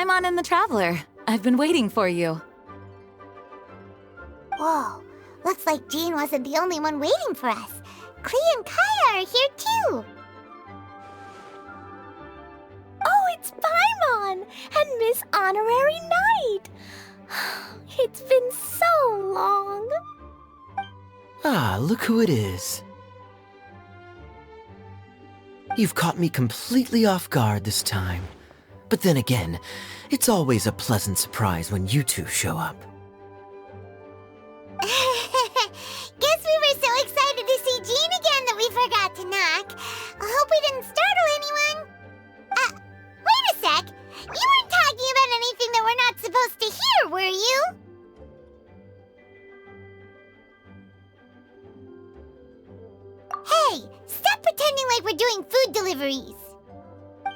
Paimon and the Traveler. I've been waiting for you. Whoa, looks like Jean wasn't the only one waiting for us. Klee and Kaya are here too. Oh, it's Paimon and Miss Honorary Knight. It's been so long. Ah, look who it is. You've caught me completely off guard this time. But then again, it's always a pleasant surprise when you two show up. Guess we were so excited to see Jean again that we forgot to knock. I hope we didn't startle anyone. Wait a sec. You weren't talking about anything that we're not supposed to hear, were you? Hey, stop pretending like we're doing food deliveries.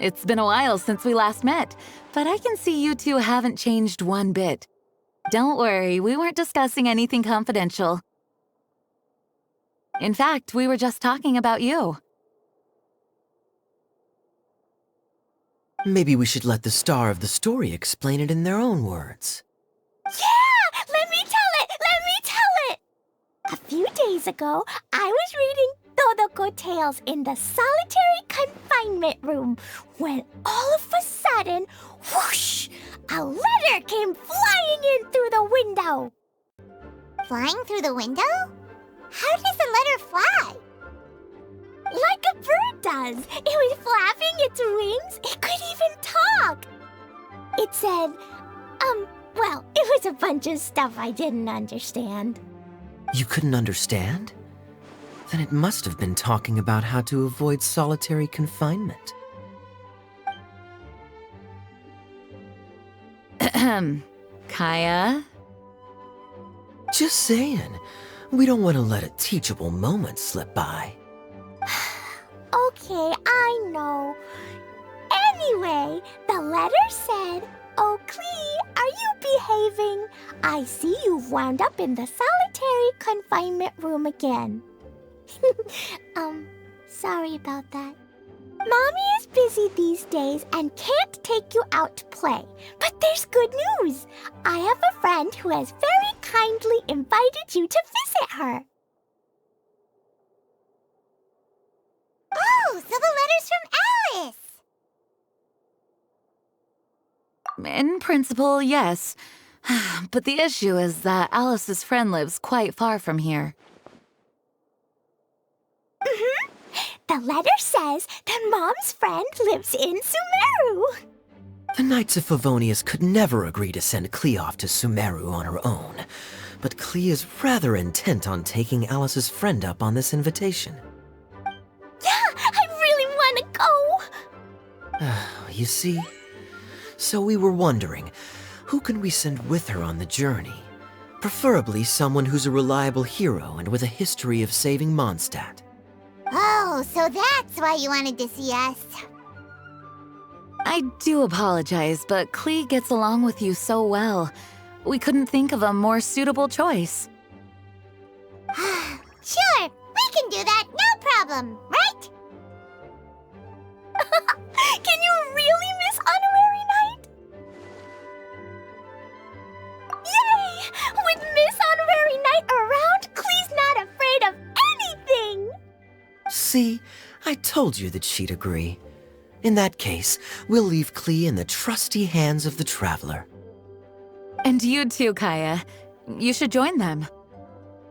It's been a while since we last met, but I can see you two haven't changed one bit. Don't worry, we weren't discussing anything confidential. In fact, we were just talking about you. Maybe we should let the star of the story explain it in their own words. Yeah! Let me tell it! A few days ago, I was reading Todoko Tales in the solitary confinement room when all of a sudden, whoosh, a letter came flying in through the window. Flying through the window? How does a letter fly? Like a bird does. It was flapping its wings. It could even talk. It said, well, it was a bunch of stuff I didn't understand. You couldn't understand? Then it must have been talking about how to avoid solitary confinement. Kaya? Just saying. We don't want to let a teachable moment slip by. Okay, I know. Anyway, the letter said, "Oh, Klee, are you behaving? I see you've wound up in the solitary confinement room again." Sorry about that. Mommy is busy these days and can't take you out to play. But there's good news. I have a friend who has very kindly invited you to visit her. Oh, so the letter's from Alice! In principle, yes. But the issue is that Alice's friend lives quite far from here. The letter says that Mom's friend lives in Sumeru. The Knights of Favonius could never agree to send Klee off to Sumeru on her own. But Klee is rather intent on taking Alice's friend up on this invitation. Yeah, I really want to go. You see? So we were wondering, who can we send with her on the journey? Preferably someone who's a reliable hero and with a history of saving Mondstadt. Oh, so that's why you wanted to see us. I do apologize, but Klee gets along with you so well. We couldn't think of a more suitable choice. Sure, we can do that, no problem, right? Can you really, Miss Honorary Knight? Yay! With Miss Honorary Knight around, Klee's not afraid of anything! See? I told you that she'd agree. In that case, we'll leave Klee in the trusty hands of the Traveler. And you too, Kaya. You should join them.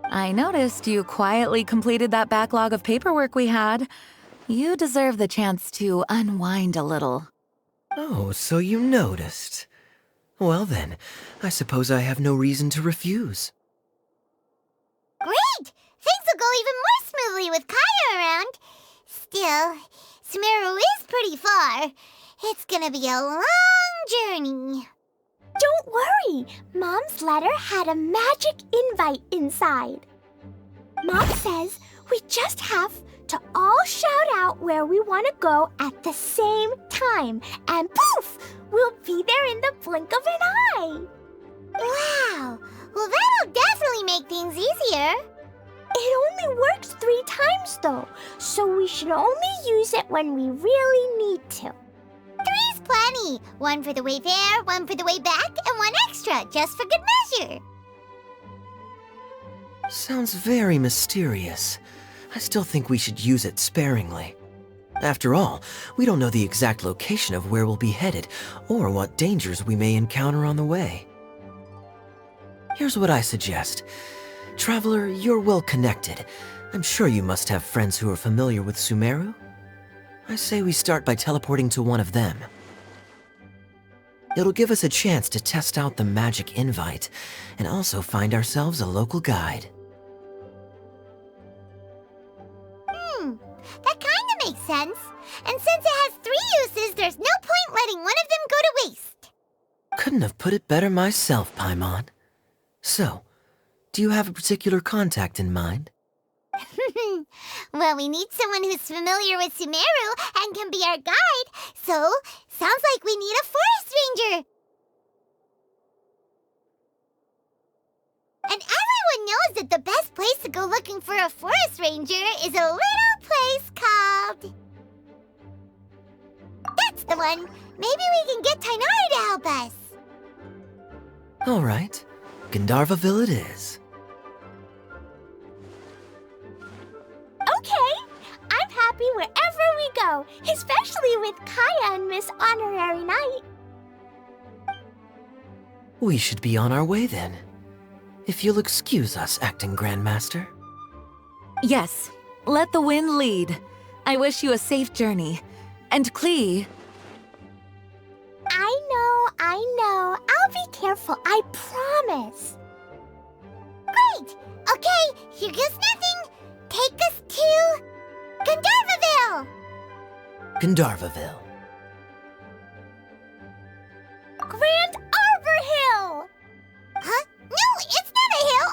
I noticed you quietly completed that backlog of paperwork we had. You deserve the chance to unwind a little. Oh, so you noticed. Well then, I suppose I have no reason to refuse. Great! Things will go even more smoothly with Kaya around. Still, Sumeru is pretty far. It's gonna be a long journey. Don't worry, Mom's letter had a magic invite inside. Mom says we just have to all shout out where we want to go at the same time, and poof, we'll be there in the blink of an eye. Wow! Well, that'll definitely make things easier. It only works 3 times though, so we should only use it when we really need to. 3's plenty. One for the way there, one for the way back, and one extra, just for good measure. Sounds very mysterious. I still think we should use it sparingly. After all, we don't know the exact location of where we'll be headed, or what dangers we may encounter on the way. Here's what I suggest. Traveler, you're well connected. I'm sure you must have friends who are familiar with Sumeru. I say we start by teleporting to one of them. It'll give us a chance to test out the magic invite, and also find ourselves a local guide. That kinda makes sense. And since it has 3 uses, there's no point letting one of them go to waste. Couldn't have put it better myself, Paimon. So, do you have a particular contact in mind? Well, we need someone who's familiar with Sumeru and can be our guide, so sounds like we need a forest ranger. And everyone knows that the best place to go looking for a forest ranger is a little place called... That's the one! Maybe we can get Tainari to help us. Alright, Gandharvaville it is. Okay, I'm happy wherever we go, especially with Kaya and Miss Honorary Knight. We should be on our way then. If you'll excuse us, Acting Grandmaster. Yes, let the wind lead. I wish you a safe journey. And Klee, I know. I'll be careful, I promise. Great! Okay, here goes nothing. Take us to... Gandharvaville! Gandharvaville. Grand Arbor Hill! Huh? No, it's not a hill!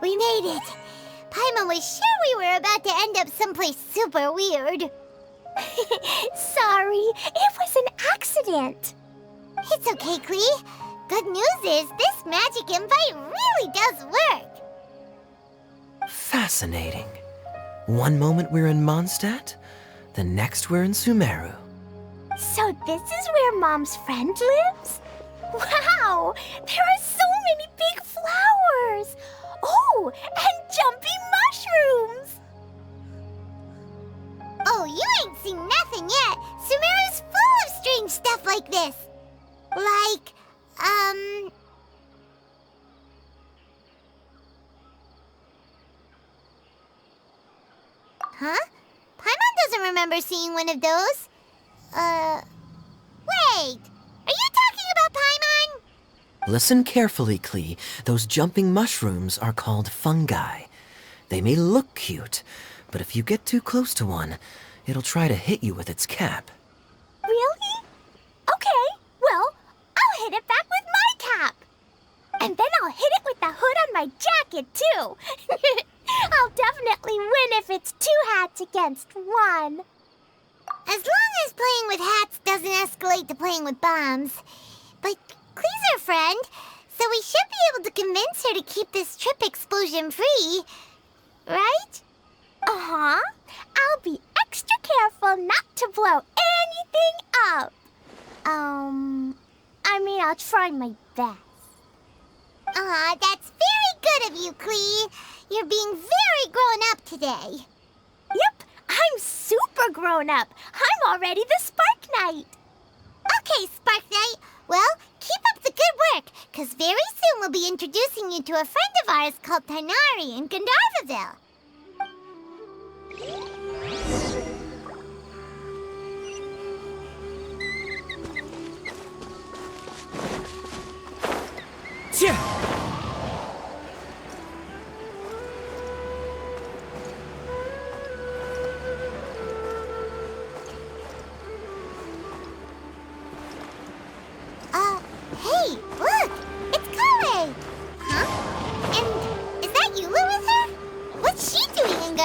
We made it. Paimon was sure we were about to end up someplace super weird. Sorry, it was an accident. It's okay, Klee. Good news is this magic invite really does work. Fascinating. One moment we're in Mondstadt, the next we're in Sumeru. So this is where Mom's friend lives? Wow, there are so many big flowers. Oh, and jumping mushrooms. Oh, you ain't seen nothing yet. Sumeru's full of strange stuff like this. Like, Huh? Paimon doesn't remember seeing one of those. Wait! Are you talking about Paimon? Listen carefully, Klee. Those jumping mushrooms are called fungi. They may look cute, but if you get too close to one, it'll try to hit you with its cap. Really? Okay, well, I'll hit it back with my cap. And then I'll hit it with the hood on my jacket, too. I'll definitely win if it's 2 hats against 1. As long as playing with hats doesn't escalate to playing with bombs. But Klee's our friend, so we should be able to convince her to keep this trip explosion-free. Right? Uh-huh. I'll be extra careful not to blow anything up. I'll try my best. Aw, that's very good of you, Klee. You're being very grown up today. Yep, I'm super grown up. I'm already the Spark Knight. Okay, Spark Knight. Well, keep up the good work, because very soon we'll be introducing you to a friend of ours called Tainari in Gandharvaville.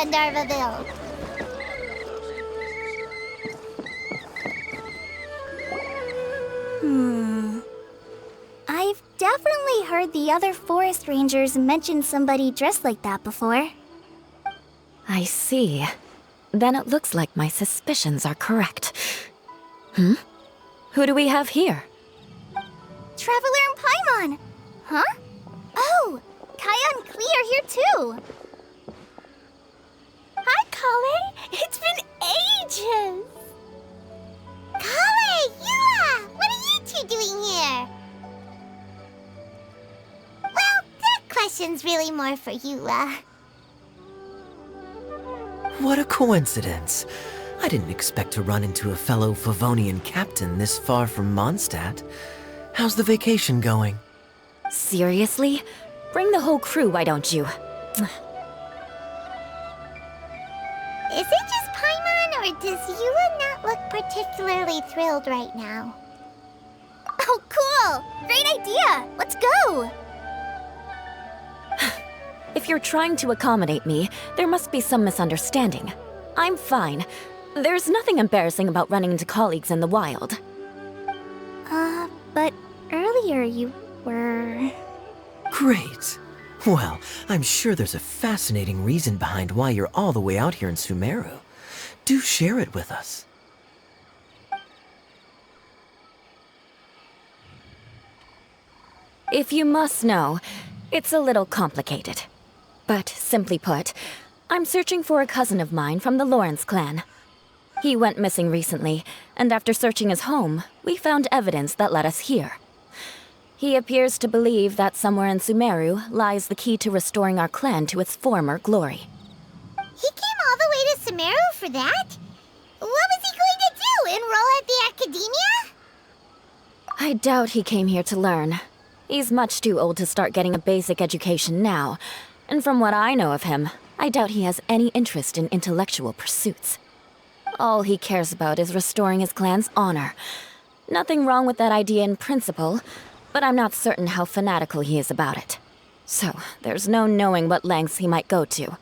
Gandharvaville. I've definitely heard the other forest rangers mention somebody dressed like that before. I see. Then it looks like my suspicions are correct. Who do we have here? Traveler and Paimon! Huh? Oh, Kaya and Klee are here too! Hi, Kale! It's been ages! Kale, Yua! What are you two doing here? Well, that question's really more for Yua. What a coincidence. I didn't expect to run into a fellow Favonian captain this far from Mondstadt. How's the vacation going? Seriously? Bring the whole crew, why don't you? Is it just Paimon, or does Yua not look particularly thrilled right now? Oh, cool! Great idea! Let's go! If you're trying to accommodate me, there must be some misunderstanding. I'm fine. There's nothing embarrassing about running into colleagues in the wild. But earlier you were... Great. Well, I'm sure there's a fascinating reason behind why you're all the way out here in Sumeru. Do share it with us. If you must know, it's a little complicated. But simply put, I'm searching for a cousin of mine from the Lawrence clan. He went missing recently, and after searching his home, we found evidence that led us here. He appears to believe that somewhere in Sumeru lies the key to restoring our clan to its former glory. He came all the way to Sumeru for that? What was he going to do, enroll at the academia? I doubt he came here to learn. He's much too old to start getting a basic education now, and from what I know of him, I doubt he has any interest in intellectual pursuits. All he cares about is restoring his clan's honor. Nothing wrong with that idea in principle, but I'm not certain how fanatical he is about it. So, there's no knowing what lengths he might go to.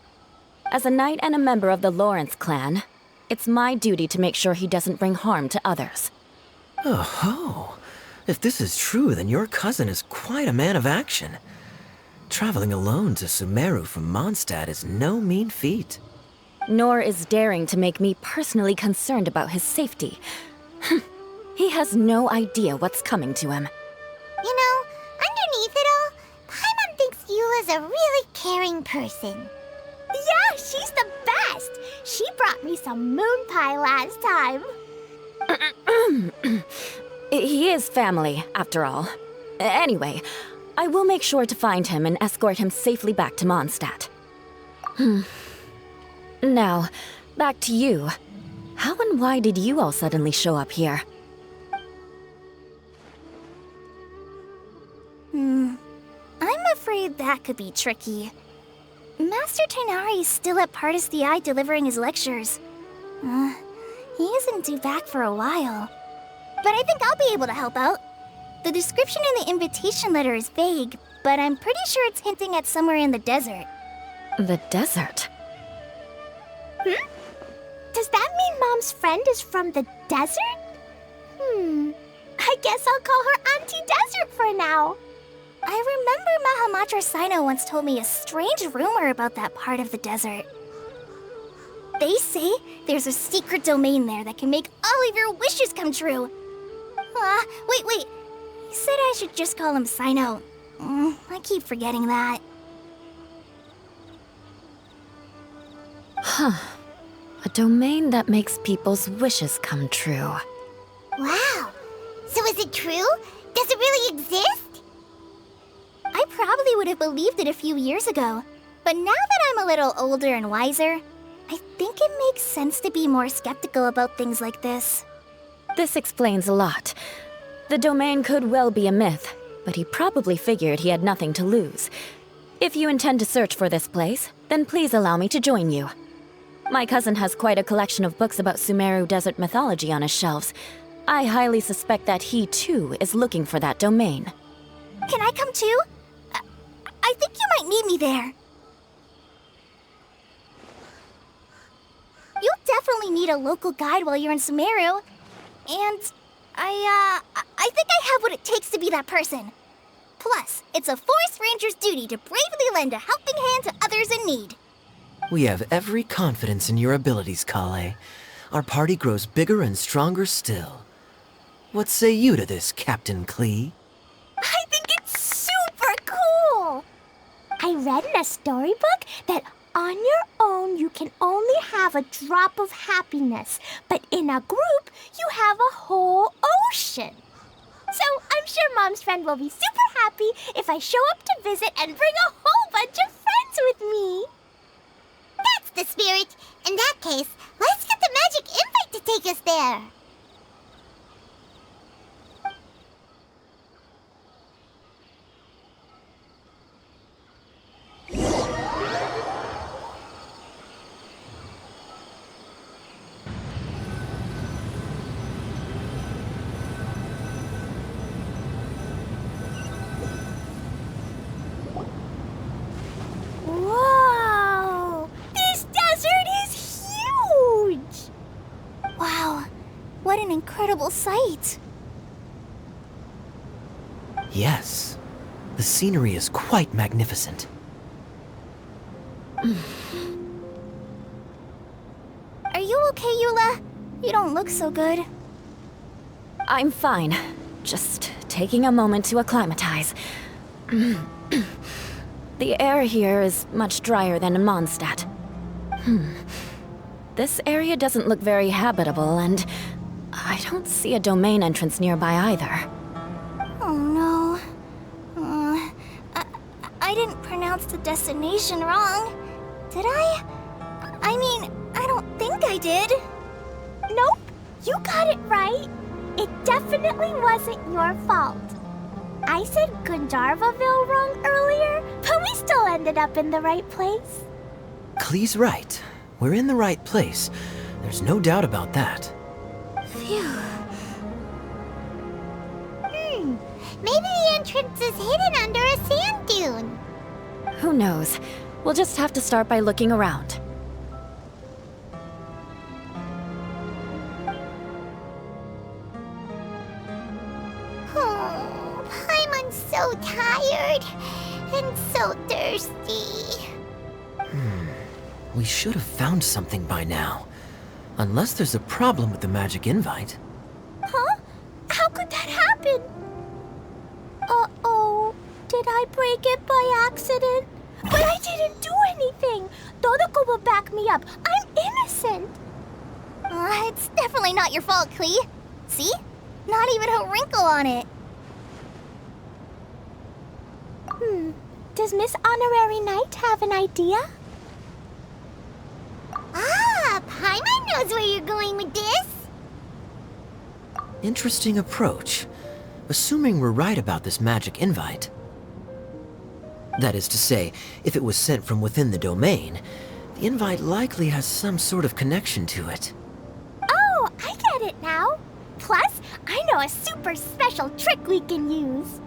As a knight and a member of the Lawrence clan, it's my duty to make sure he doesn't bring harm to others. Oh-ho. If this is true, then your cousin is quite a man of action. Traveling alone to Sumeru from Mondstadt is no mean feat. Nor is daring to make me personally concerned about his safety. He has no idea what's coming to him. You know, underneath it all, Paimon thinks Eula's a really caring person. Yeah, she's the best! She brought me some moon pie last time. He is family, after all. Anyway, I will make sure to find him and escort him safely back to Mondstadt. Now, back to you. How and why did you all suddenly show up here? I'm afraid that could be tricky. Master Tighnari's still at Partis the Eye delivering his lectures. He isn't due back for a while. But I think I'll be able to help out. The description in the invitation letter is vague, but I'm pretty sure it's hinting at somewhere in the desert. The desert? Does that mean Mom's friend is from the desert? I guess I'll call her Auntie Desert for now. I remember Mahamatra Sino once told me a strange rumor about that part of the desert. They say there's a secret domain there that can make all of your wishes come true. Wait. He said I should just call him Sino. I keep forgetting that. A domain that makes people's wishes come true. Wow. So is it true? Does it really exist? I probably would have believed it a few years ago. But now that I'm a little older and wiser, I think it makes sense to be more skeptical about things like this. This explains a lot. The domain could well be a myth, but he probably figured he had nothing to lose. If you intend to search for this place, then please allow me to join you. My cousin has quite a collection of books about Sumeru desert mythology on his shelves. I highly suspect that he, too, is looking for that domain. Can I come too? I think you might need me there. need a local guide while you're in Sumeru. And I think I have what it takes to be that person. Plus, it's a forest ranger's duty to bravely lend a helping hand to others in need. We have every confidence in your abilities, Kale. Our party grows bigger and stronger still. What say you to this, Captain Klee? I think it's super cool! I read in a storybook that on your own you can only have a drop of happiness, but in a group you have a whole ocean. So I'm sure Mom's friend will be super happy if I show up to visit and bring a whole bunch of friends with me. That's the spirit. In that case, let's get the magic invite to take us there. Whoa! This desert is huge! Wow, what an incredible sight. Yes. The scenery is quite magnificent. Are you okay, Eula? You don't look so good. I'm fine. Just taking a moment to acclimatize. The air here is much drier than in Mondstadt. This area doesn't look very habitable, and I don't see a domain entrance nearby either. Oh no. I didn't pronounce the destination wrong. Did I? I mean, I don't think I did. Nope, you got it right. It definitely wasn't your fault. I said Gundarvaville wrong earlier, but we still ended up in the right place. Klee's right. We're in the right place. There's no doubt about that. Phew. Maybe the entrance is hidden under a sand dune. Who knows? We'll just have to start by looking around. Oh, Paimon's so tired and so thirsty. We should have found something by now. Unless there's a problem with the magic invite. Huh? How could that happen? Uh-oh. Did I break it by accident? But I didn't do anything. Todoko will back me up. I'm innocent. It's definitely not your fault, Klee. See? Not even a wrinkle on it. Does Miss Honorary Knight have an idea? Ah, Paimon knows where you're going with this. Interesting approach. Assuming we're right about this magic invite. That is to say, if it was sent from within the domain, the invite likely has some sort of connection to it. Oh, I get it now. Plus, I know a super special trick we can use.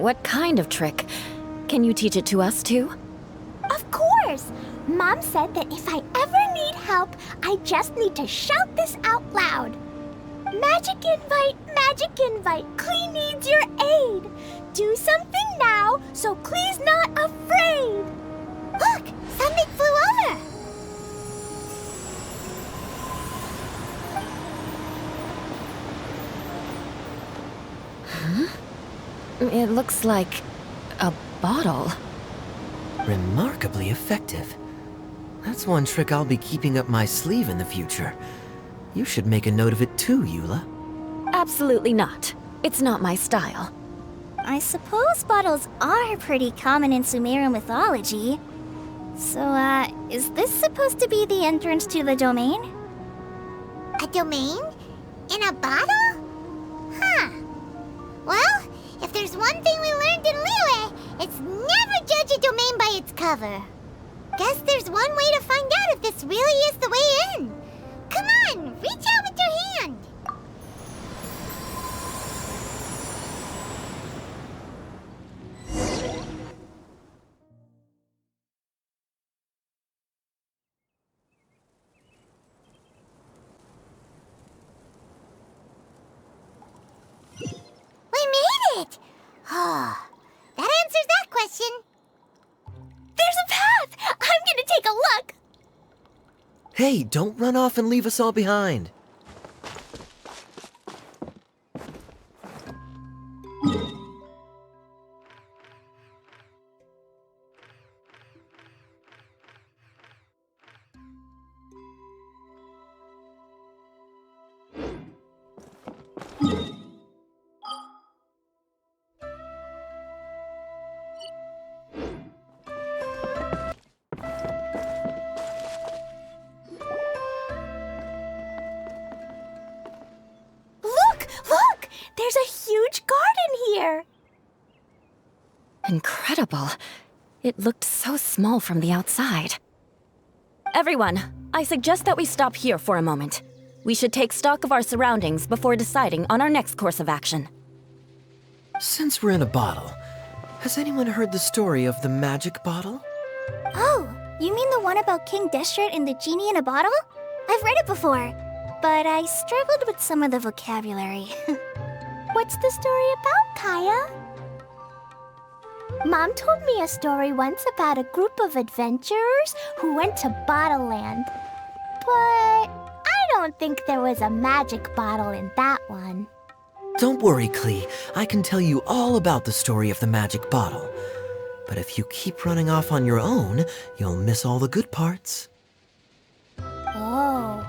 What kind of trick? Can you teach it to us too? Of course! Mom said that if I ever need help, I just need to shout this out loud. Magic invite, Klee needs your aid. Do something now so Klee's not afraid. Look, something flew over. It looks like a bottle. Remarkably effective. That's one trick I'll be keeping up my sleeve in the future. You should make a note of it too, Eula. Absolutely not. It's not my style. I suppose bottles are pretty common in Sumeru mythology. So, is this supposed to be the entrance to the domain? A domain? In a bottle? Huh. Well, if there's one thing we learned in Liyue, it's never judge a domain by its cover. Guess there's one way to find out if this really is the way in. Come on, reach out with your hand. Ah, that answers that question. There's a path! I'm gonna take a look! Hey, don't run off and leave us all behind. Look! There's a huge garden here! Incredible. It looked so small from the outside. Everyone, I suggest that we stop here for a moment. We should take stock of our surroundings before deciding on our next course of action. Since we're in a bottle, has anyone heard the story of the magic bottle? Oh, you mean the one about King Deshret and the genie in a bottle? I've read it before, but I struggled with some of the vocabulary. What's the story about, Kaya? Mom told me a story once about a group of adventurers who went to Bottle Land. But I don't think there was a magic bottle in that one. Don't worry, Klee. I can tell you all about the story of the magic bottle. But if you keep running off on your own, you'll miss all the good parts. Oh,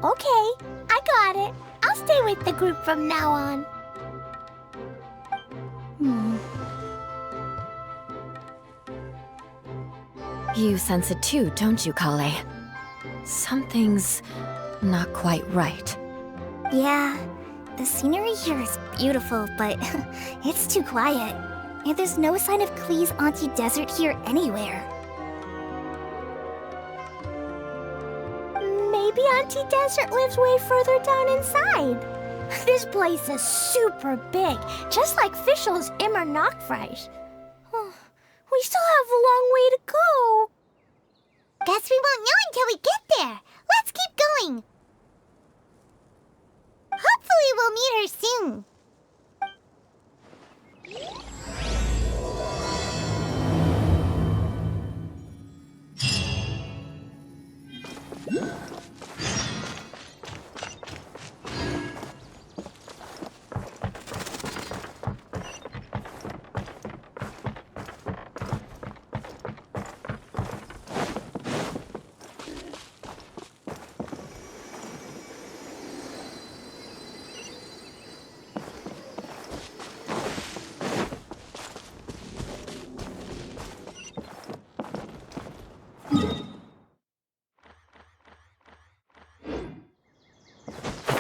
okay. I got it. I'll stay with the group from now on. You sense it too, don't you, Kale? Something's not quite right. Yeah, the scenery here is beautiful, but it's too quiet. And there's no sign of Klee's Auntie Desert here anywhere. Maybe Auntie Desert lives way further down inside. This place is super big, just like Fischl's Immer Nachtreich. We still have a long way to go. Guess we won't know until we get there. Let's keep going. Hopefully we'll meet her soon.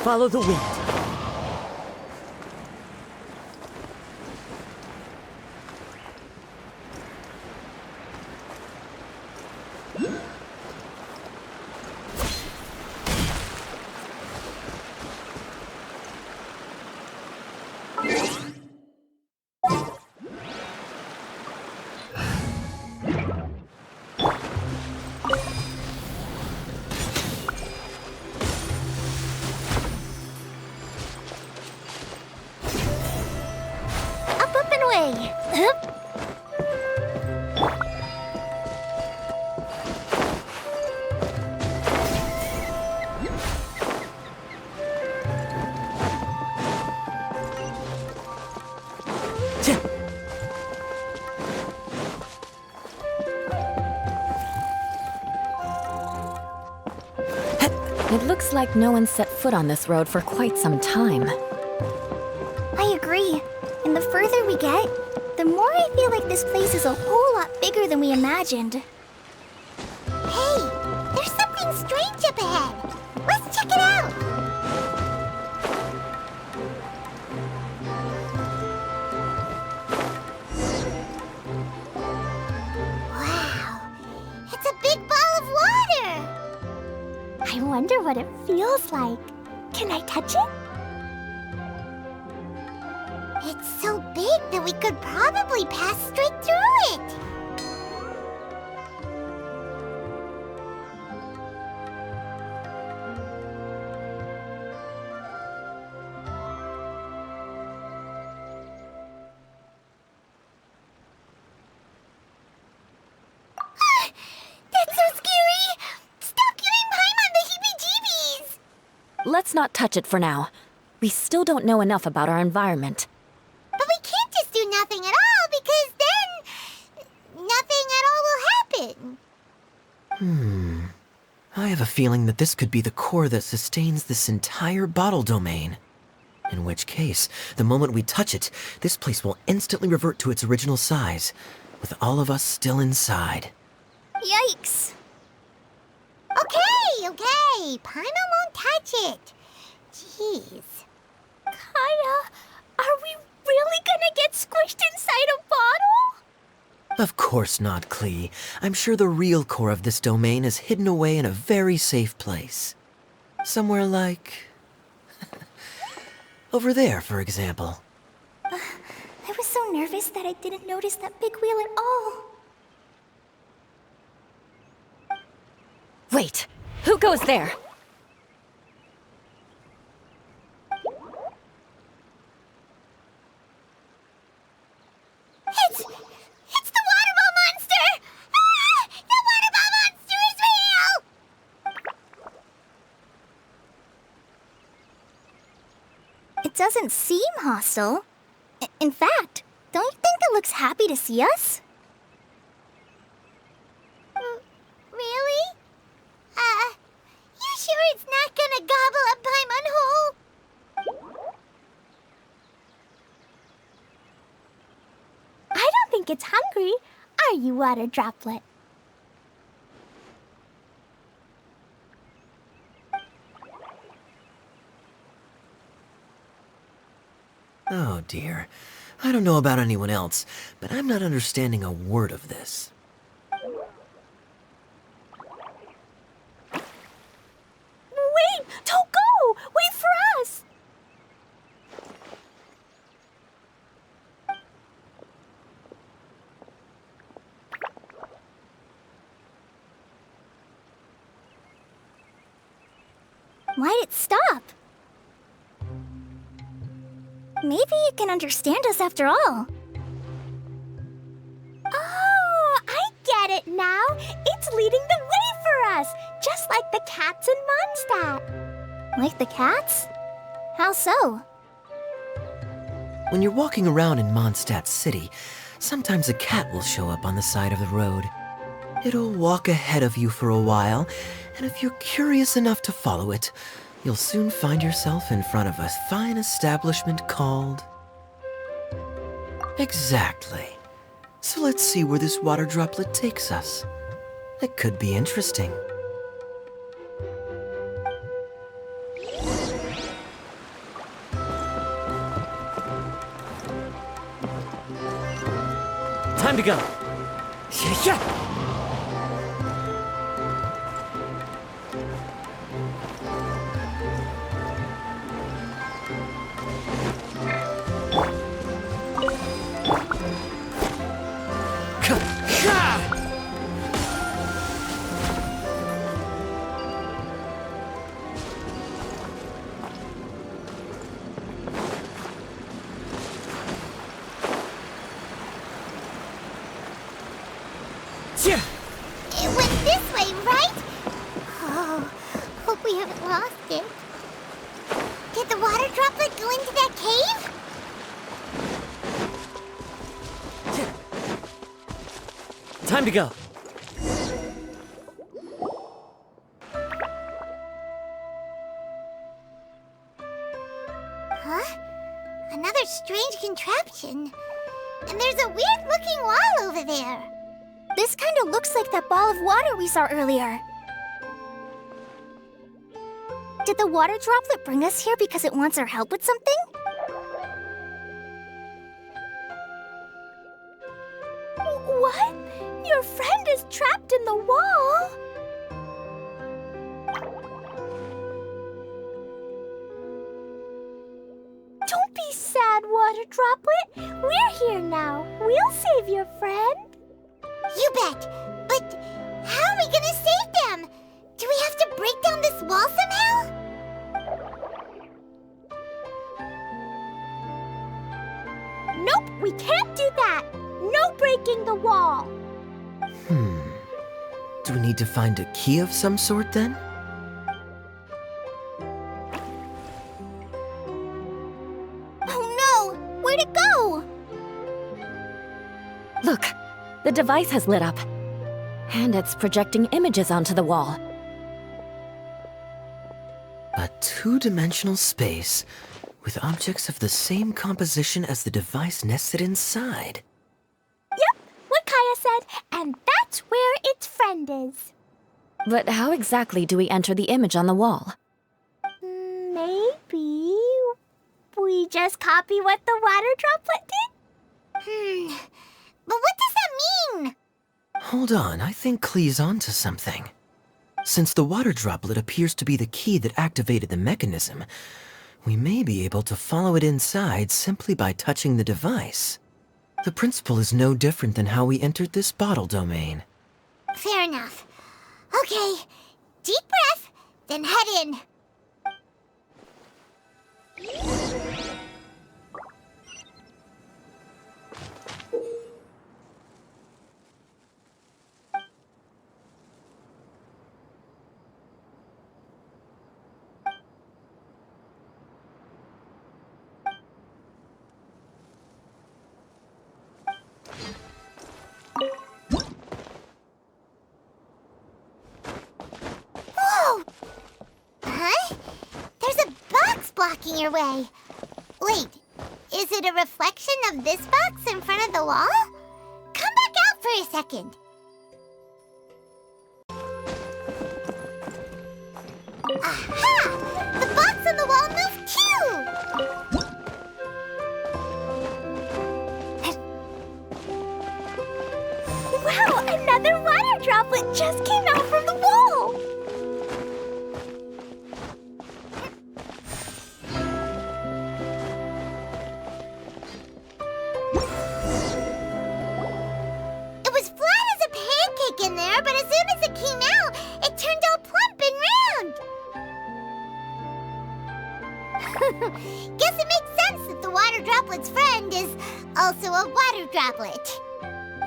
Follow the wind. Up and away. It looks like no one set foot on this road for quite some time. I agree. And the further we get, the more I feel like this place is a whole lot bigger than we imagined. Hey, there's something strange up ahead. Let's check it out. Wow, it's a big ball of water. I wonder what it feels like. Can I touch it? It's so big that we could probably pass straight through it. let's not touch it for now. We still don't know enough about our environment. But we can't just do nothing at all, because then nothing at all will happen. I have a feeling that this could be the core that sustains this entire bottle domain. In which case, the moment we touch it, this place will instantly revert to its original size, with all of us still inside. Yikes. Okay. Paimon won't touch it. Jeez. Kaya, are we really gonna get squished inside a bottle? Of course not, Klee. I'm sure the real core of this domain is hidden away in a very safe place. Somewhere like... over there, for example. I was so nervous that I didn't notice that big wheel at all. Wait, who goes there? It's the water ball monster! Ah! The water ball monster is real! It doesn't seem hostile. In fact, don't you think it looks happy to see us? Really? You sure it's not gonna gobble up Paimon whole? I don't think it's hungry. Are you, Water Droplet? Oh dear. I don't know about anyone else, but I'm not understanding a word of this. Wait! Don't go! Wait for us! Why'd it stop? Maybe it can understand us after all. Oh, I get it now. It's leading the way for us, just like the cats in Mondstadt. Like the cats? How so? When you're walking around in Mondstadt City, sometimes a cat will show up on the side of the road. It'll walk ahead of you for a while, and if you're curious enough to follow it, you'll soon find yourself in front of a fine establishment called... Exactly. So let's see where this water droplet takes us. It could be interesting. Time to go. Yeah. It went this way, right? Oh, hope we haven't lost it. Did the water droplet go into that cave? Time to go. Huh? Another strange contraption. And there's a weird-looking wall over there. This kind of looks like that ball of water we saw earlier. Did the water droplet bring us here because it wants our help with something? What? Your friend is trapped in the wall? Don't be sad, Water Droplet. We're here now. We'll save your friend. You bet. But how are we gonna save them? Do we have to break down this wall somehow? Nope, we can't do that. No breaking the wall. Do we need to find a key of some sort then? device has lit up. And it's projecting images onto the wall. A two-dimensional space with objects of the same composition as the device nested inside. Yep, what Kaya said, and that's where its friend is. But how exactly do we enter the image on the wall? Maybe we just copy what the water droplet did? But what does that mean? Hold on, I think Klee's onto something. Since the water droplet appears to be the key that activated the mechanism, we may be able to follow it inside simply by touching the device. The principle is no different than how we entered this bottle domain. Fair enough. Okay, deep breath, then head in. Whoa! Huh? There's a box blocking your way. Wait, is it a reflection of this box in front of the wall? Come back out for a second. Aha! The box on the wall moved too! Wow, another water droplet just came out from the wall! It was flat as a pancake in there, but as soon as it came out, it turned all plump and round. Guess it makes sense that the water droplet's friend is also a water droplet.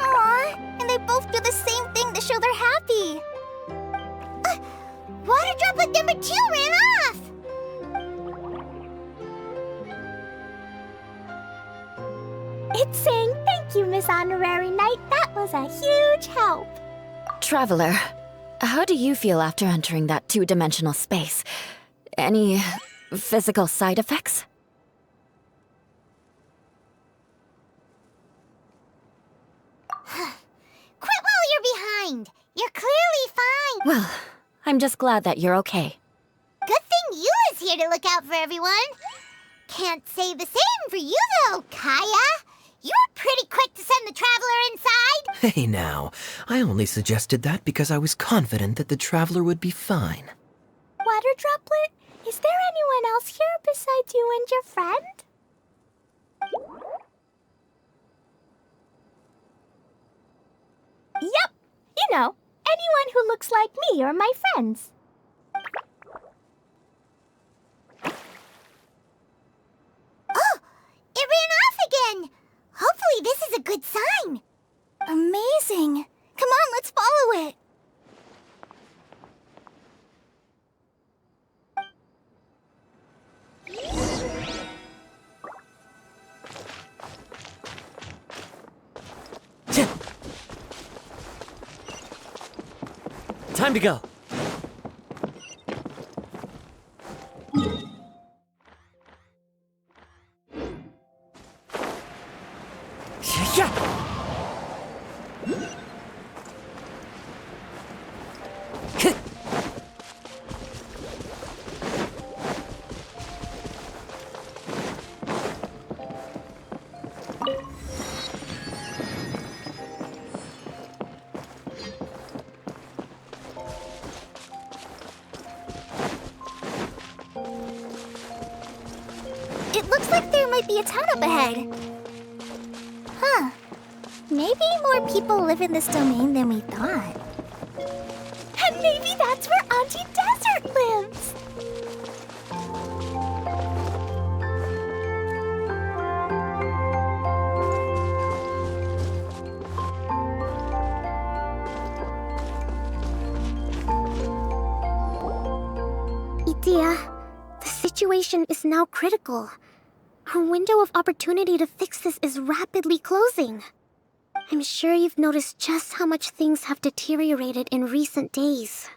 Aw, and they both do the same thing to show they're happy. Water droplet number 2 ran off. It's saying thank you, Miss Honorary Knight. That was a huge help. Traveler, how do you feel after entering that two-dimensional space? Any physical side effects? Quit while you're behind. You're clearly fine. Well, I'm just glad that you're okay. Good thing Eula's here to look out for everyone. Can't say the same for you, though, Kaya. You were pretty quick to send the traveler inside. Hey now, I only suggested that because I was confident that the traveler would be fine. Water droplet, is there anyone else here besides you and your friend? Yep, you know, anyone who looks like me or my friends. Oh, it ran off again. Hopefully this is a good sign. Amazing. Come on, let's follow it. Time to go. Yeah. It looks like there might be a town up ahead. Huh. Maybe more people live in this domain than we thought. And maybe that's where Auntie Desert lives. Itia, the situation is now critical. Our window of opportunity to fix this is rapidly closing. I'm sure you've noticed just how much things have deteriorated in recent days.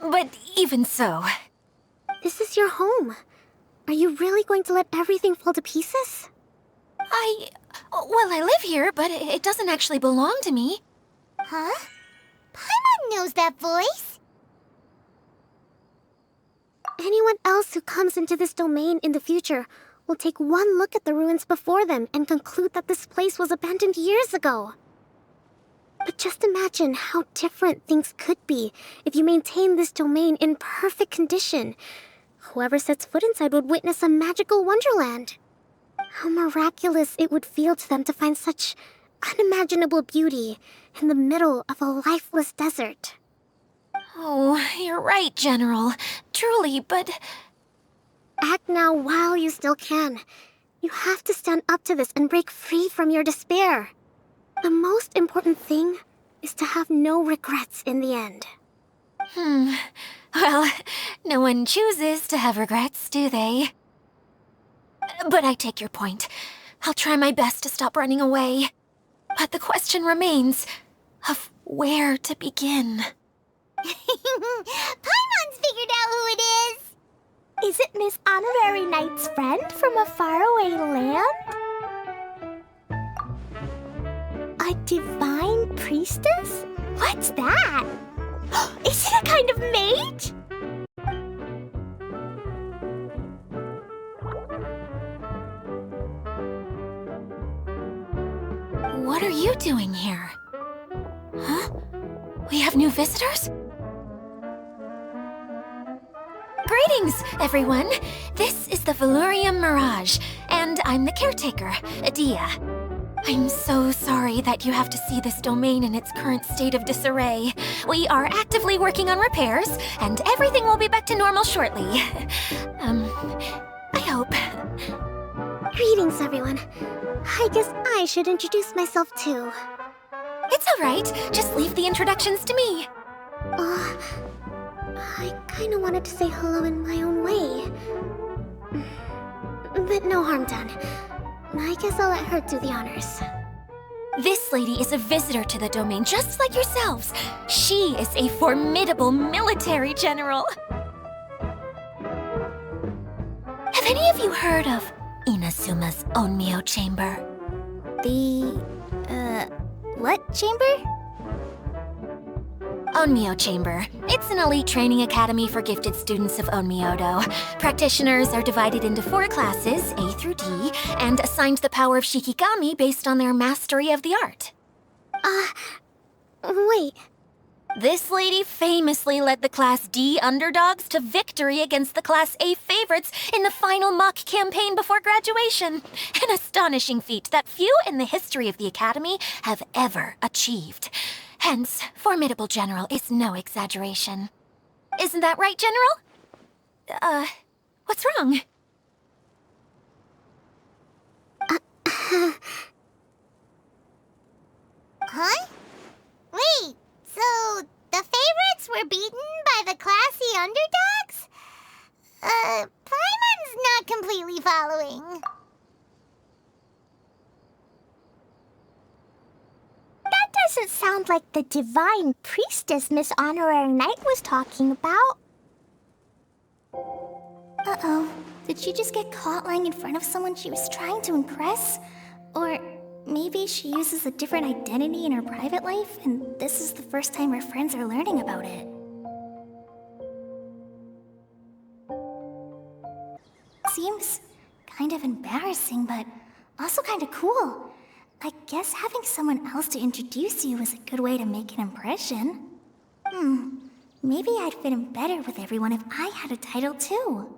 But even so... This is your home. Are you really going to let everything fall to pieces? Well, I live here, but it doesn't actually belong to me. Huh? Paimon knows that voice. Anyone else who comes into this domain in the future will take one look at the ruins before them and conclude that this place was abandoned years ago. But just imagine how different things could be if you maintain this domain in perfect condition. Whoever sets foot inside would witness a magical wonderland. How miraculous it would feel to them to find such unimaginable beauty in the middle of a lifeless desert. Oh, you're right, General. Truly, but... Act now while you still can. You have to stand up to this and break free from your despair. The most important thing is to have no regrets in the end. Well, no one chooses to have regrets, do they? But I take your point. I'll try my best to stop running away. But the question remains of where to begin. Paimon's figured out who it is! Is it Miss Honorary Knight's friend from a faraway land? A divine priestess? What's that? Is it a kind of mage? What are you doing here? Huh? We have new visitors? Greetings, everyone! This is the Valurium Mirage, and I'm the caretaker, Adia. I'm so sorry that you have to see this domain in its current state of disarray. We are actively working on repairs, and everything will be back to normal shortly. I hope. Greetings, everyone. I guess I should introduce myself too. It's alright, just leave the introductions to me. I kinda wanted to say hello in my own way. But no harm done. I guess I'll let her do the honors. This lady is a visitor to the domain, just like yourselves. She is a formidable military general. Have any of you heard of Inazuma's Onmyo Chamber? What chamber? Onmyo Chamber. It's an elite training academy for gifted students of Onmyodo. Practitioners are divided into 4 classes, A through D, and assigned the power of Shikigami based on their mastery of the art. Wait. This lady famously led the Class D underdogs to victory against the Class A favorites in the final mock campaign before graduation. An astonishing feat that few in the history of the Academy have ever achieved. Hence, formidable general is no exaggeration. Isn't that right, General? What's wrong? Huh? Wait, so the favorites were beaten by the classy underdogs? Paimon's not completely following. That doesn't sound like the divine priestess Miss Honorary Knight was talking about. Uh-oh. Did she just get caught lying in front of someone she was trying to impress? Or maybe she uses a different identity in her private life, and this is the first time her friends are learning about it. Seems kind of embarrassing, but also kind of cool. I guess having someone else to introduce you is a good way to make an impression. Maybe I'd fit in better with everyone if I had a title too.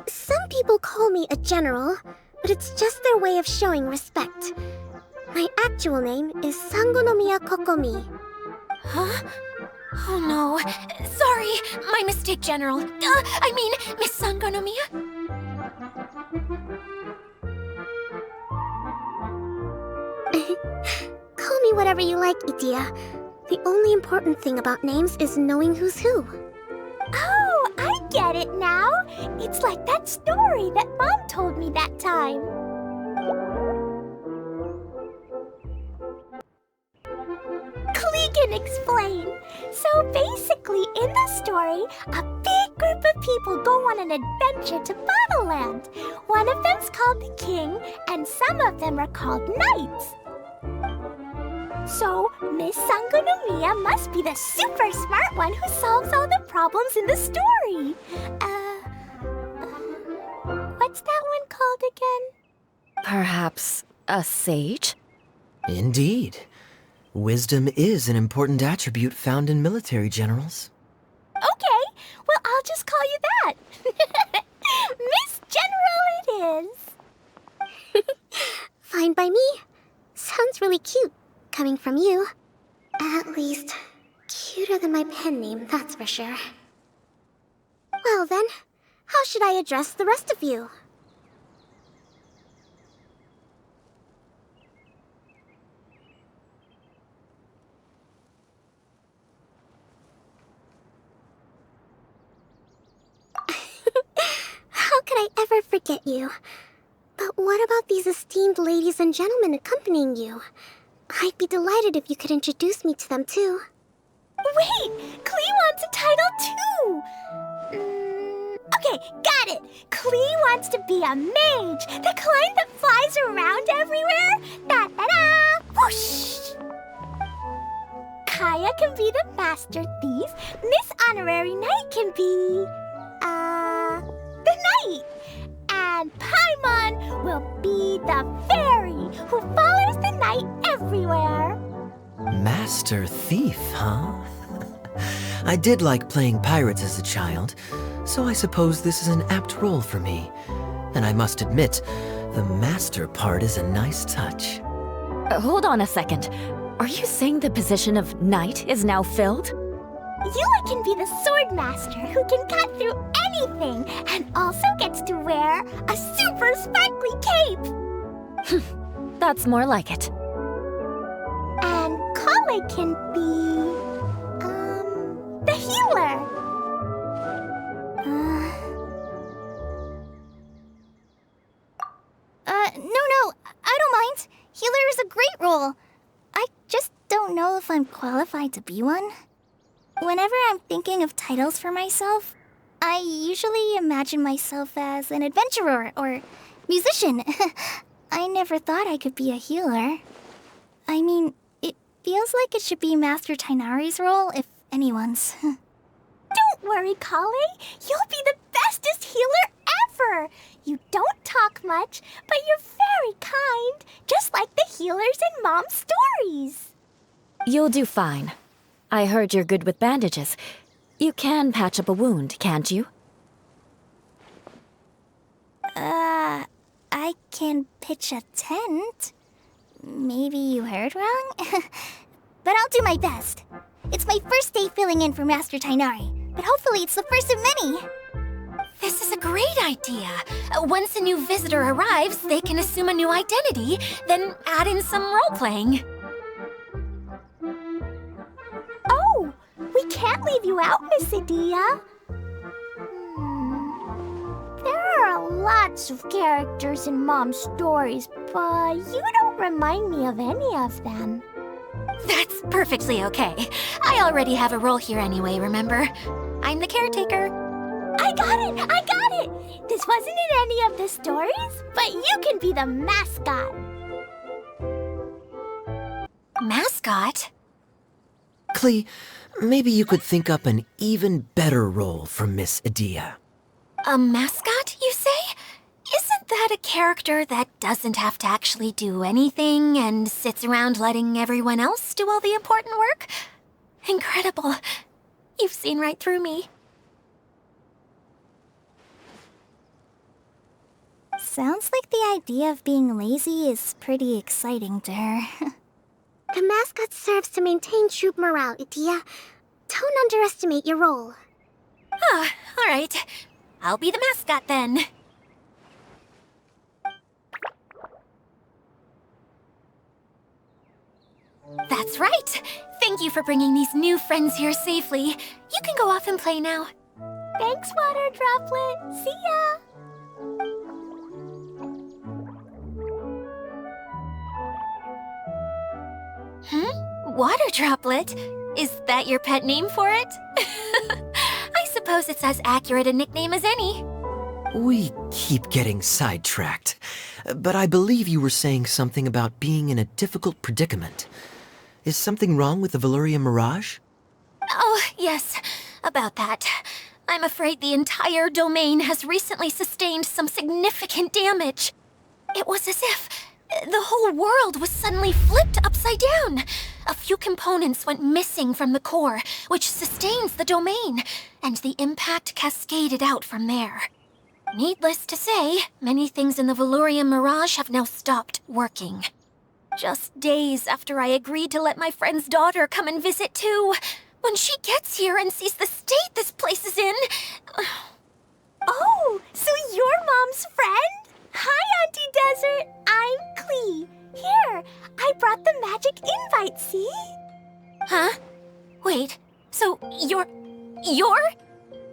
Some people call me a general, but it's just their way of showing respect. My actual name is Sangonomiya Kokomi. Huh? Oh no. Sorry, my mistake, General. I mean, Miss Sangonomiya. Call me whatever you like, Idia. The only important thing about names is knowing who's who. Oh, I get it now. It's like that story that Mom told me that time. Klee can explain. So basically, in the story, a big group of people go on an adventure to Bottleland. One of them's called the King, and some of them are called Knights. So, Miss Sangonomiya must be the super smart one who solves all the problems in the story. What's that one called again? Perhaps a sage? Indeed. Wisdom is an important attribute found in military generals. Okay, well, I'll just call you that. Miss General it is. Fine by me. Sounds really cute, coming from you. At least, cuter than my pen name, that's for sure. Well then, how should I address the rest of you? How could I ever forget you? But what about these esteemed ladies and gentlemen accompanying you? I'd be delighted if you could introduce me to them too. Wait, Klee wants a title too. Okay, got it. Klee wants to be a mage, the kind that flies around everywhere. Da-da-da! Whoosh! Kaya can be the master thief. Miss Honorary Knight can be... the knight. And Paimon will be the fairy who follows the knight everywhere. Master Thief, huh? I did like playing pirates as a child, so I suppose this is an apt role for me. And I must admit, the master part is a nice touch. Hold on a second. Are you saying the position of knight is now filled? Yula can be the sword master who can cut through anything and also gets to wear a super sparkly cape. That's more like it. And Kale can be... the healer. No, I don't mind. Healer is a great role. I just don't know if I'm qualified to be one. Whenever I'm thinking of titles for myself, I usually imagine myself as an adventurer or musician. I never thought I could be a healer. I mean, it feels like it should be Master Tainari's role, if anyone's. Don't worry, Kale. You'll be the bestest healer ever. You don't talk much, but you're very kind, just like the healers in Mom's stories. You'll do fine. I heard you're good with bandages. You can patch up a wound, can't you? I can pitch a tent. Maybe you heard wrong? But I'll do my best. It's my first day filling in for Master Tainari, but hopefully it's the first of many. This is a great idea. Once a new visitor arrives, they can assume a new identity, then add in some role-playing. Oh, we can't leave you out, Miss Adia. There are lots of characters in Mom's stories, but you don't remind me of any of them. That's perfectly okay. I already have a role here anyway, remember? I'm the caretaker. I got it! I got it! This wasn't in any of the stories, but you can be the mascot. Mascot? Klee, maybe you could think up an even better role for Miss Adia. A mascot, you say? Isn't that a character that doesn't have to actually do anything and sits around letting everyone else do all the important work? Incredible. You've seen right through me. Sounds like the idea of being lazy is pretty exciting to her. The mascot serves to maintain troop morale, Adia. Don't underestimate your role. Ah, all right. I'll be the mascot then. That's right. Thank you for bringing these new friends here safely. You can go off and play now. Thanks, Water Droplet. See ya! Water Droplet? Is that your pet name for it? I suppose it's as accurate a nickname as any. We keep getting sidetracked, but I believe you were saying something about being in a difficult predicament. Is something wrong with the Valyria Mirage? Oh, yes, about that. I'm afraid the entire domain has recently sustained some significant damage. It was as if the whole world was suddenly flipped upside down. A few components went missing from the core, which sustains the domain, and the impact cascaded out from there. Needless to say, many things in the Valyria Mirage have now stopped working. Just days after I agreed to let my friend's daughter come and visit too. When she gets here and sees the state this place is in... Oh, so you're Mom's friend? Hi, Auntie Desert. I'm Klee. Here, I brought the magic invite, see? Huh? Wait, so you're...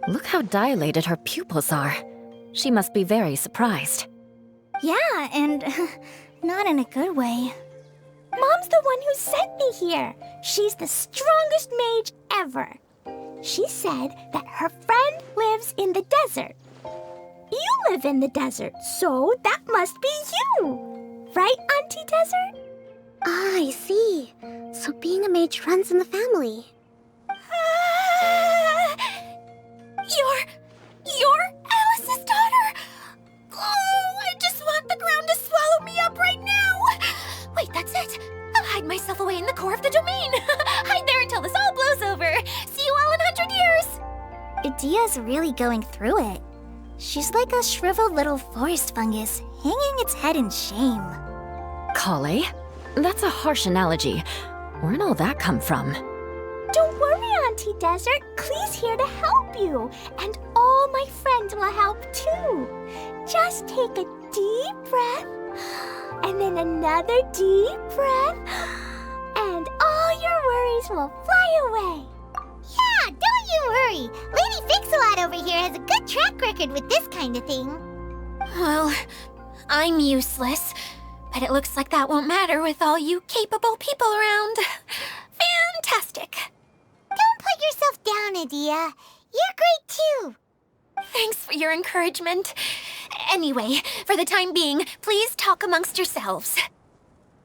Look how dilated her pupils are. She must be very surprised. Yeah, and not in a good way. Mom's the one who sent me here. She's the strongest mage ever. She said that her friend lives in the desert. You live in the desert, so that must be you. Right, Auntie Desert? Ah, I see. So being a mage runs in the family. You're Alice's daughter! Oh, I just want the ground to swallow me up right now! Wait, that's it! I'll hide myself away in the core of the domain! Hide there until this all blows over! See you all in 100 years! Idia's really going through it. She's like a shriveled little forest fungus, hanging its head in shame. Kale? That's a harsh analogy. Where'd all that come from? Don't worry, Auntie Desert. Klee's here to help you. And all my friends will help too. Just take a deep breath, and then another deep breath, and all your worries will fly away. Yeah, don't you worry. Lady Fix-A-Lot over here has a good track record with this kind of thing. Well, I'm useless, but it looks like that won't matter with all you capable people around. Fantastic! Don't put yourself down, Idia. You're great too. Thanks for your encouragement. Anyway, for the time being, please talk amongst yourselves.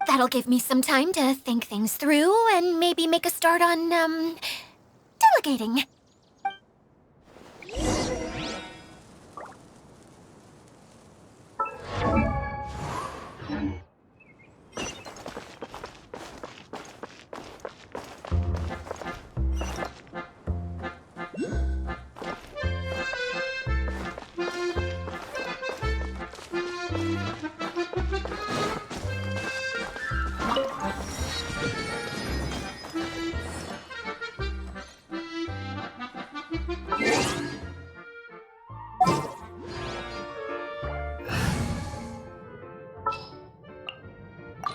That'll give me some time to think things through and maybe make a start on, delegating.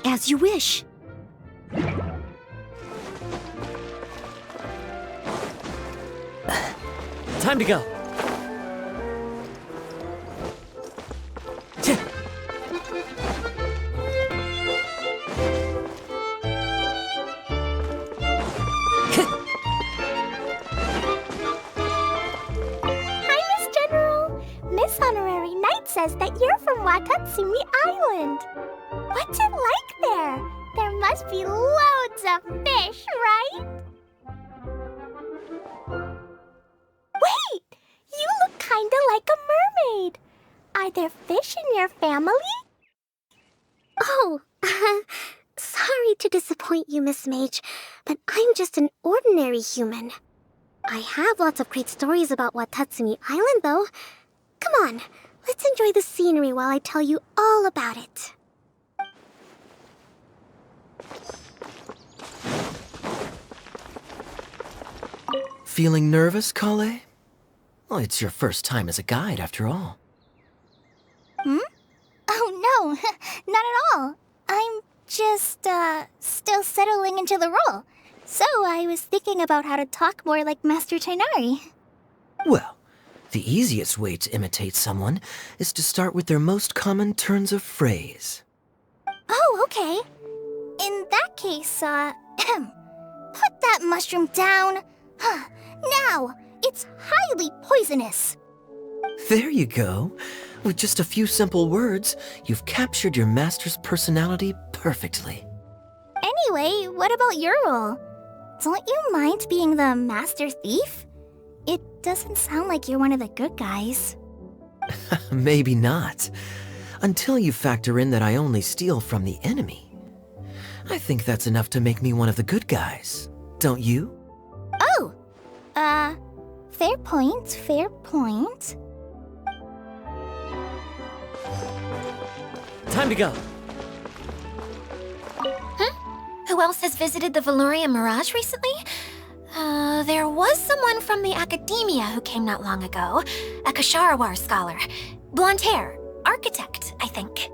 As you wish. Time to go. Hi, Miss General. Miss Honorary Knight says that you're from Watatsumi Island. What's it like there? There must be loads of fish, right? Wait! You look kinda like a mermaid. Are there fish in your family? Oh, sorry to disappoint you, Miss Mage, but I'm just an ordinary human. I have lots of great stories about Watatsumi Island, though. Come on, let's enjoy the scenery while I tell you all about it. Feeling nervous, Kale? Well, it's your first time as a guide, after all. Oh no, not at all. I'm just, still settling into the role. So I was thinking about how to talk more like Master Tainari. Well, The easiest way to imitate someone is to start with their most common turns of phrase. Oh, okay. In that case, put that mushroom down. Now, it's highly poisonous. There you go. With just a few simple words, you've captured your master's personality perfectly. Anyway, what about your role? Don't you mind being the master thief? It doesn't sound like you're one of the good guys. Maybe not. Until you factor in that I only steal from the enemy. I think that's enough to make me one of the good guys. Don't you? Oh! Fair point, fair point. Time to go. Who else has visited the Veloria Mirage recently? There was someone from the academia who came not long ago. A Kasharawar scholar. Blonde hair. Architect, I think.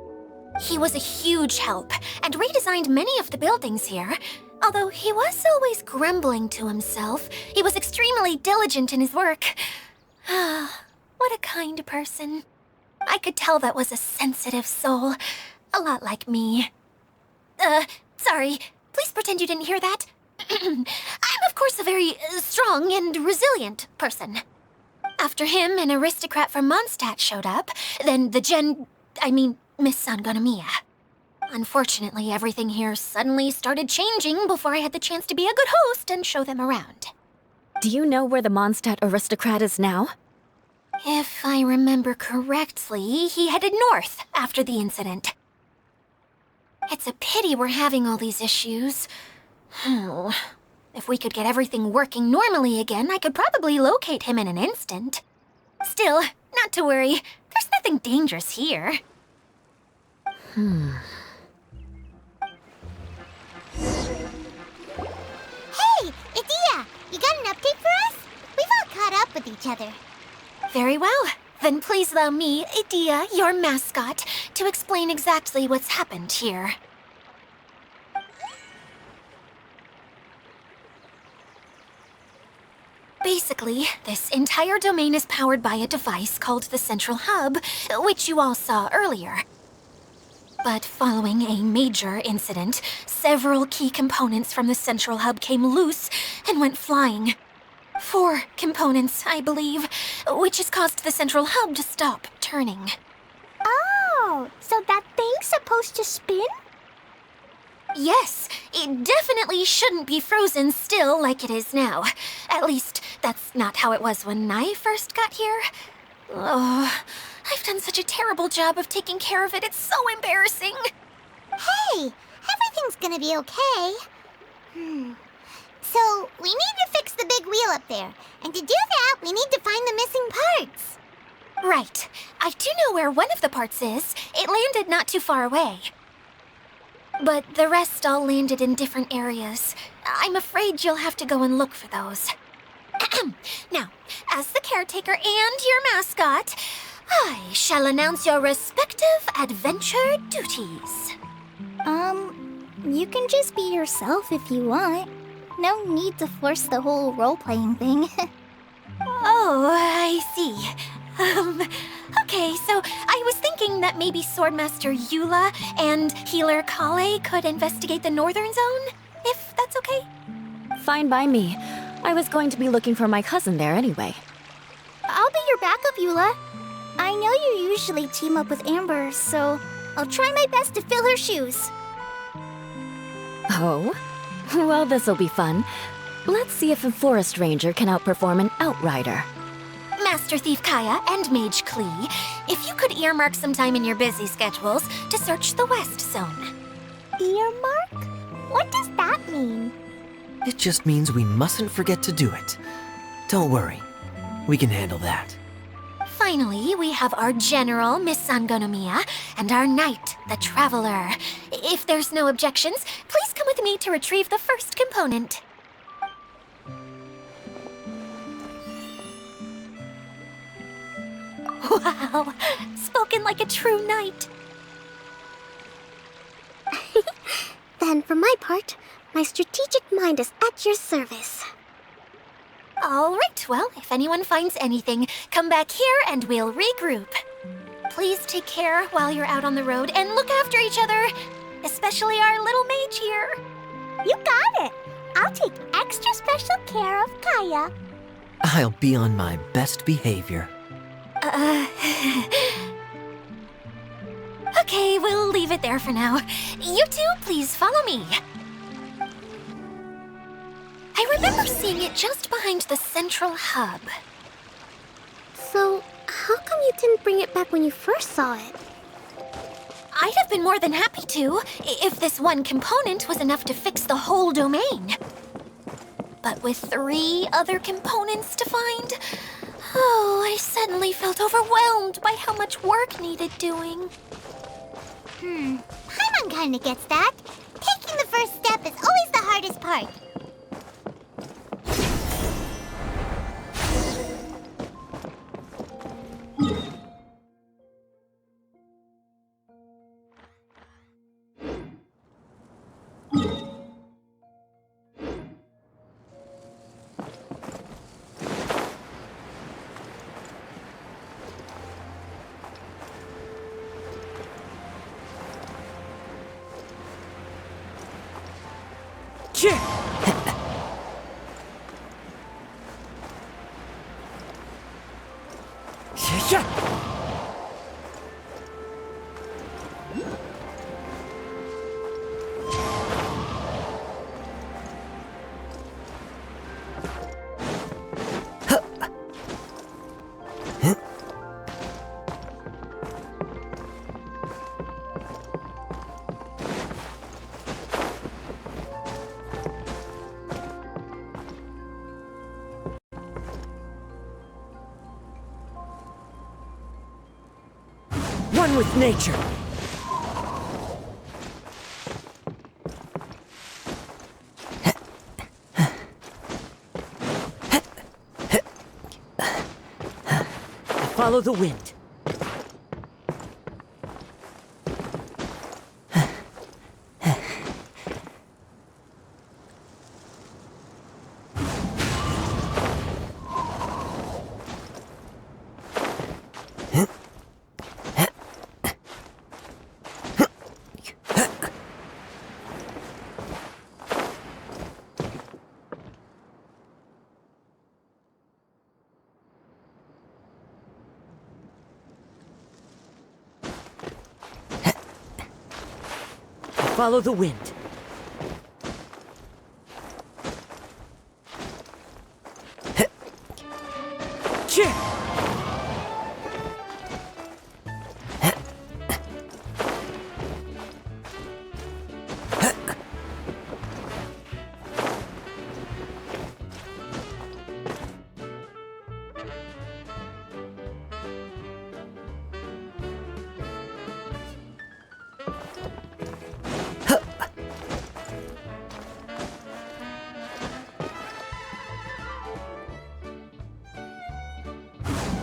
He was a huge help and redesigned many of the buildings here. Although he was always grumbling to himself, he was extremely diligent in his work. What a kind person. I could tell that was a sensitive soul. A lot like me. Sorry. Please pretend you didn't hear that. I'm, of course, a very strong and resilient person. After him, an aristocrat from Mondstadt showed up, then Miss Sangonomiya. Unfortunately, everything here suddenly started changing before I had the chance to be a good host and show them around. Do you know where the Mondstadt aristocrat is now? If I remember correctly, he headed north after the incident. It's a pity we're having all these issues. If we could get everything working normally again, I could probably locate him in an instant. Still, not to worry. There's nothing dangerous here. Hey, Idia! You got an update for us? We've all caught up with each other. Very well. Then please allow me, Idia, your mascot, to explain exactly what's happened here. Basically, this entire domain is powered by a device called the Central Hub, which you all saw earlier. But following a major incident, several key components from the Central Hub came loose and went flying. 4 components, I believe, which has caused the Central Hub to stop turning. Oh, so that thing's supposed to spin? Yes, it definitely shouldn't be frozen still like it is now. At least, that's not how it was when I first got here. Oh, I've done such a terrible job of taking care of it, it's so embarrassing. Hey, everything's gonna be okay. So, we need to fix the big wheel up there. And to do that, we need to find the missing parts. Right. I do know where one of the parts is. It landed not too far away. But the rest all landed in different areas. I'm afraid you'll have to go and look for those. Now, as the caretaker and your mascot, I shall announce your respective adventure duties. You can just be yourself if you want. No need to force the whole role-playing thing. Oh, I see. Okay, so I was thinking that maybe Swordmaster Eula and Healer Kale could investigate the Northern Zone, if that's okay? Fine by me. I was going to be looking for my cousin there anyway. I'll be your backup, Eula. I know you usually team up with Amber, so I'll try my best to fill her shoes. Oh? Well, this'll be fun. Let's see if a forest ranger can outperform an outrider. Master Thief Kaya and Mage Klee, if you could earmark some time in your busy schedules to search the West Zone. Earmark? What does that mean? It just means we mustn't forget to do it. Don't worry. We can handle that. Finally, we have our General, Miss Sangonomiya, and our Knight, the Traveler. If there's no objections, please come with me to retrieve the first component. Wow, spoken like a true knight. Then, for my part, my strategic mind is at your service. All right, well, if anyone finds anything, come back here and we'll regroup. Please take care while you're out on the road and look after each other, especially our little mage here. You got it! I'll take extra special care of Kaya. I'll be on my best behavior. Okay, we'll leave it there for now. You two, please follow me. I remember seeing it just behind the central hub. So, how come you didn't bring it back when you first saw it? I'd have been more than happy to, if this one component was enough to fix the whole domain. But with 3 other components to find, I suddenly felt overwhelmed by how much work needed doing. Paimon kinda gets that. Taking the first step is always the hardest part. One with nature. Follow the wind. Follow the wind.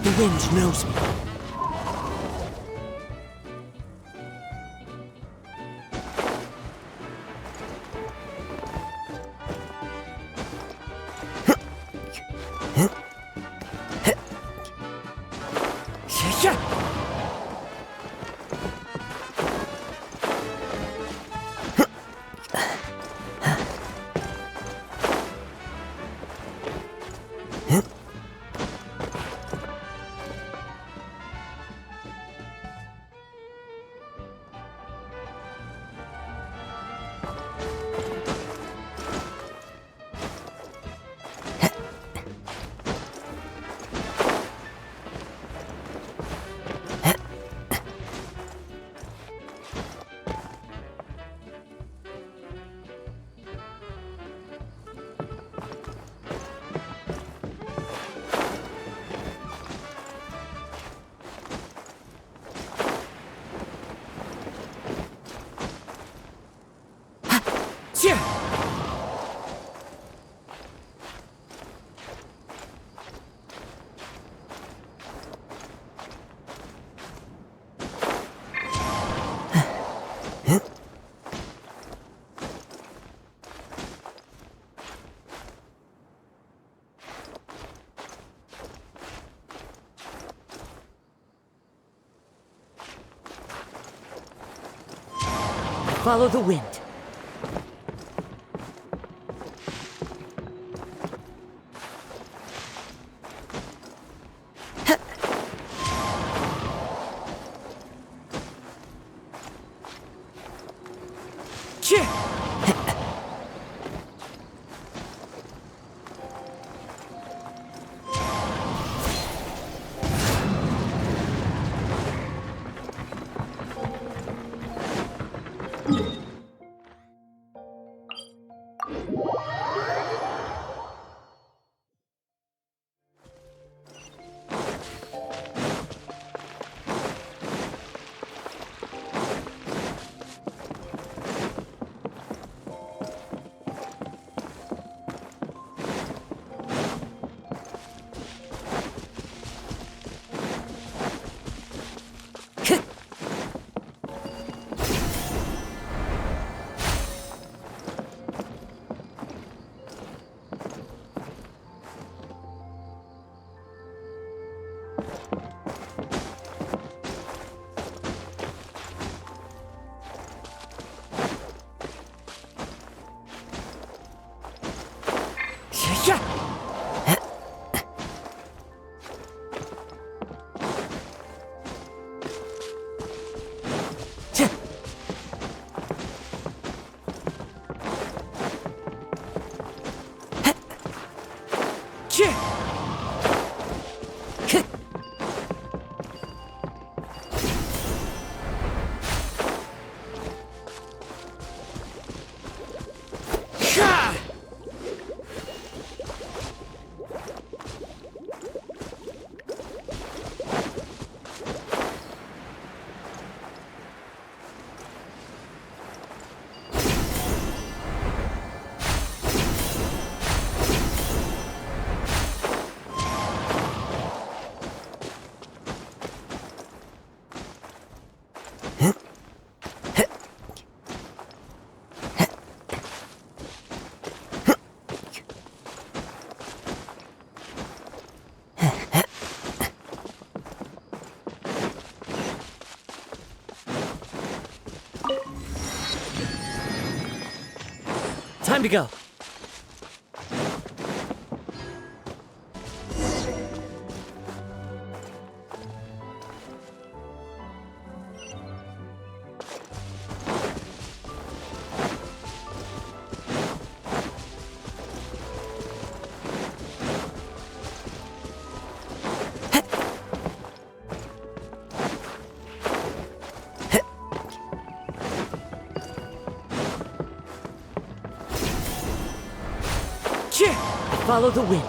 The wind knows me. Follow the wind. Time to go. Follow the wind.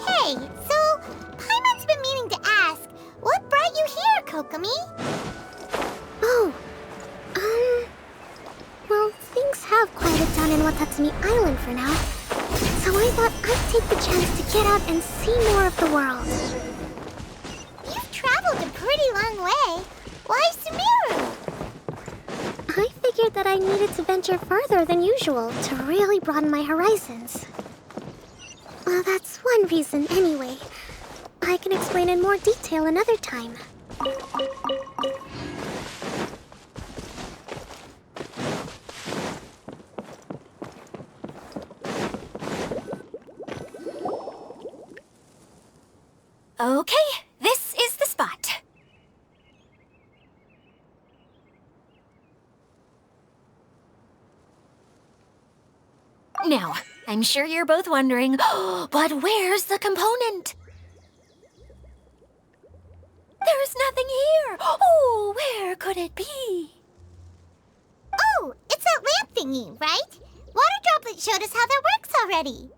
Hey, so Paimon's been meaning to ask, what brought you here, Kokomi? Oh, well, things have quieted down in Watatsumi Island for now. So I thought I'd take the chance to get out and see more of the world. You've traveled a pretty long way. Why Sumeru? I figured that I needed to venture further than usual to really broaden my horizons. Well, that's one reason anyway. I can explain in more detail another time. Okay, this is the spot. Now, I'm sure you're both wondering, but where's the component? There's nothing here. Oh, where could it be? Oh, it's that lamp thingy, right? Water Droplet showed us how that works already.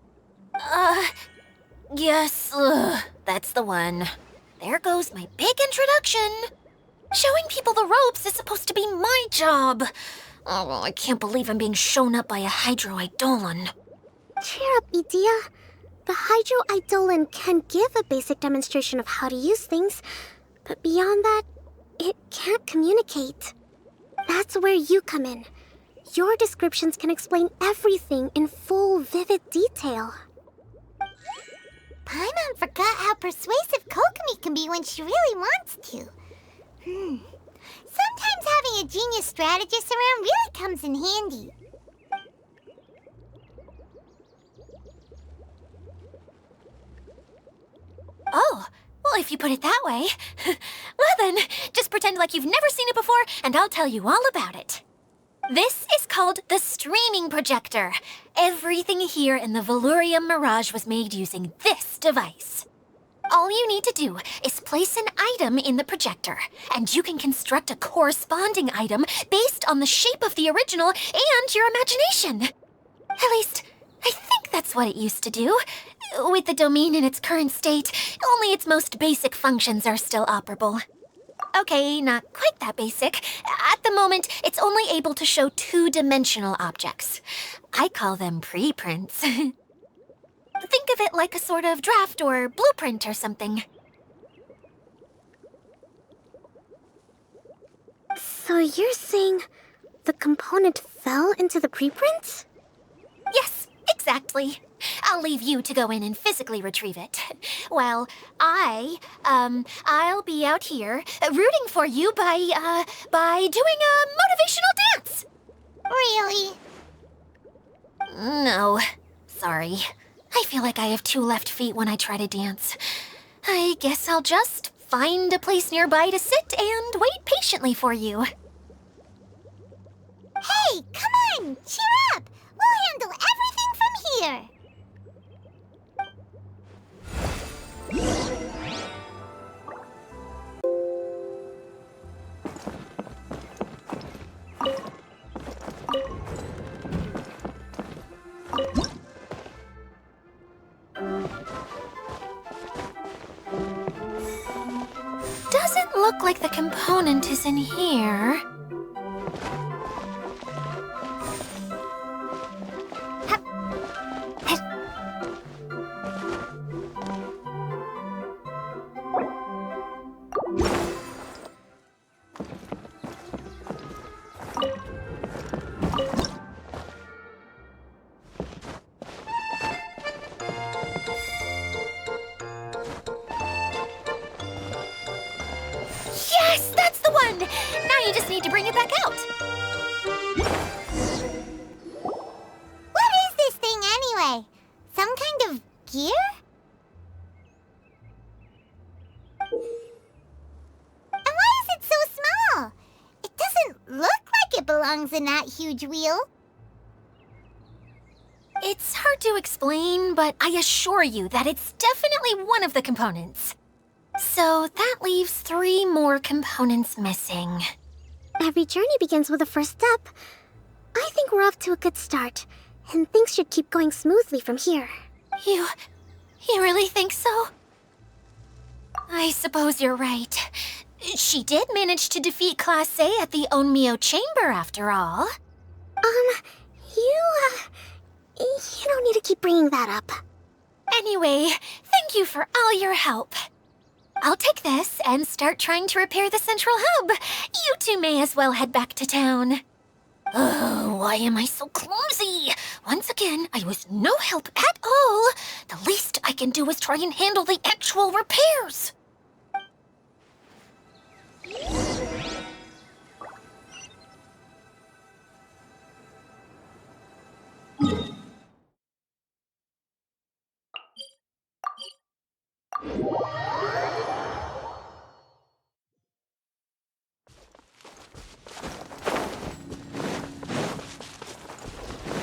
Yes, that's the one. There goes my big introduction. Showing people the ropes is supposed to be my job. Oh, I can't believe I'm being shown up by a Hydro Eidolon. Cheer up, Idia. The Hydro Eidolon can give a basic demonstration of how to use things, but beyond that, it can't communicate. That's where you come in. Your descriptions can explain everything in full, vivid detail. Paimon forgot how persuasive Kokomi can be when she really wants to. Sometimes having a genius strategist around really comes in handy. Oh, well, if you put it that way. Well then, just pretend like you've never seen it before, and I'll tell you all about it. This is called the streaming projector. Everything here in the Valurium Mirage was made using this device. All you need to do is place an item in the projector, and you can construct a corresponding item based on the shape of the original and your imagination. At least, I think that's what it used to do. With the domain in its current state, only its most basic functions are still operable. Okay, not quite that basic. At the moment, it's only able to show two-dimensional objects. I call them preprints. Think of it like a sort of draft or blueprint or something. So you're saying the component fell into the preprints? Yes, exactly. I'll leave you to go in and physically retrieve it. Well, I'll be out here rooting for you by doing a motivational dance. Really? No, sorry. I feel like I have two left feet when I try to dance. I guess I'll just find a place nearby to sit and wait patiently for you. Hey, come on! Cheer up! We'll handle everything from here! Doesn't look like the component is in here. Yes, that's the one! Now you just need to bring it back out. What is this thing anyway? Some kind of gear? And why is it so small? It doesn't look like it belongs in that huge wheel. It's hard to explain, but I assure you that it's definitely one of the components. So that leaves 3 more components missing. Every journey begins with a first step. I think we're off to a good start, and things should keep going smoothly from here. You really think so? I suppose you're right. She did manage to defeat Class A at the Onmyo Chamber, after all. You don't need to keep bringing that up. Anyway, thank you for all your help. I'll take this and start trying to repair the central hub. You two may as well head back to town. Oh, why am I so clumsy? Once again, I was no help at all. The least I can do is try and handle the actual repairs.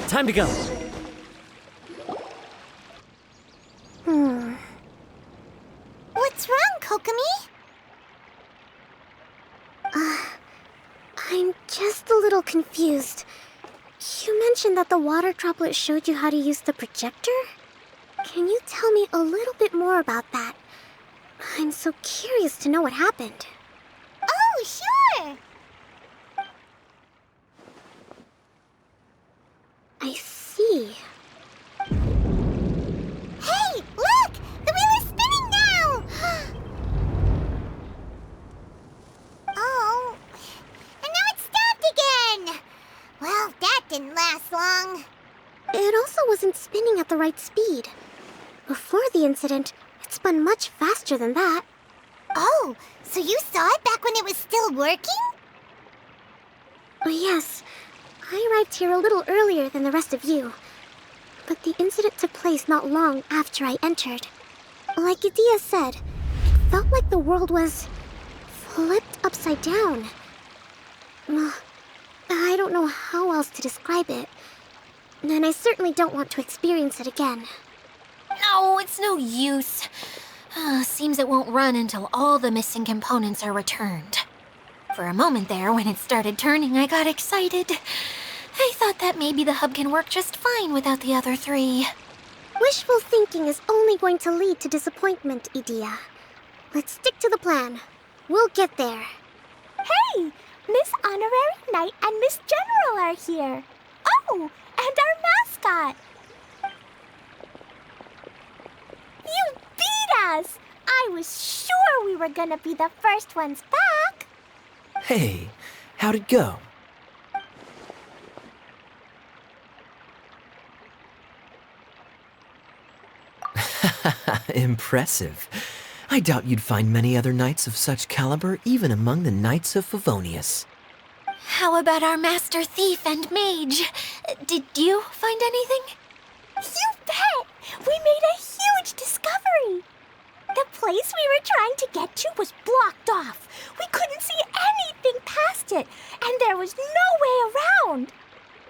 Time to go. What's wrong, Kokomi? I'm just a little confused. You mentioned that the water droplet showed you how to use the projector? Can you tell me a little bit more about that? I'm so curious to know what happened. Oh, sure! I see. Hey, look! The wheel is spinning now! Oh, and now it's stopped again! Well, that didn't last long. It also wasn't spinning at the right speed. Before the incident, it spun much faster than that. Oh, so you saw it back when it was still working? Yes, I arrived here a little earlier than the rest of you. But the incident took place not long after I entered. Like Idia said, it felt like the world was flipped upside down. Well, I don't know how else to describe it. And I certainly don't want to experience it again. No, it's no use. Seems it won't run until all the missing components are returned. For a moment there, when it started turning, I got excited. I thought that maybe the hub can work just fine without the other three. Wishful thinking is only going to lead to disappointment, Idia. Let's stick to the plan. We'll get there. Hey! Miss Honorary Knight and Miss General are here. Oh, and our mascot. You beat us! I was sure we were gonna be the first ones back. Hey, how'd it go? Impressive. I doubt you'd find many other knights of such caliber even among the Knights of Favonius. How about our master thief and mage? Did you find anything? You bet! We made a huge discovery. The place we were trying to get to was blocked off. We couldn't see anything past it, and there was no way around.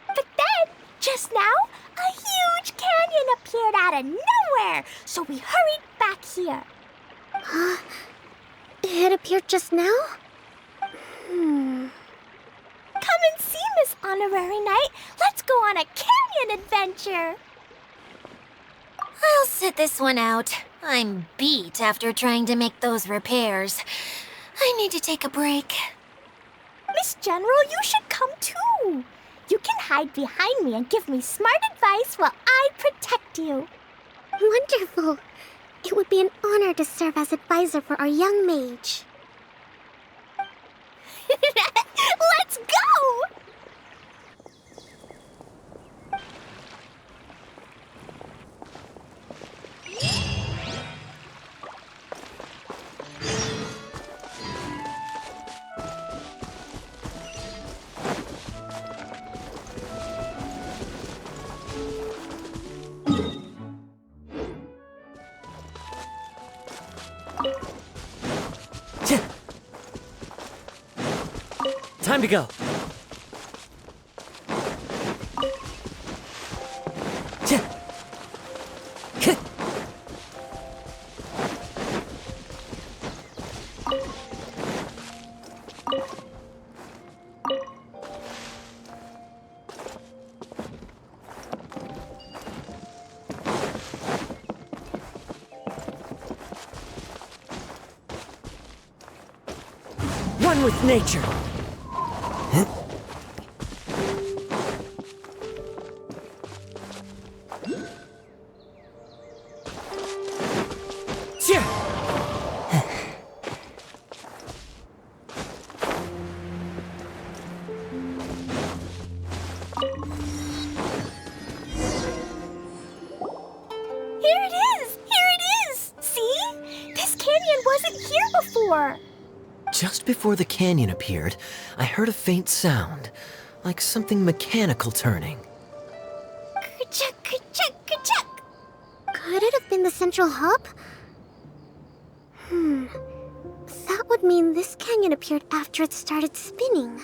But then, just now, a huge canyon appeared out of nowhere, so we hurried back here. It appeared just now? Come and see, Miss Honorary Knight. Let's go on a canyon adventure. I'll sit this one out. I'm beat after trying to make those repairs. I need to take a break. Miss General, you should come too. You can hide behind me and give me smart advice while I protect you. Wonderful. It would be an honor to serve as advisor for our young mage. Let's go! Time to go. One with nature. Just before the canyon appeared, I heard a faint sound, like something mechanical turning. Ka-chuck, ka-chuck, ka-chuck. Could it have been the central hub? That would mean this canyon appeared after it started spinning.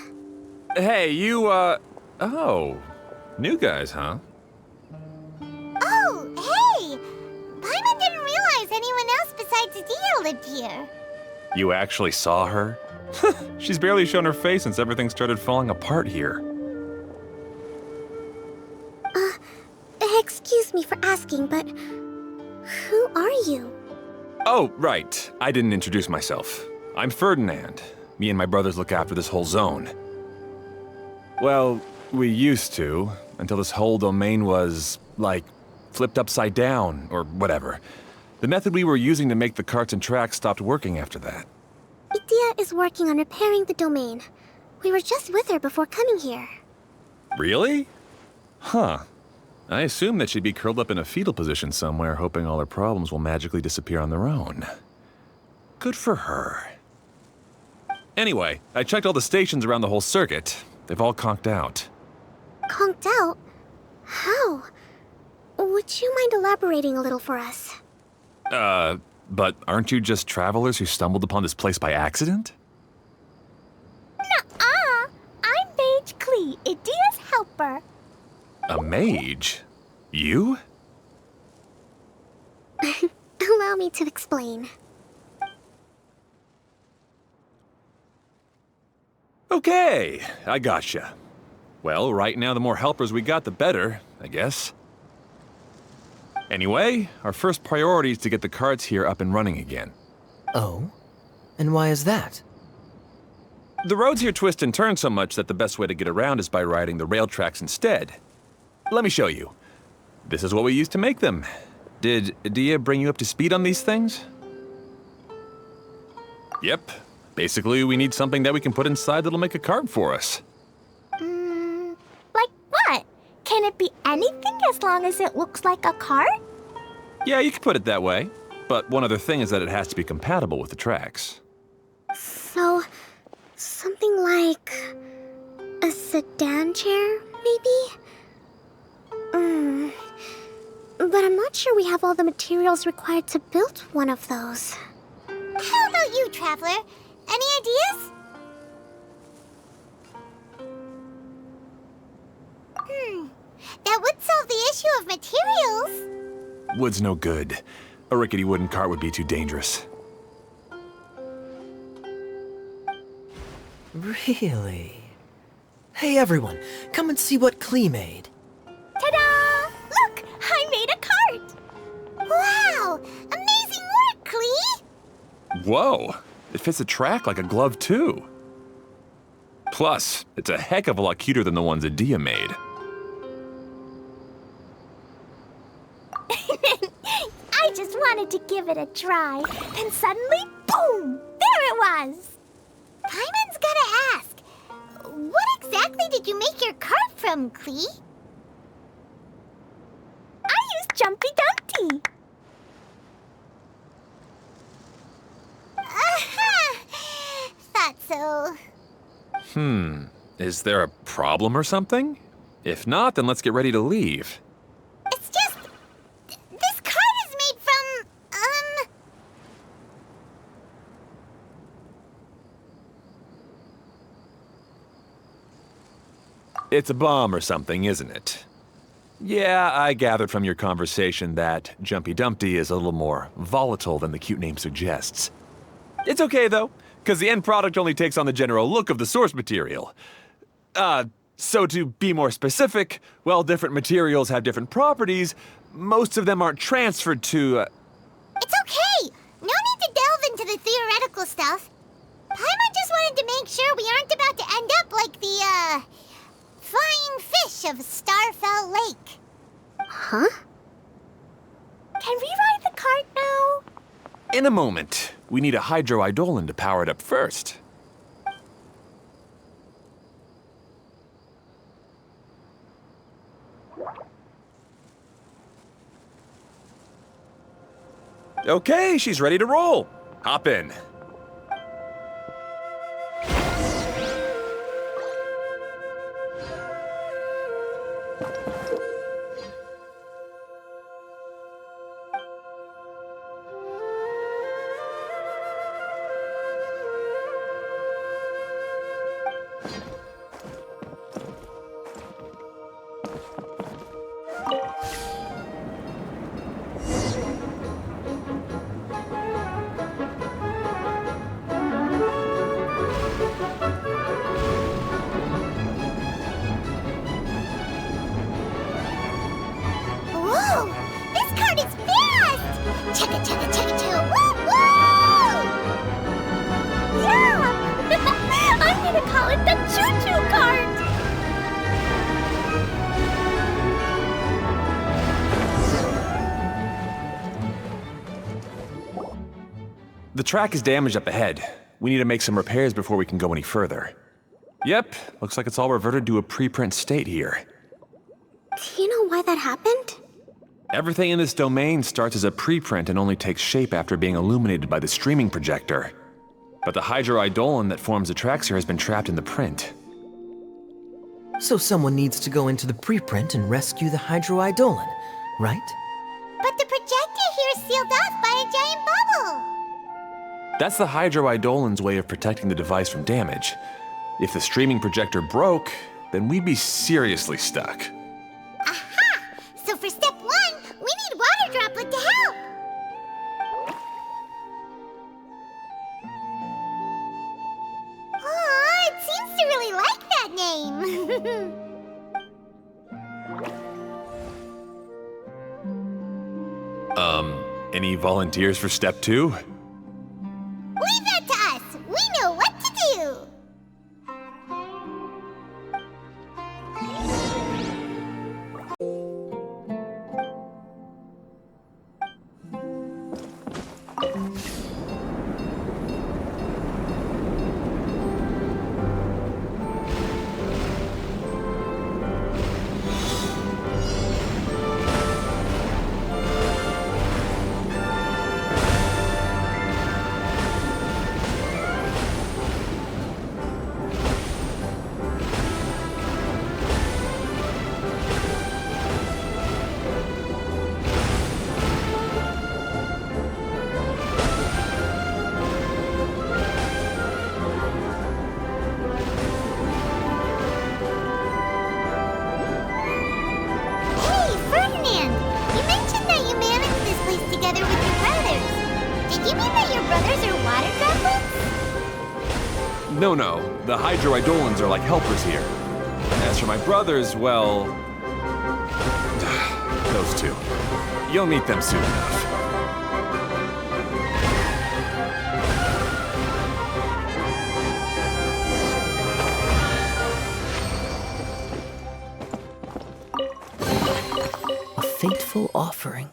Hey, you, oh. New guys, huh? Oh, hey! Paimon didn't realize anyone else besides Adia lived here. You actually saw her? She's barely shown her face since everything started falling apart here. Excuse me for asking, but who are you? Oh, right. I didn't introduce myself. I'm Ferdinand. Me and my brothers look after this whole zone. Well, we used to, until this whole domain was, like, flipped upside down, or whatever. The method we were using to make the carts and tracks stopped working after that. Idia is working on repairing the domain. We were just with her before coming here. Really? Huh. I assume that she'd be curled up in a fetal position somewhere, hoping all her problems will magically disappear on their own. Good for her. Anyway, I checked all the stations around the whole circuit. They've all conked out. Conked out? How? Would you mind elaborating a little for us? But aren't you just travelers who stumbled upon this place by accident? Nuh-uh! I'm Mage Klee, Idia's helper. A mage? You? Allow me to explain. Okay, I gotcha. Well, right now the more helpers we got, the better, I guess. Anyway, our first priority is to get the carts here up and running again. Oh? And why is that? The roads here twist and turn so much that the best way to get around is by riding the rail tracks instead. Let me show you. This is what we used to make them. Did Idia bring you up to speed on these things? Yep. Basically, we need something that we can put inside that'll make a cart for us. Like what? Can it be anything as long as it looks like a cart? Yeah, you could put it that way. But one other thing is that it has to be compatible with the tracks. So, something like a sedan chair, maybe? But I'm not sure we have all the materials required to build one of those. How about you, Traveler? Any ideas? That would solve the issue of materials. Wood's no good. A rickety wooden cart would be too dangerous. Really? Hey everyone, come and see what Klee made. Ta-da! Look! I made a cart! Wow! Amazing work, Klee! Whoa! It fits the track like a glove, too. Plus, it's a heck of a lot cuter than the ones Idia made. I just wanted to give it a try, and suddenly, boom! There it was! Paimon's gotta ask, what exactly did you make your cart from, Klee? I used Jumpy Dumpty. Thought so. Is there a problem or something? If not, then let's get ready to leave. It's just... this cart is made from, It's a bomb or something, isn't it? Yeah, I gathered from your conversation that Jumpy Dumpty is a little more volatile than the cute name suggests. It's okay, though, because the end product only takes on the general look of the source material. So to be more specific, while different materials have different properties, most of them aren't transferred to, It's okay! No need to delve into the theoretical stuff. Paimon just wanted to make sure we aren't about to end up like the, flying fish of Starfell Lake. Huh? Can we ride the cart now? In a moment. We need a hydroidolin to power it up first. Okay, she's ready to roll. Hop in. Whoa! This cart is fast! Chugga chugga chugga chugga woo woo! Yeah! I'm gonna call it the choo-choo cart! The track is damaged up ahead. We need to make some repairs before we can go any further. Yep, looks like it's all reverted to a preprint state here. Do you know why that happened? Everything in this domain starts as a preprint and only takes shape after being illuminated by the streaming projector. But the hydroidolin that forms the tracks here has been trapped in the print. So someone needs to go into the preprint and rescue the hydroidolin, right? But the projector here is sealed off by a giant bubble. That's the hydroidolin's way of protecting the device from damage. If the streaming projector broke, then we'd be seriously stuck. Aha! So for step 1, we need Water Droplet to help. Aw, it seems to really like that name. Any volunteers for step 2? Leave that to us. We know what to do. No, the hydroidolins are like helpers here. As for my brothers, well... those two. You'll meet them soon enough. A fateful offering.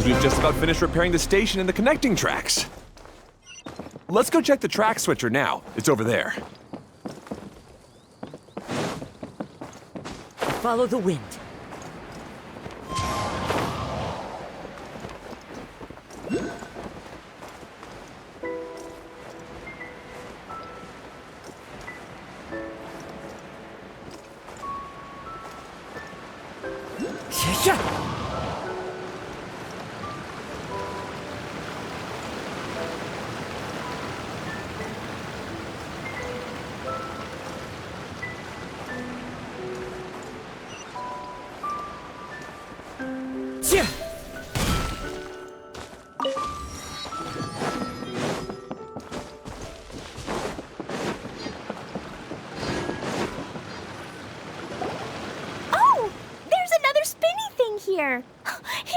We've just about finished repairing the station and the connecting tracks. Let's go check the track switcher now. It's over there. Follow the wind.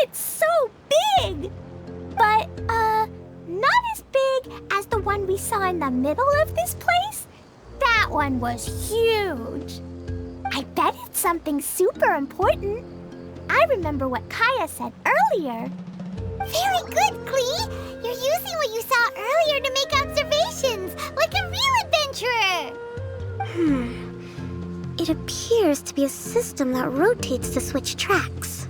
It's so big! But, not as big as the one we saw in the middle of this place. That one was huge. I bet it's something super important. I remember what Kaya said earlier. Very good, Klee! You're using what you saw earlier to make observations, like a real adventurer! It appears to be a system that rotates to switch tracks.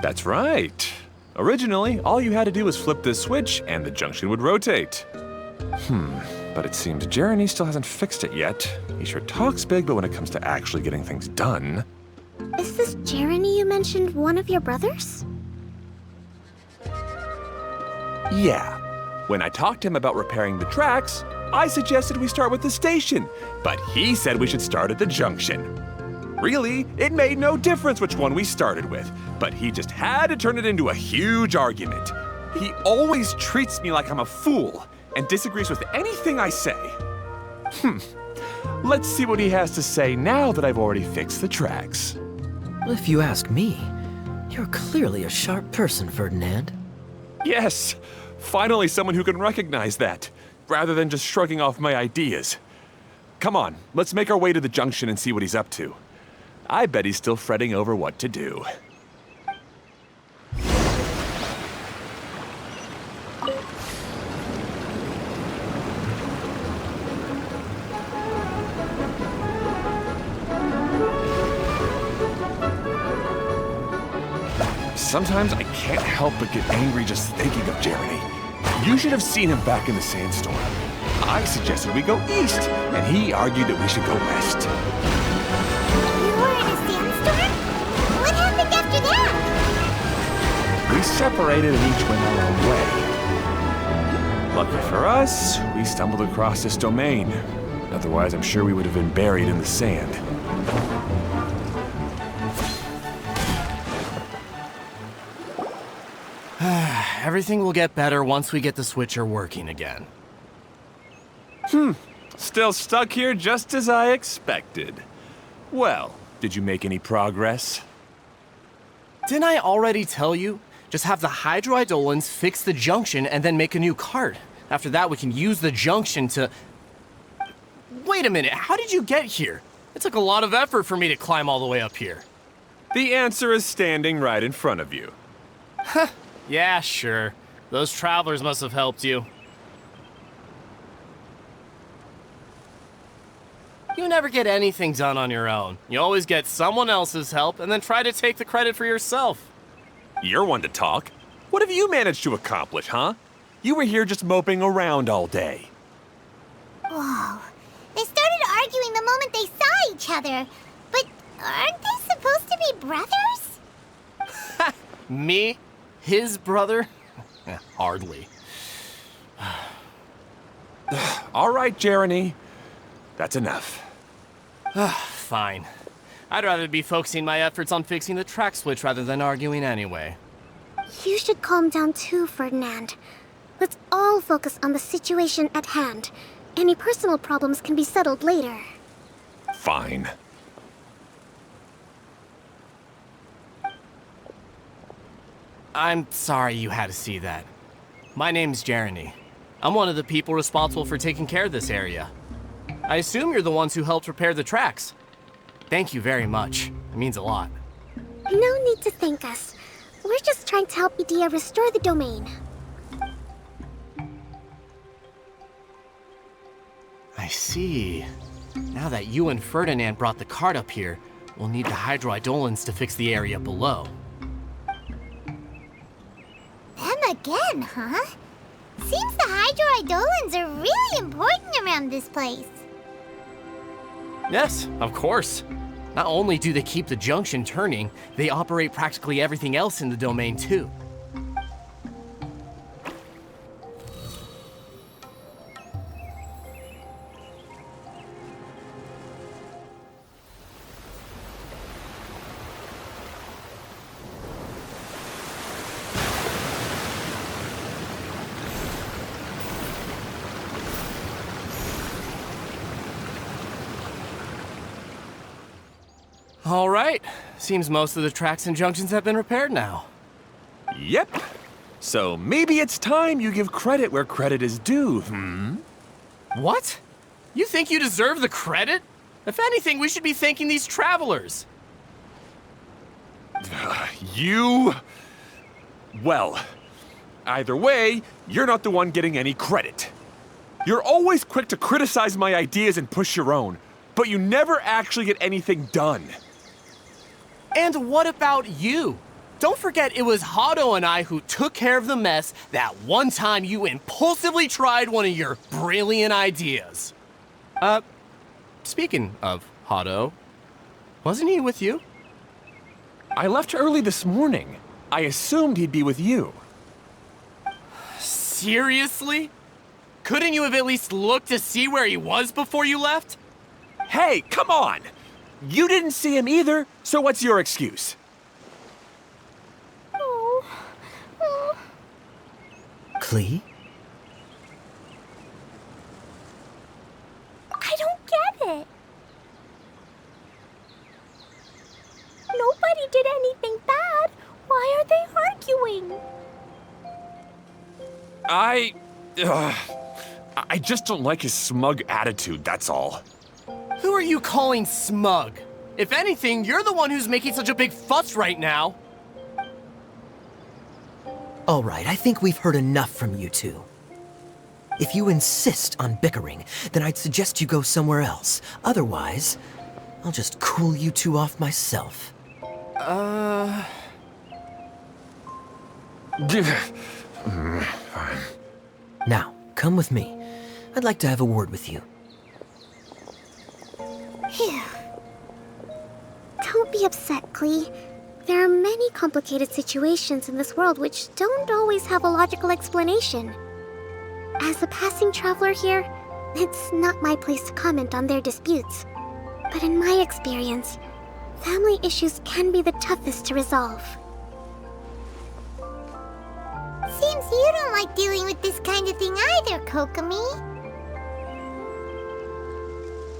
That's right. Originally, all you had to do was flip this switch and the junction would rotate. But it seems Jeremy still hasn't fixed it yet. He sure talks big, but when it comes to actually getting things done... Is this Jeremy you mentioned one of your brothers? Yeah. When I talked to him about repairing the tracks, I suggested we start with the station, but he said we should start at the junction. Really, it made no difference which one we started with, but he just had to turn it into a huge argument. He always treats me like I'm a fool and disagrees with anything I say. Let's see what he has to say now that I've already fixed the tracks. If you ask me, you're clearly a sharp person, Ferdinand. Yes, finally someone who can recognize that, rather than just shrugging off my ideas. Come on, let's make our way to the junction and see what he's up to. I bet he's still fretting over what to do. Sometimes I can't help but get angry just thinking of Jeremy. You should have seen him back in the sandstorm. I suggested we go east, and he argued that we should go west. You were in a sandstorm? What happened after that? We separated and each went our own way. Lucky for us, we stumbled across this domain. Otherwise, I'm sure we would have been buried in the sand. Everything will get better once we get the switcher working again. Still stuck here just as I expected. Well, did you make any progress? Didn't I already tell you? Just have the hydroidolins fix the junction and then make a new cart. After that, we can use the junction to... Wait a minute, how did you get here? It took a lot of effort for me to climb all the way up here. The answer is standing right in front of you. Yeah, sure. Those travelers must have helped you. You never get anything done on your own. You always get someone else's help and then try to take the credit for yourself. You're one to talk. What have you managed to accomplish, huh? You were here just moping around all day. Whoa. They started arguing the moment they saw each other. But aren't they supposed to be brothers? Me? His brother? Hardly. All right, Jeremy. That's enough. Fine. I'd rather be focusing my efforts on fixing the track switch rather than arguing anyway. You should calm down too, Ferdinand. Let's all focus on the situation at hand. Any personal problems can be settled later. Fine. I'm sorry you had to see that. My name's Jeremy. I'm one of the people responsible for taking care of this area. I assume you're the ones who helped repair the tracks. Thank you very much. It means a lot. No need to thank us. We're just trying to help Edea restore the domain. I see. Now that you and Ferdinand brought the cart up here, we'll need the hydroidolins to fix the area below. Them again, huh? Seems the hydroidolins are really important around this place. Yes, of course. Not only do they keep the junction turning, they operate practically everything else in the domain too. All right. Seems most of the tracks and junctions have been repaired now. Yep. So maybe it's time you give credit where credit is due, What? You think you deserve the credit? If anything, we should be thanking these travelers. You... Well, either way, you're not the one getting any credit. You're always quick to criticize my ideas and push your own, but you never actually get anything done. And what about you? Don't forget it was Hado and I who took care of the mess that one time you impulsively tried one of your brilliant ideas. Speaking of Hado, wasn't he with you? I left early this morning. I assumed he'd be with you. Seriously? Couldn't you have at least looked to see where he was before you left? Hey, come on! You didn't see him either, so what's your excuse? Klee? I don't get it. Nobody did anything bad. Why are they arguing? I just don't like his smug attitude, that's all. Who are you calling smug? If anything, you're the one who's making such a big fuss right now. All right, I think we've heard enough from you two. If you insist on bickering, then I'd suggest you go somewhere else. Otherwise, I'll just cool you two off myself. Fine. Now, come with me. I'd like to have a word with you. Phew. Don't be upset, Klee. There are many complicated situations in this world which don't always have a logical explanation. As a passing traveler here, it's not my place to comment on their disputes. But in my experience, family issues can be the toughest to resolve. Seems you don't like dealing with this kind of thing either, Kokomi.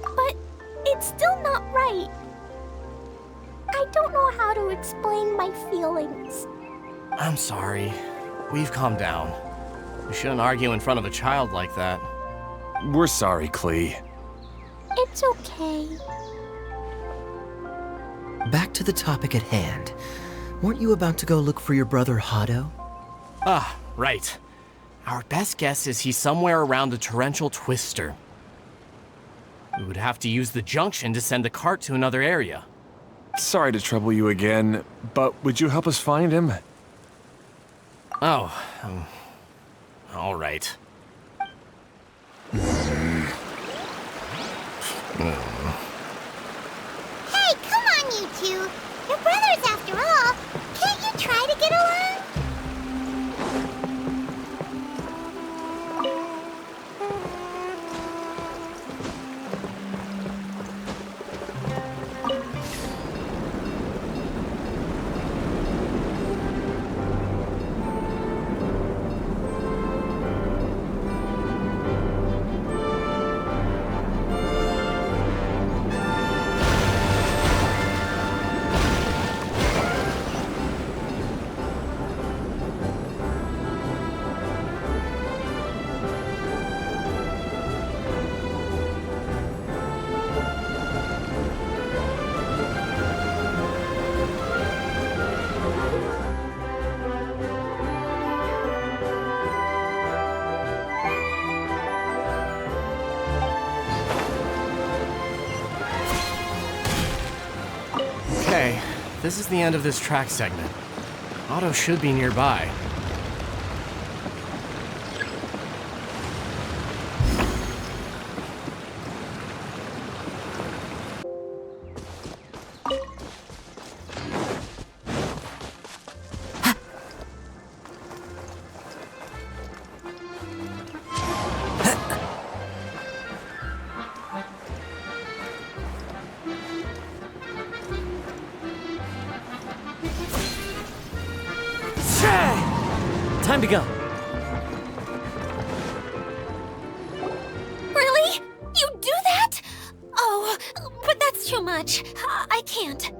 But it's still not right. I don't know how to explain my feelings. I'm sorry. We've calmed down. You shouldn't argue in front of a child like that. We're sorry, Klee. It's okay. Back to the topic at hand. Weren't you about to go look for your brother Hado? Ah, right. Our best guess is he's somewhere around the torrential twister. We would have to use the junction to send the cart to another area. Sorry to trouble you again, but would you help us find him? Oh, all right. Hey, come on, you two. You're brothers after all. Can't you try to get along? Okay, this is the end of this track segment. Otto should be nearby. Time to go. Really? You do that? Oh, but that's too much. I can't.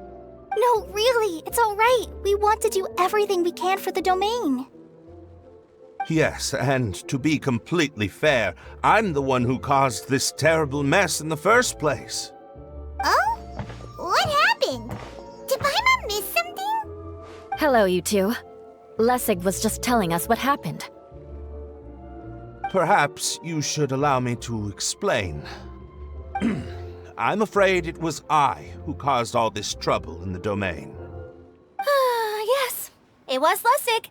No, really, it's all right. We want to do everything we can for the domain. Yes, and to be completely fair, I'm the one who caused this terrible mess in the first place. Oh? What happened? Did Paimon miss something? Hello, you two. Lessig was just telling us what happened. Perhaps you should allow me to explain. I'm afraid it was I who caused all this trouble in the domain. Yes, it was Lessig.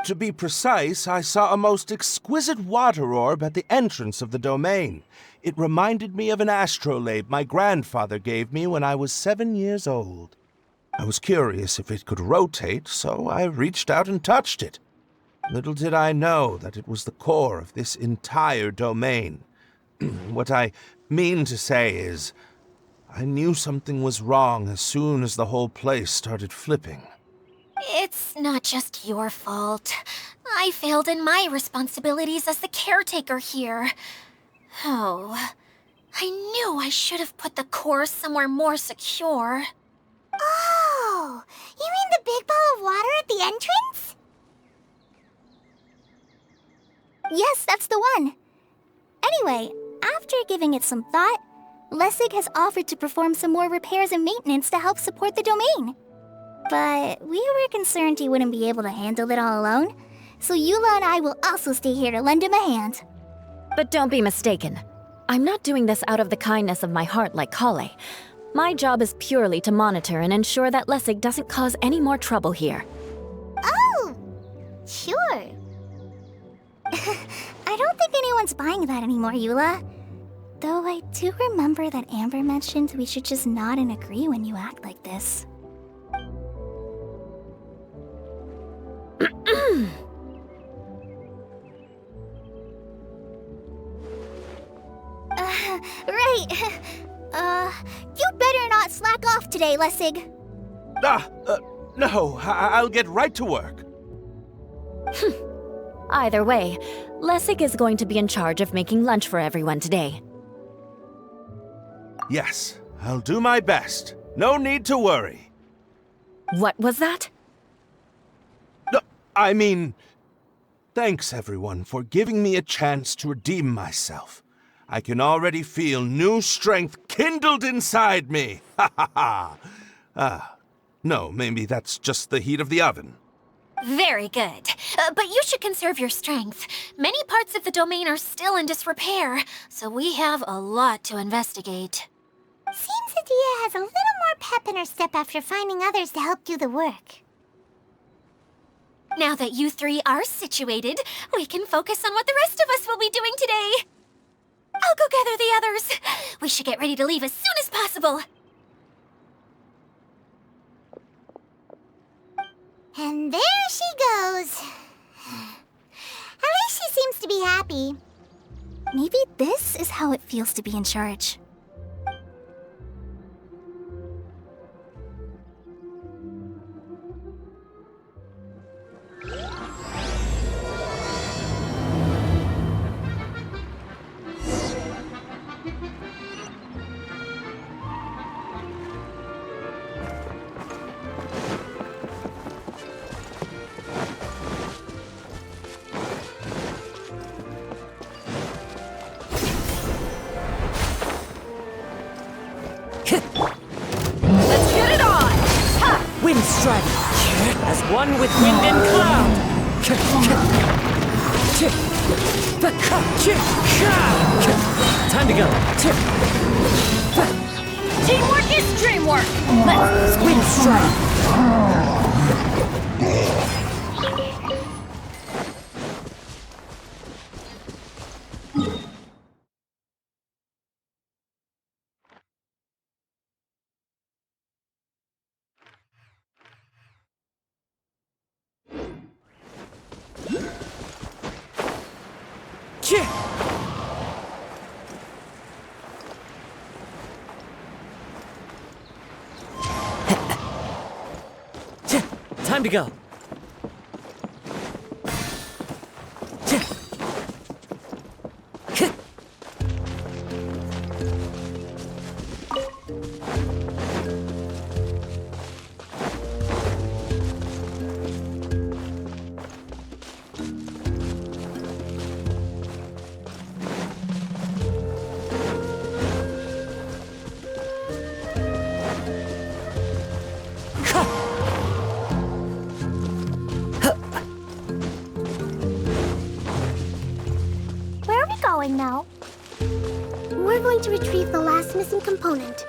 To be precise, I saw a most exquisite water orb at the entrance of the domain. It reminded me of an astrolabe my grandfather gave me when I was 7 years old. I was curious if it could rotate, so I reached out and touched it. Little did I know that it was the core of this entire domain. What I mean to say is, I knew something was wrong as soon as the whole place started flipping. It's not just your fault. I failed in my responsibilities as the caretaker here. Oh, I knew I should have put the core somewhere more secure. Oh, you mean the big ball of water at the entrance? Yes, that's the one. Anyway, after giving it some thought, Lessig has offered to perform some more repairs and maintenance to help support the domain. But we were concerned he wouldn't be able to handle it all alone, so Eula and I will also stay here to lend him a hand. But don't be mistaken. I'm not doing this out of the kindness of my heart like Kale. My job is purely to monitor and ensure that Lessig doesn't cause any more trouble here. Oh, sure. I don't think anyone's buying that anymore, Eula. Though I do remember that Amber mentioned we should just nod and agree when you act like this. Right. You better not slack off today, Lessig. No, I'll get right to work. Either way, Lessig is going to be in charge of making lunch for everyone today. Yes, I'll do my best. No need to worry. What was that? No, I mean, thanks everyone for giving me a chance to redeem myself. I can already feel new strength kindled inside me. Ha ha ha. No, maybe that's just the heat of the oven. Very good. But you should conserve your strength. Many parts of the domain are still in disrepair, so we have a lot to investigate. Seems Adia has a little more pep in her step after finding others to help do the work. Now that you three are situated, we can focus on what the rest of us will be doing today. I'll go gather the others. We should get ready to leave as soon as possible. And there she goes. At least she seems to be happy. Maybe this is how it feels to be in charge. Let's get it on! Ha! Wind strike! As one with wind and cloud! Time to go! Teamwork is dreamwork! Let's wind strike! Time to go. Now. We're going to retrieve the last missing component.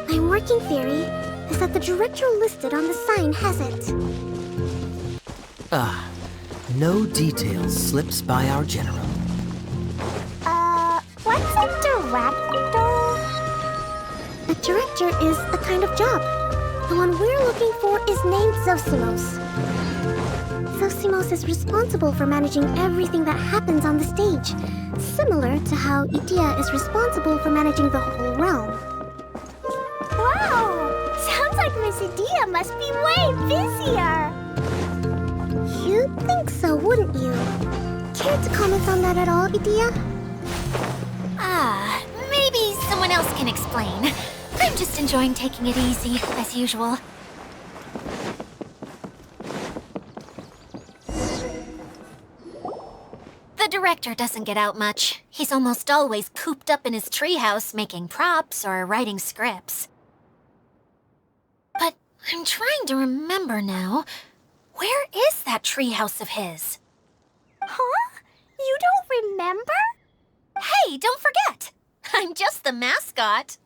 My working theory is that the director listed on the sign has it. No details slips by our general. What's a director? A director is a kind of job. The one we're looking for is named Zosimos. Zosimos is responsible for managing everything that happens on the stage, similar to how Idia is responsible for managing the whole realm. Wow! Sounds like Miss Adia must be way busier. You think so, wouldn't you? Care to comment on that at all, Idea? Maybe someone else can explain. I'm just enjoying taking it easy, as usual. The director doesn't get out much. He's almost always cooped up in his treehouse making props or writing scripts. But I'm trying to remember now. Where is that treehouse of his? Huh? You don't remember? Hey, don't forget! I'm just the mascot.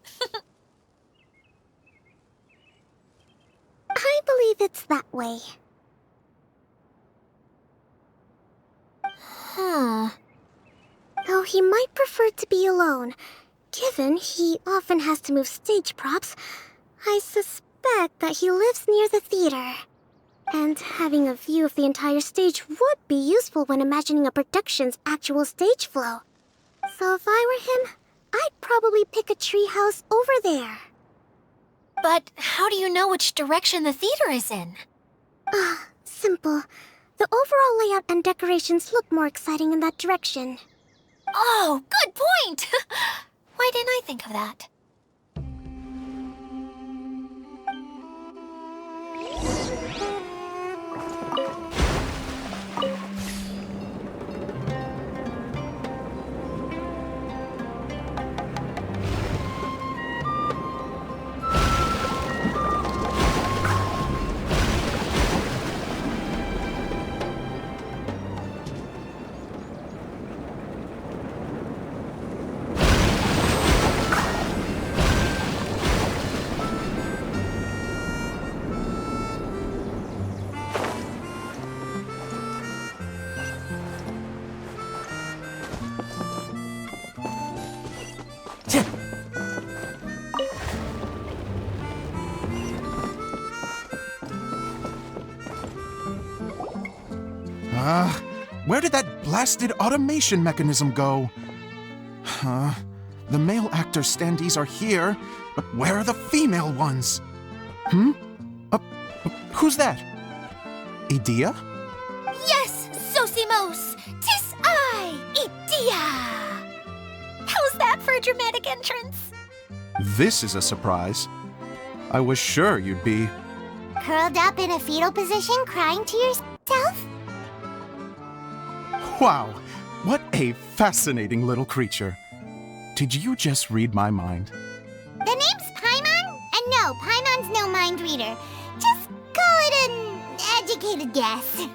I believe it's that way. Though he might prefer to be alone, given he often has to move stage props, I suspect that he lives near the theater. And having a view of the entire stage would be useful when imagining a production's actual stage flow. So if I were him, I'd probably pick a treehouse over there. But how do you know which direction the theater is in? Simple. The overall layout and decorations look more exciting in that direction. Oh, good point! Why didn't I think of that? Where did that blasted automation mechanism go? The male actor standees are here, but where are the female ones? Who's that? Idea? Yes, Sosimos! 'Tis I, Idea! How's that for a dramatic entrance? This is a surprise. I was sure you'd be... Curled up in a fetal position, crying to yourself? Wow, what a fascinating little creature. Did you just read my mind? The name's Paimon? And no, Paimon's no mind reader. Just call it an educated guess.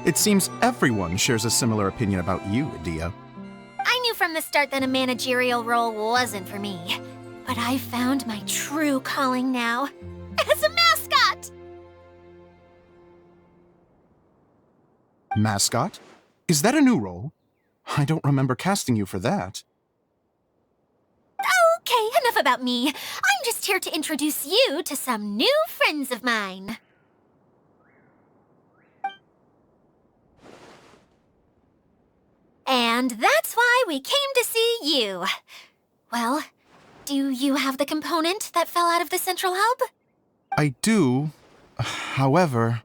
It seems everyone shares a similar opinion about you, Idea. I knew from the start that a managerial role wasn't for me. But I found my true calling now. As a mascot! Mascot? Is that a new role? I don't remember casting you for that. Okay, enough about me. I'm just here to introduce you to some new friends of mine. And that's why we came to see you. Well, do you have the component that fell out of the central hub? I do. However,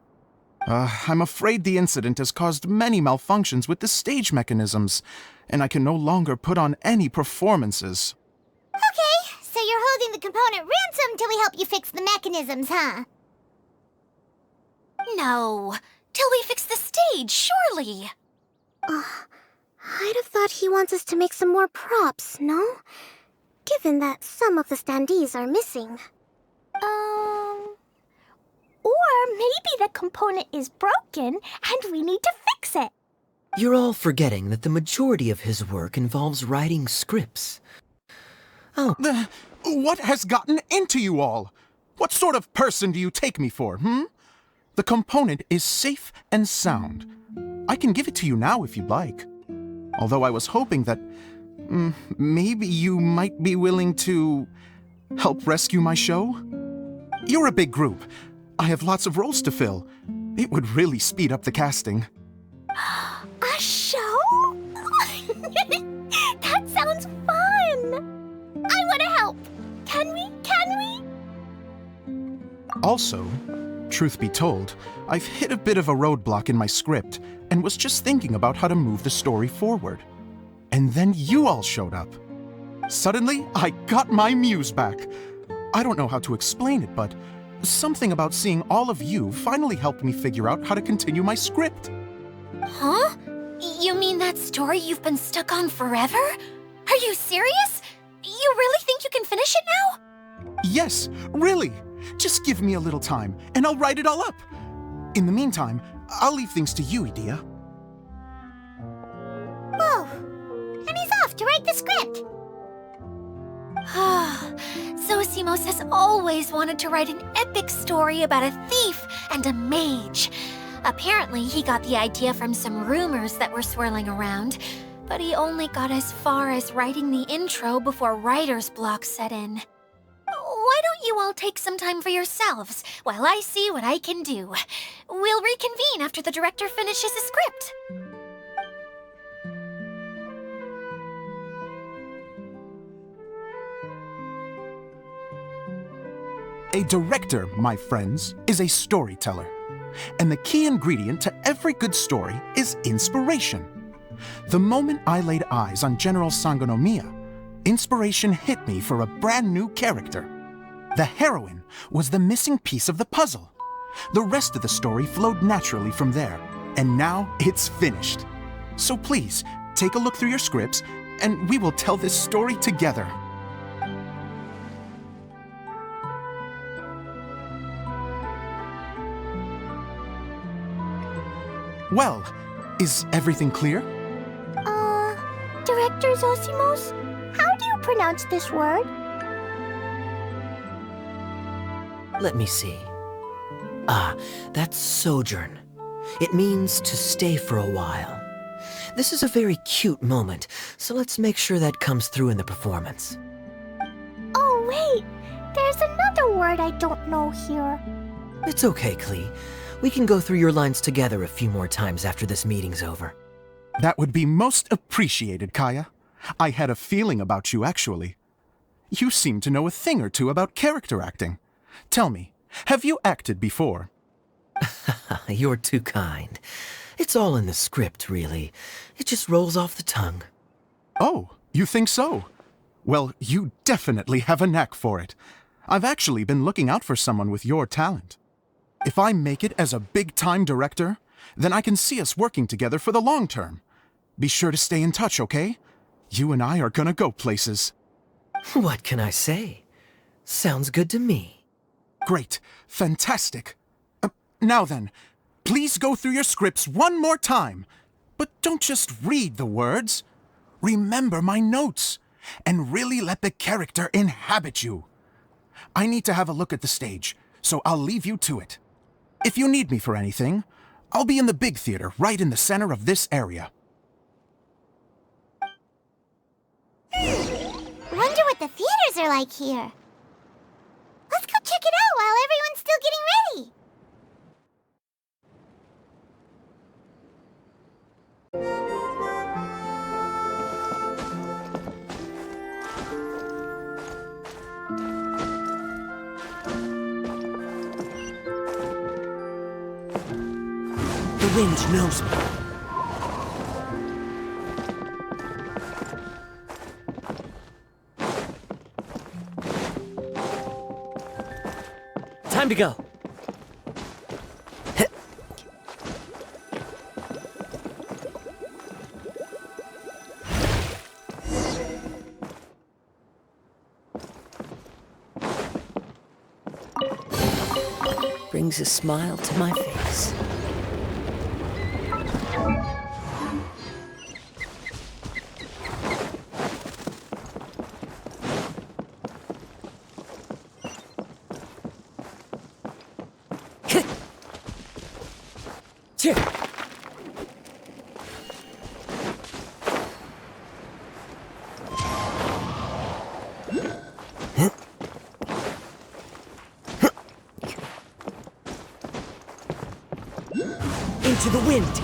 I'm afraid the incident has caused many malfunctions with the stage mechanisms, and I can no longer put on any performances. Okay, so you're holding the component ransom till we help you fix the mechanisms, huh? No, till we fix the stage, surely. I'd have thought he wants us to make some more props, no? Given that some of the standees are missing. Or maybe the component is broken and we need to fix it. You're all forgetting that the majority of his work involves writing scripts. Oh, What has gotten into you all? What sort of person do you take me for, The component is safe and sound. I can give it to you now if you'd like. Although I was hoping that maybe you might be willing to help rescue my show? You're a big group. I have lots of roles to fill. It would really speed up the casting. A show? That sounds fun! I want to help! Can we? Also, truth be told, I've hit a bit of a roadblock in my script and was just thinking about how to move the story forward. And then you all showed up. Suddenly, I got my muse back. I don't know how to explain it, but something about seeing all of you finally helped me figure out how to continue my script. Huh? You mean that story you've been stuck on forever? Are you serious? You really think you can finish it now? Yes, really. Just give me a little time, and I'll write it all up. In the meantime, I'll leave things to you, Idia. Whoa! And he's off to write the script! Zosimos has always wanted to write an epic story about a thief and a mage. Apparently, he got the idea from some rumors that were swirling around, but he only got as far as writing the intro before writer's block set in. Why don't you all take some time for yourselves while I see what I can do? We'll reconvene after the director finishes his script. A director, my friends, is a storyteller. And the key ingredient to every good story is inspiration. The moment I laid eyes on General Sangonomiya, inspiration hit me for a brand new character. The heroine was the missing piece of the puzzle. The rest of the story flowed naturally from there, and now it's finished. So please, take a look through your scripts, and we will tell this story together. Well, is everything clear? Director Zosimos, how do you pronounce this word? Let me see. Ah, that's sojourn. It means to stay for a while. This is a very cute moment, so let's make sure that comes through in the performance. Oh, wait. There's another word I don't know here. It's okay, Klee. We can go through your lines together a few more times after this meeting's over. That would be most appreciated, Kaya. I had a feeling about you, actually. You seem to know a thing or two about character acting. Tell me, have you acted before? You're too kind. It's all in the script, really. It just rolls off the tongue. Oh, you think so? Well, you definitely have a knack for it. I've actually been looking out for someone with your talent. If I make it as a big-time director, then I can see us working together for the long term. Be sure to stay in touch, okay? You and I are gonna go places. What can I say? Sounds good to me. Great. Fantastic. Now then, please go through your scripts one more time. But don't just read the words. Remember my notes, and really let the character inhabit you. I need to have a look at the stage, so I'll leave you to it. If you need me for anything, I'll be in the big theater right in the center of this area. Wonder what the theaters are like here. Let's go check it out while everyone's still getting ready. The wind knows me. Time to go. Brings a smile to my face. Into the wind!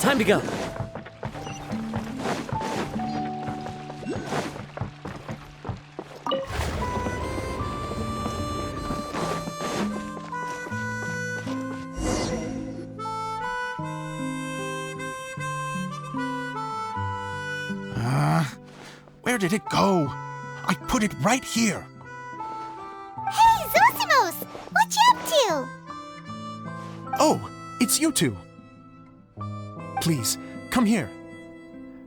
Time to go. Where did it go? I put it right here. Hey, Zosimos! What you up to? Oh, it's you two. Please, come here.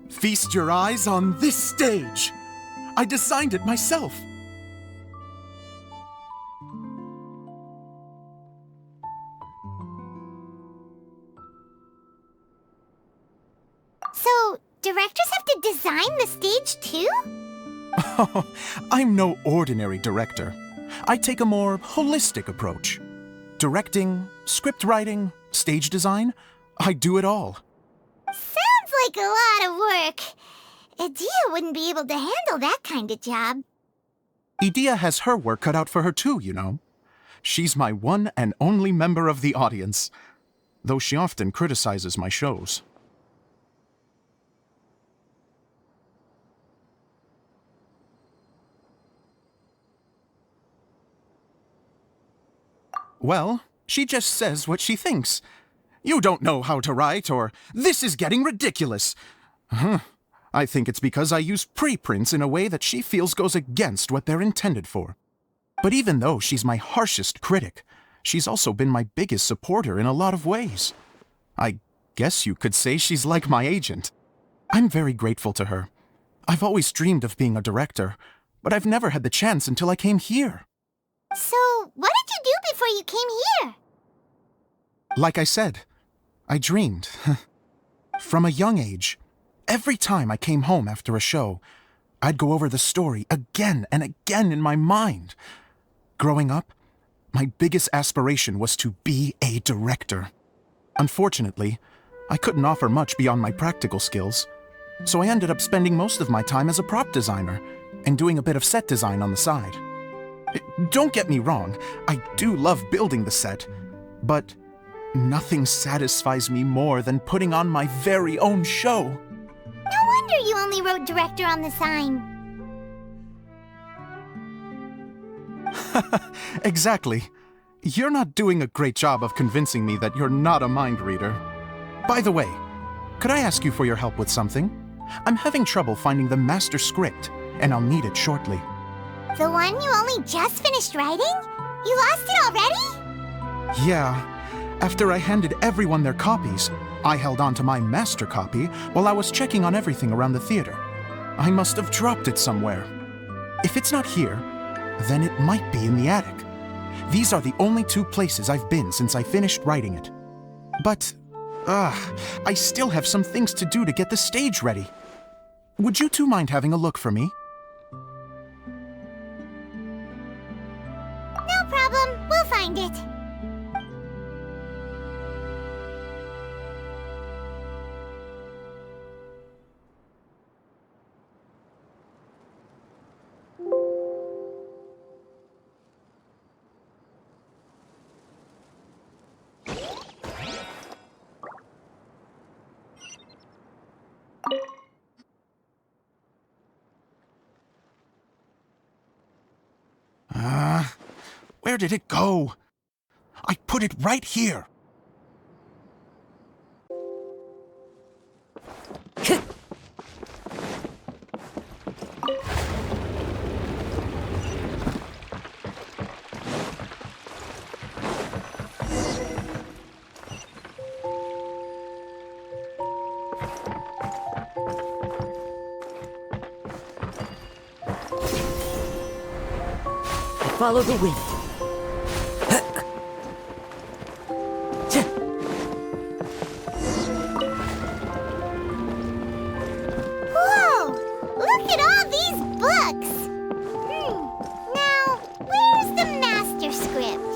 Feast your eyes on this stage. I designed it myself. So, directors have to design the stage too? Oh, I'm no ordinary director. I take a more holistic approach. Directing, script writing, stage design, I do it all. Sounds like a lot of work. Adia wouldn't be able to handle that kind of job. Idea has her work cut out for her too, you know. She's my one and only member of the audience, though she often criticizes my shows. Well, she just says what she thinks. You don't know how to write, or this is getting ridiculous. I think it's because I use preprints in a way that she feels goes against what they're intended for. But even though she's my harshest critic, she's also been my biggest supporter in a lot of ways. I guess you could say she's like my agent. I'm very grateful to her. I've always dreamed of being a director, but I've never had the chance until I came here. So, what did you do before you came here? Like I said, I dreamed. From a young age, every time I came home after a show, I'd go over the story again and again in my mind. Growing up, my biggest aspiration was to be a director. Unfortunately, I couldn't offer much beyond my practical skills, so I ended up spending most of my time as a prop designer and doing a bit of set design on the side. Don't get me wrong, I do love building the set, but nothing satisfies me more than putting on my very own show. No wonder you only wrote director on the sign. Exactly. You're not doing a great job of convincing me that you're not a mind reader. By the way, could I ask you for your help with something? I'm having trouble finding the master script, and I'll need it shortly. The one you only just finished writing? You lost it already? Yeah. After I handed everyone their copies, I held on to my master copy while I was checking on everything around the theater. I must have dropped it somewhere. If it's not here, then it might be in the attic. These are the only two places I've been since I finished writing it. But, I still have some things to do to get the stage ready. Would you two mind having a look for me? No problem, we'll find it. Where did it go? I put it right here. Follow the wind. Whoa! Look at all these books! Now, where's the master script?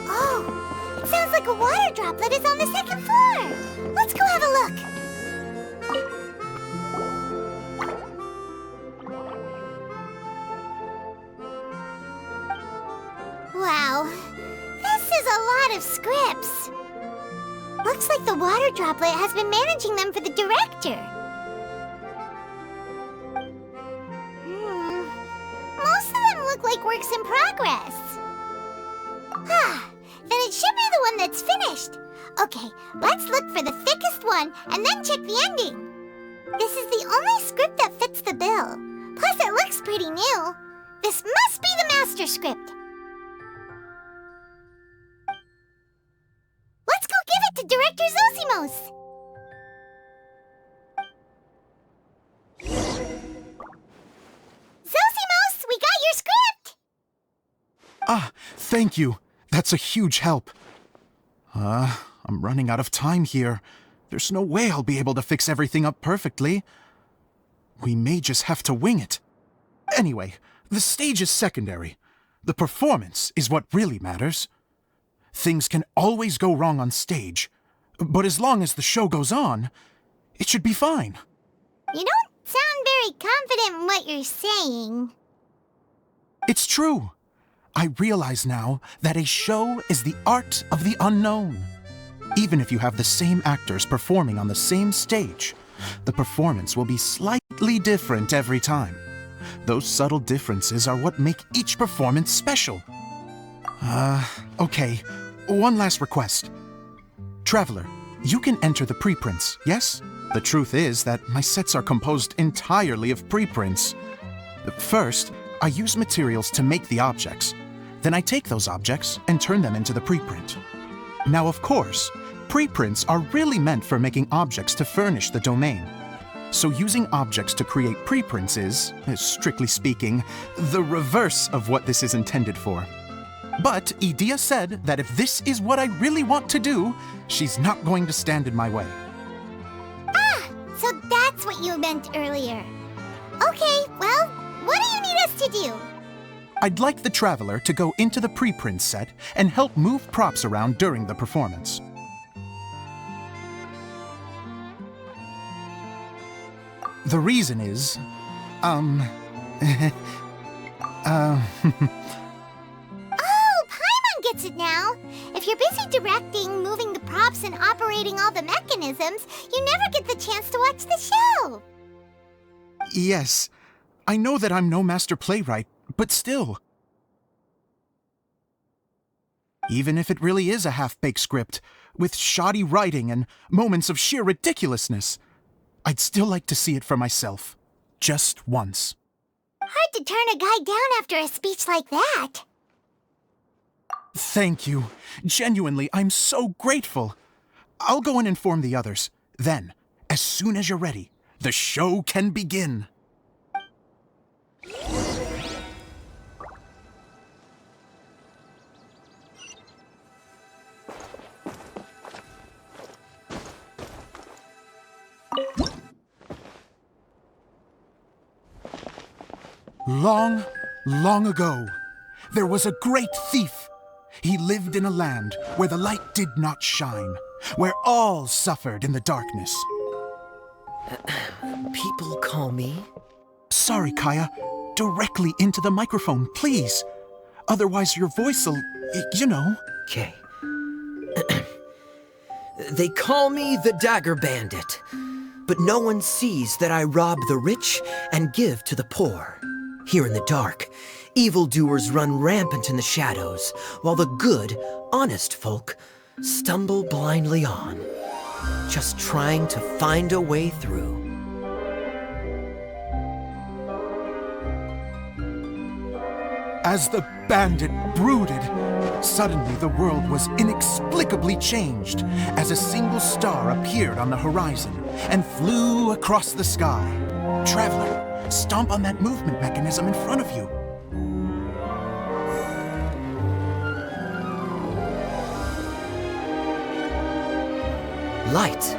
Oh, it sounds like a water droplet is on the second floor! Let's go have a look! Wow, is a lot of scripts. Looks like the water droplet has been managing them for the director. Most of them look like works in progress. Then it should be the one that's finished. Okay, let's look for the thickest one and then check the ending. This is the only script that fits the bill. Plus, it looks pretty new. This must be the master script. Let's go give it to Director Zosimos. Zosimos, we got your script! Ah, thank you. That's a huge help. I'm running out of time here. There's no way I'll be able to fix everything up perfectly. We may just have to wing it. Anyway, the stage is secondary. The performance is what really matters. Things can always go wrong on stage, but as long as the show goes on, it should be fine. You don't sound very confident in what you're saying. It's true. I realize now that a show is the art of the unknown. Even if you have the same actors performing on the same stage, the performance will be slightly different every time. Those subtle differences are what make each performance special. Okay. One last request. Traveler, you can enter the preprints, yes? The truth is that my sets are composed entirely of preprints. First, I use materials to make the objects. Then I take those objects and turn them into the preprint. Now, of course, preprints are really meant for making objects to furnish the domain. So using objects to create preprints is, strictly speaking, the reverse of what this is intended for. But Edea said that if this is what I really want to do, she's not going to stand in my way. So that's what you meant earlier. Okay, well, what do you need us to do? I'd like the Traveler to go into the preprint set and help move props around during the performance. The reason is, Oh, Paimon gets it now. If you're busy directing, moving the props, and operating all the mechanisms, you never get the chance to watch the show. Yes, I know that I'm no master playwright, but still. Even if it really is a half-baked script, with shoddy writing and moments of sheer ridiculousness, I'd still like to see it for myself. Just once. Hard to turn a guy down after a speech like that. Thank you. Genuinely, I'm so grateful. I'll go and inform the others. Then, as soon as you're ready, the show can begin. Long, long ago, there was a great thief. He lived in a land where the light did not shine, where all suffered in the darkness. People call me? Sorry, Kaya. Directly into the microphone, please. Otherwise your voice'll, you know. Okay. They call me the Dagger Bandit, but no one sees that I rob the rich and give to the poor. Here in the dark, evildoers run rampant in the shadows, while the good, honest folk stumble blindly on, just trying to find a way through. As the bandit brooded, suddenly the world was inexplicably changed as a single star appeared on the horizon and flew across the sky. Traveler, stomp on that movement mechanism in front of you. Light.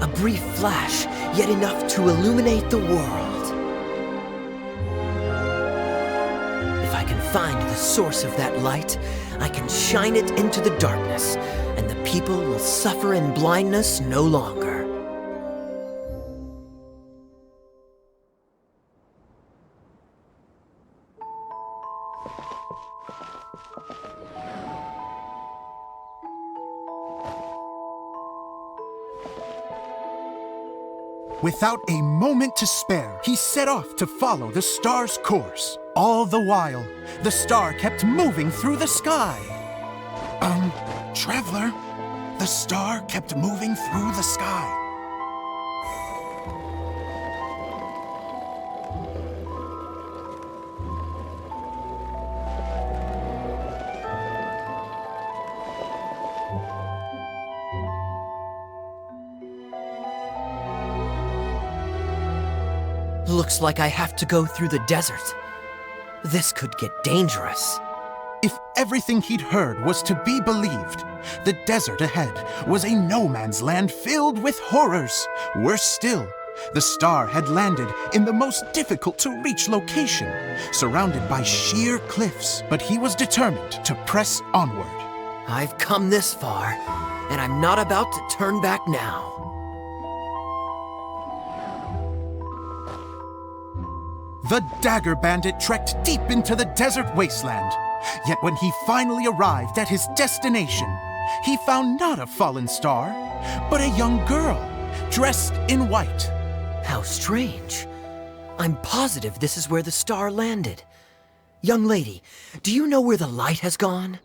A brief flash, yet enough to illuminate the world. If I can find the source of that light, I can shine it into the darkness, and the people will suffer in blindness no longer. Without a moment to spare, he set off to follow the star's course. All the while, the star kept moving through the sky. Traveler, the star kept moving through the sky. Looks like I have to go through the desert. This could get dangerous. If everything he'd heard was to be believed, the desert ahead was a no-man's land filled with horrors. Worse still, the star had landed in the most difficult-to-reach location, surrounded by sheer cliffs. But he was determined to press onward. I've come this far, and I'm not about to turn back now. The Dagger Bandit trekked deep into the desert wasteland. Yet when he finally arrived at his destination, he found not a fallen star, but a young girl, dressed in white. How strange. I'm positive this is where the star landed. Young lady, do you know where the light has gone?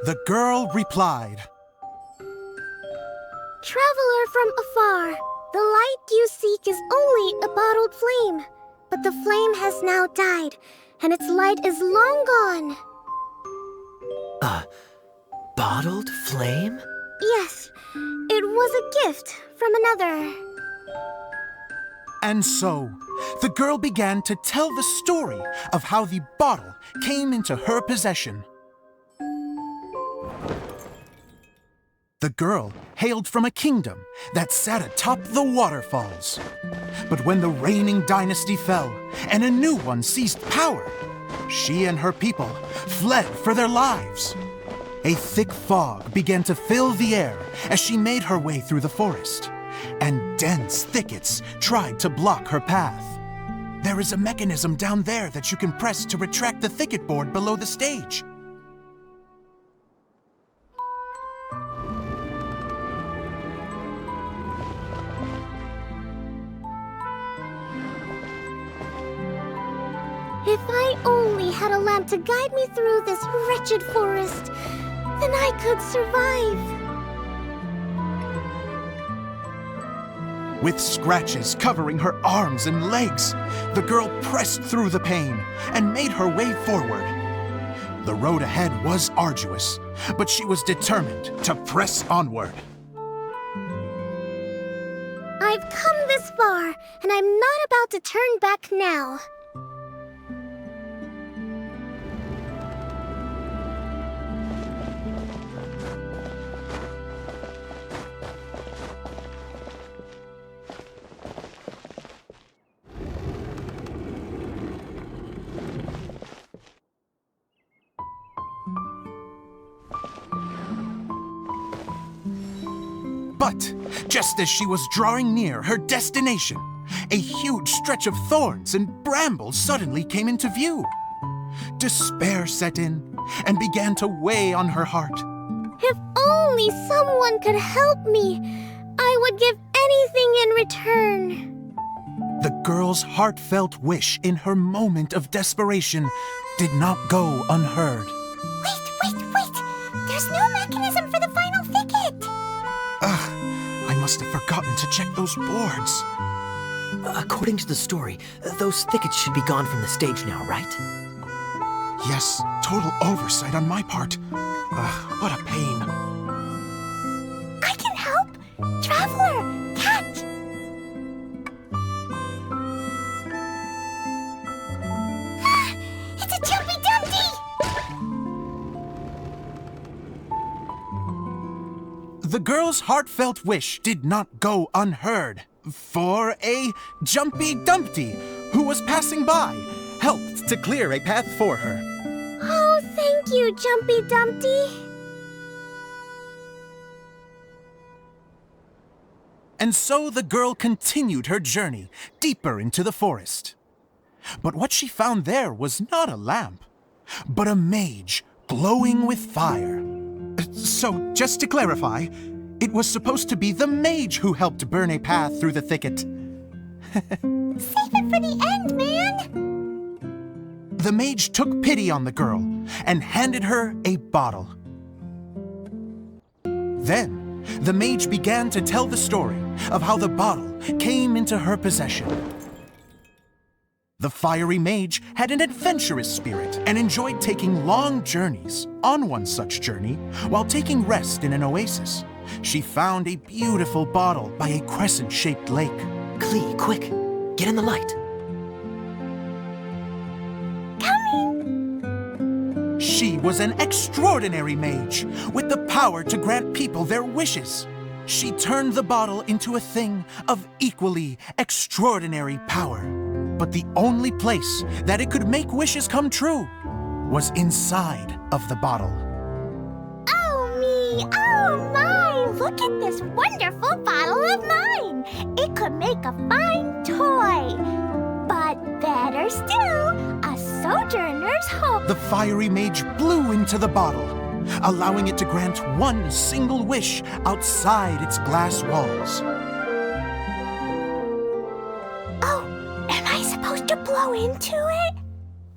The girl replied, Traveler from afar, the light you seek is only a bottled flame. But the flame has now died, and its light is long gone. A bottled flame? Yes, it was a gift from another. And so, the girl began to tell the story of how the bottle came into her possession. The girl hailed from a kingdom that sat atop the waterfalls. But when the reigning dynasty fell and a new one seized power, she and her people fled for their lives. A thick fog began to fill the air as she made her way through the forest, and dense thickets tried to block her path. There is a mechanism down there that you can press to retract the thicket board below the stage. If I only had a lamp to guide me through this wretched forest, then I could survive. With scratches covering her arms and legs, the girl pressed through the pain and made her way forward. The road ahead was arduous, but she was determined to press onward. I've come this far, and I'm not about to turn back now. But just as she was drawing near her destination, a huge stretch of thorns and brambles suddenly came into view. Despair set in and began to weigh on her heart. If only someone could help me, I would give anything in return. The girl's heartfelt wish in her moment of desperation did not go unheard. Wait! There's no mechanism for the final thicket! I must have forgotten to check those boards. According to the story, those thickets should be gone from the stage now, right? Yes, total oversight on my part. What a pain. I can help! Traveler! Catch! It's a Jumpy Dumpty! The girl's heartfelt wish did not go unheard, for a Jumpy Dumpty, who was passing by, helped to clear a path for her. Oh, thank you, Jumpy Dumpty. And so the girl continued her journey deeper into the forest. But what she found there was not a lamp, but a mage glowing with fire. So, just to clarify, it was supposed to be the mage who helped burn a path through the thicket. Save it for the end, man! The mage took pity on the girl and handed her a bottle. Then, the mage began to tell the story of how the bottle came into her possession. The fiery mage had an adventurous spirit and enjoyed taking long journeys. On one such journey, while taking rest in an oasis, she found a beautiful bottle by a crescent-shaped lake. Klee, quick! Get in the light! She was an extraordinary mage, with the power to grant people their wishes. She turned the bottle into a thing of equally extraordinary power. But the only place that it could make wishes come true was inside of the bottle. Oh me, oh my! Look at this wonderful bottle of mine! It could make a fine toy. But better still, a sojourner's hope. The fiery mage blew into the bottle, allowing it to grant one single wish outside its glass walls. Oh, am I supposed to blow into it?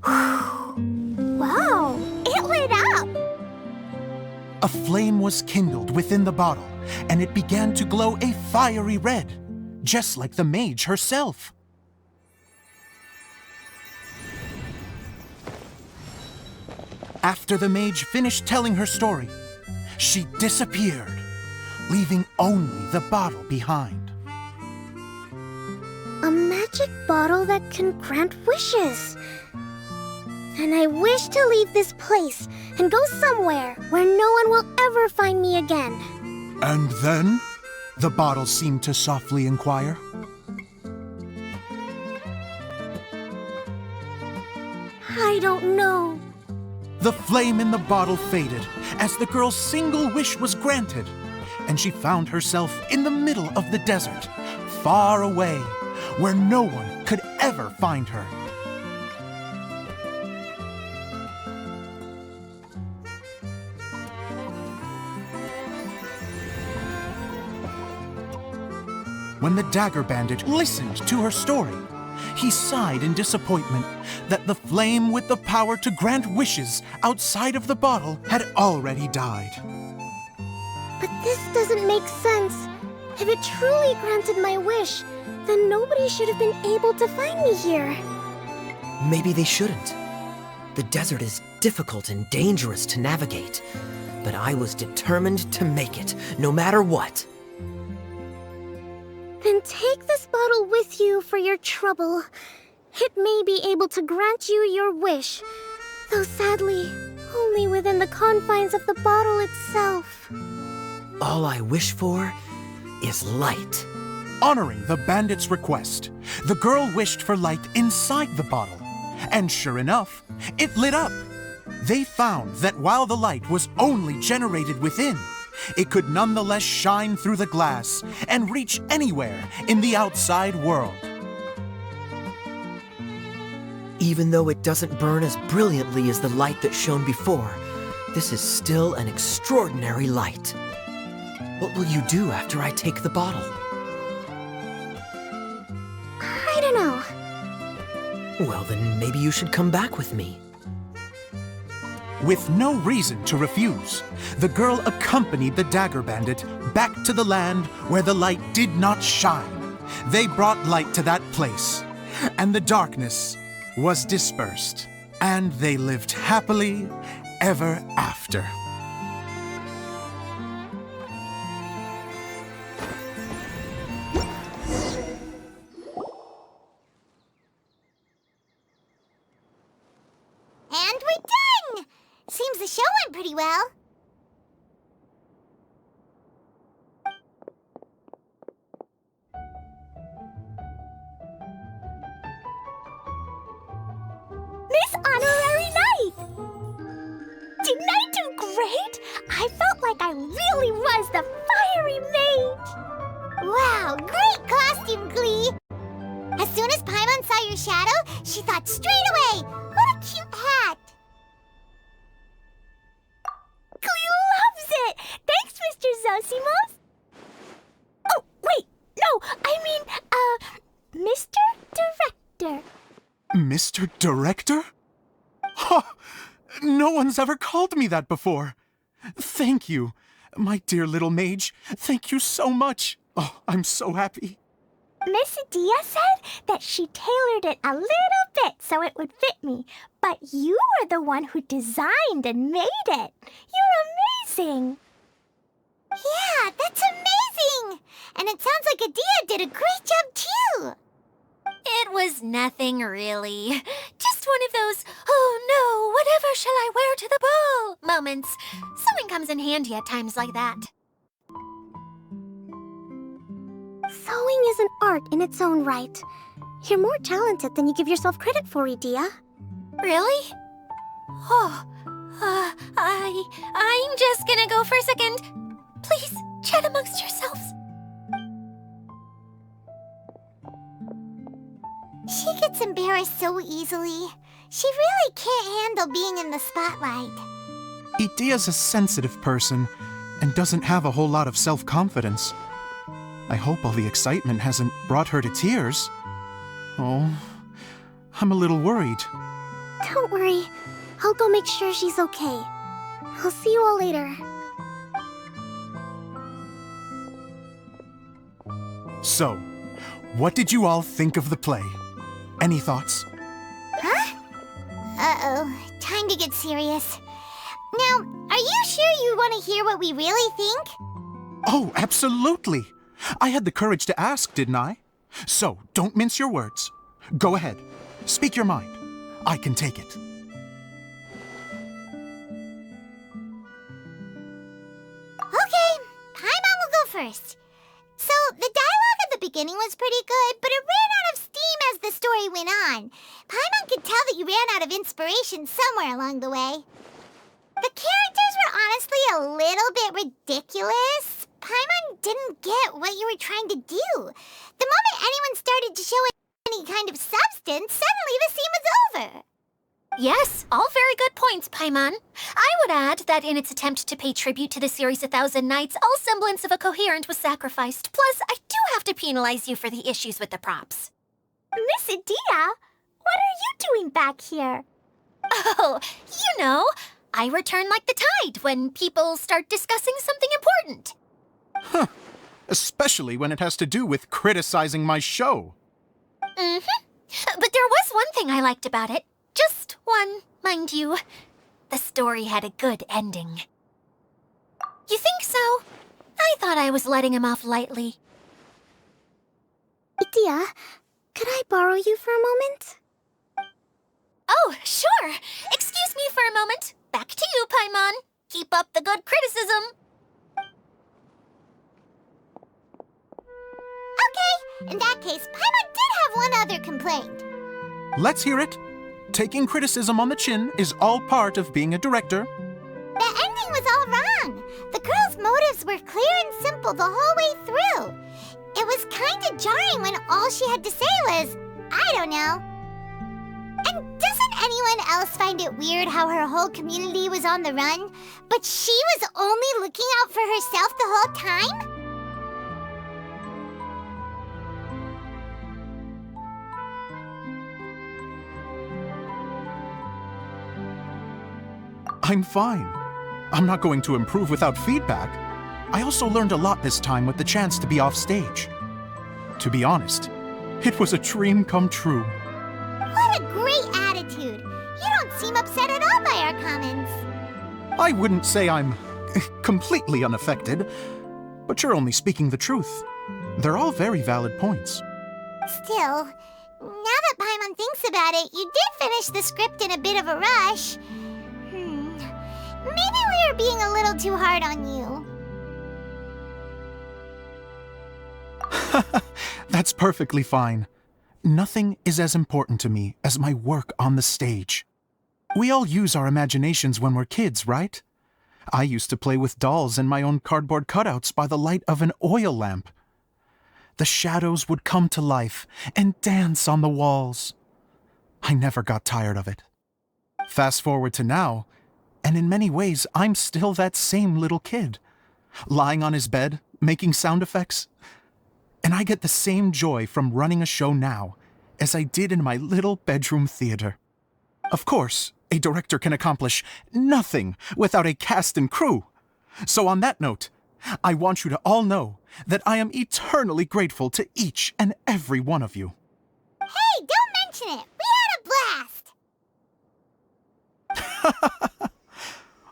Wow, it lit up! A flame was kindled within the bottle, and it began to glow a fiery red, just like the mage herself. After the mage finished telling her story, she disappeared, leaving only the bottle behind. A magic bottle that can grant wishes. And I wish to leave this place and go somewhere where no one will ever find me again. And then, the bottle seemed to softly inquire. I don't know. The flame in the bottle faded as the girl's single wish was granted, and she found herself in the middle of the desert, far away, where no one could ever find her. When the dagger bandit listened to her story, he sighed in disappointment that the flame with the power to grant wishes outside of the bottle had already died. But this doesn't make sense. If it truly granted my wish, then nobody should have been able to find me here. Maybe they shouldn't. The desert is difficult and dangerous to navigate, but I was determined to make it, no matter what. Then take this bottle with you for your trouble. It may be able to grant you your wish, though sadly, only within the confines of the bottle itself. All I wish for is light. Honoring the bandit's request, the girl wished for light inside the bottle, and sure enough, it lit up. They found that while the light was only generated within, it could nonetheless shine through the glass and reach anywhere in the outside world. Even though it doesn't burn as brilliantly as the light that shone before, this is still an extraordinary light. What will you do after I take the bottle? I don't know. Well, then maybe you should come back with me. With no reason to refuse, the girl accompanied the dagger bandit back to the land where the light did not shine. They brought light to that place, and the darkness was dispersed, and they lived happily ever after. And we're done! Seems the show went pretty well. Miss Honorary Knight! Didn't I do great? I felt like I really was the fiery mage! Wow, great costume, Glee! As soon as Paimon saw your shadow, she thought straight away, what a cute hat! Glee loves it! Mr. Director? Ha! No one's ever called me that before. Thank you, my dear little mage. Thank you so much. Oh, I'm so happy. Miss Adia said that she tailored it a little bit so it would fit me, but you were the one who designed and made it. You're amazing. Yeah, that's amazing! And it sounds like Adia did a great job too! It was nothing really. Just one of those, oh no, whatever shall I wear to the ball moments. Sewing comes in handy at times like that. Sewing is an art in its own right. You're more talented than you give yourself credit for, Idia. Really? Oh, I'm just gonna go for a second. Please, chat amongst yourselves. She gets embarrassed so easily. She really can't handle being in the spotlight. Idia's a sensitive person and doesn't have a whole lot of self-confidence. I hope all the excitement hasn't brought her to tears. Oh, I'm a little worried. Don't worry. I'll go make sure she's okay. I'll see you all later. So, what did you all think of the play? Any thoughts? Huh? Uh-oh. Time to get serious. Now, are you sure you want to hear what we really think? Oh, absolutely. I had the courage to ask, didn't I? So, don't mince your words. Go ahead. Speak your mind. I can take it. Okay, Paimon will go first. So, the dialogue at the beginning was pretty good, but it ran out of steam as the story went on. Paimon could tell that you ran out of inspiration somewhere along the way. The characters were honestly a little bit ridiculous. Paimon didn't get what you were trying to do. The moment anyone started to show any kind of substance, suddenly the scene was over. Yes, all very good points, Paimon. I would add that in its attempt to pay tribute to the series 1,000 Nights, all semblance of a coherent was sacrificed. Plus, I do have to penalize you for the issues with the props. Miss Adia, what are you doing back here? Oh, you know, I return like the tide when people start discussing something important. Huh. Especially when it has to do with criticizing my show. Mm-hmm. But there was one thing I liked about it. Just one, mind you. The story had a good ending. You think so? I thought I was letting him off lightly. Idia, could I borrow you for a moment? Oh, sure. Excuse me for a moment. Back to you, Paimon. Keep up the good criticism. Okay, in that case, Paimon did have one other complaint. Let's hear it. Taking criticism on the chin is all part of being a director. The ending was all wrong. The girl's motives were clear and simple the whole way through. It was kinda jarring when all she had to say was, I don't know. And doesn't anyone else find it weird how her whole community was on the run, but she was only looking out for herself the whole time? I'm fine. I'm not going to improve without feedback. I also learned a lot this time with the chance to be off stage. To be honest, it was a dream come true. What a great attitude. You don't seem upset at all by our comments. I wouldn't say I'm completely unaffected, but you're only speaking the truth. They're all very valid points. Still, now that Paimon thinks about it, you did finish the script in a bit of a rush. Maybe we were being a little too hard on you. That's perfectly fine. Nothing is as important to me as my work on the stage. We all use our imaginations when we're kids, right? I used to play with dolls and my own cardboard cutouts by the light of an oil lamp. The shadows would come to life and dance on the walls. I never got tired of it. Fast forward to now, and in many ways, I'm still that same little kid, lying on his bed, making sound effects. And I get the same joy from running a show now as I did in my little bedroom theater. Of course, a director can accomplish nothing without a cast and crew. So on that note, I want you to all know that I am eternally grateful to each and every one of you. Hey, don't mention it! We had a blast!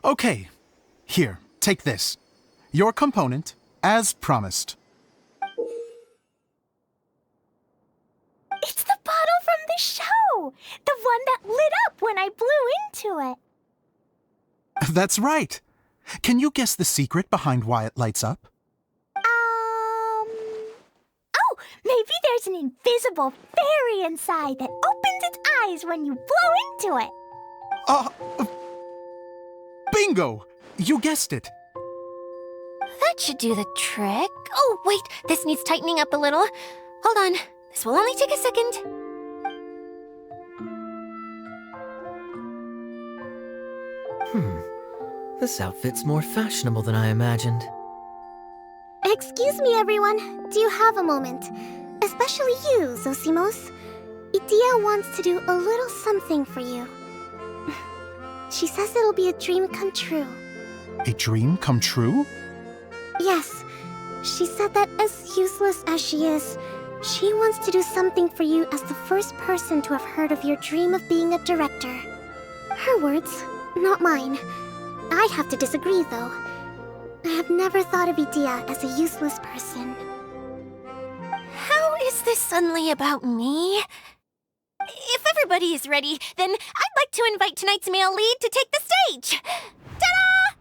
Okay, here, take this. Your component, as promised. It's the bottle from the show! The one that lit up when I blew into it. That's right. Can you guess the secret behind why it lights up? Oh, maybe there's an invisible fairy inside that opens its eyes when you blow into it. Bingo! You guessed it. That should do the trick. Oh, wait, this needs tightening up a little. Hold on, this will only take a second. This outfit's more fashionable than I imagined. Excuse me, everyone. Do you have a moment? Especially you, Zosimos. Idia wants to do a little something for you. She says it'll be a dream come true. A dream come true? Yes. She said that as useless as she is, she wants to do something for you as the first person to have heard of your dream of being a director. Her words, not mine. I have to disagree, though. I have never thought of Idia as a useless person. How is this suddenly about me? If everybody is ready, then I'd like to invite tonight's male lead to take the stage. Ta-da!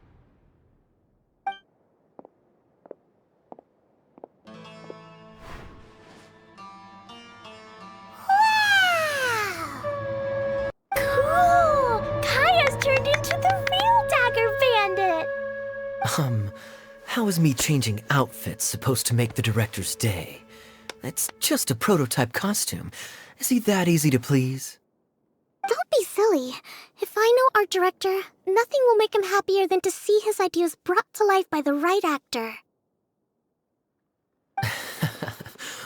Cool! Kaya's turned into the real Dagger Bandit! How is me changing outfits supposed to make the director's day? It's just a prototype costume. Is he that easy to please? Don't be silly. If I know our director, nothing will make him happier than to see his ideas brought to life by the right actor.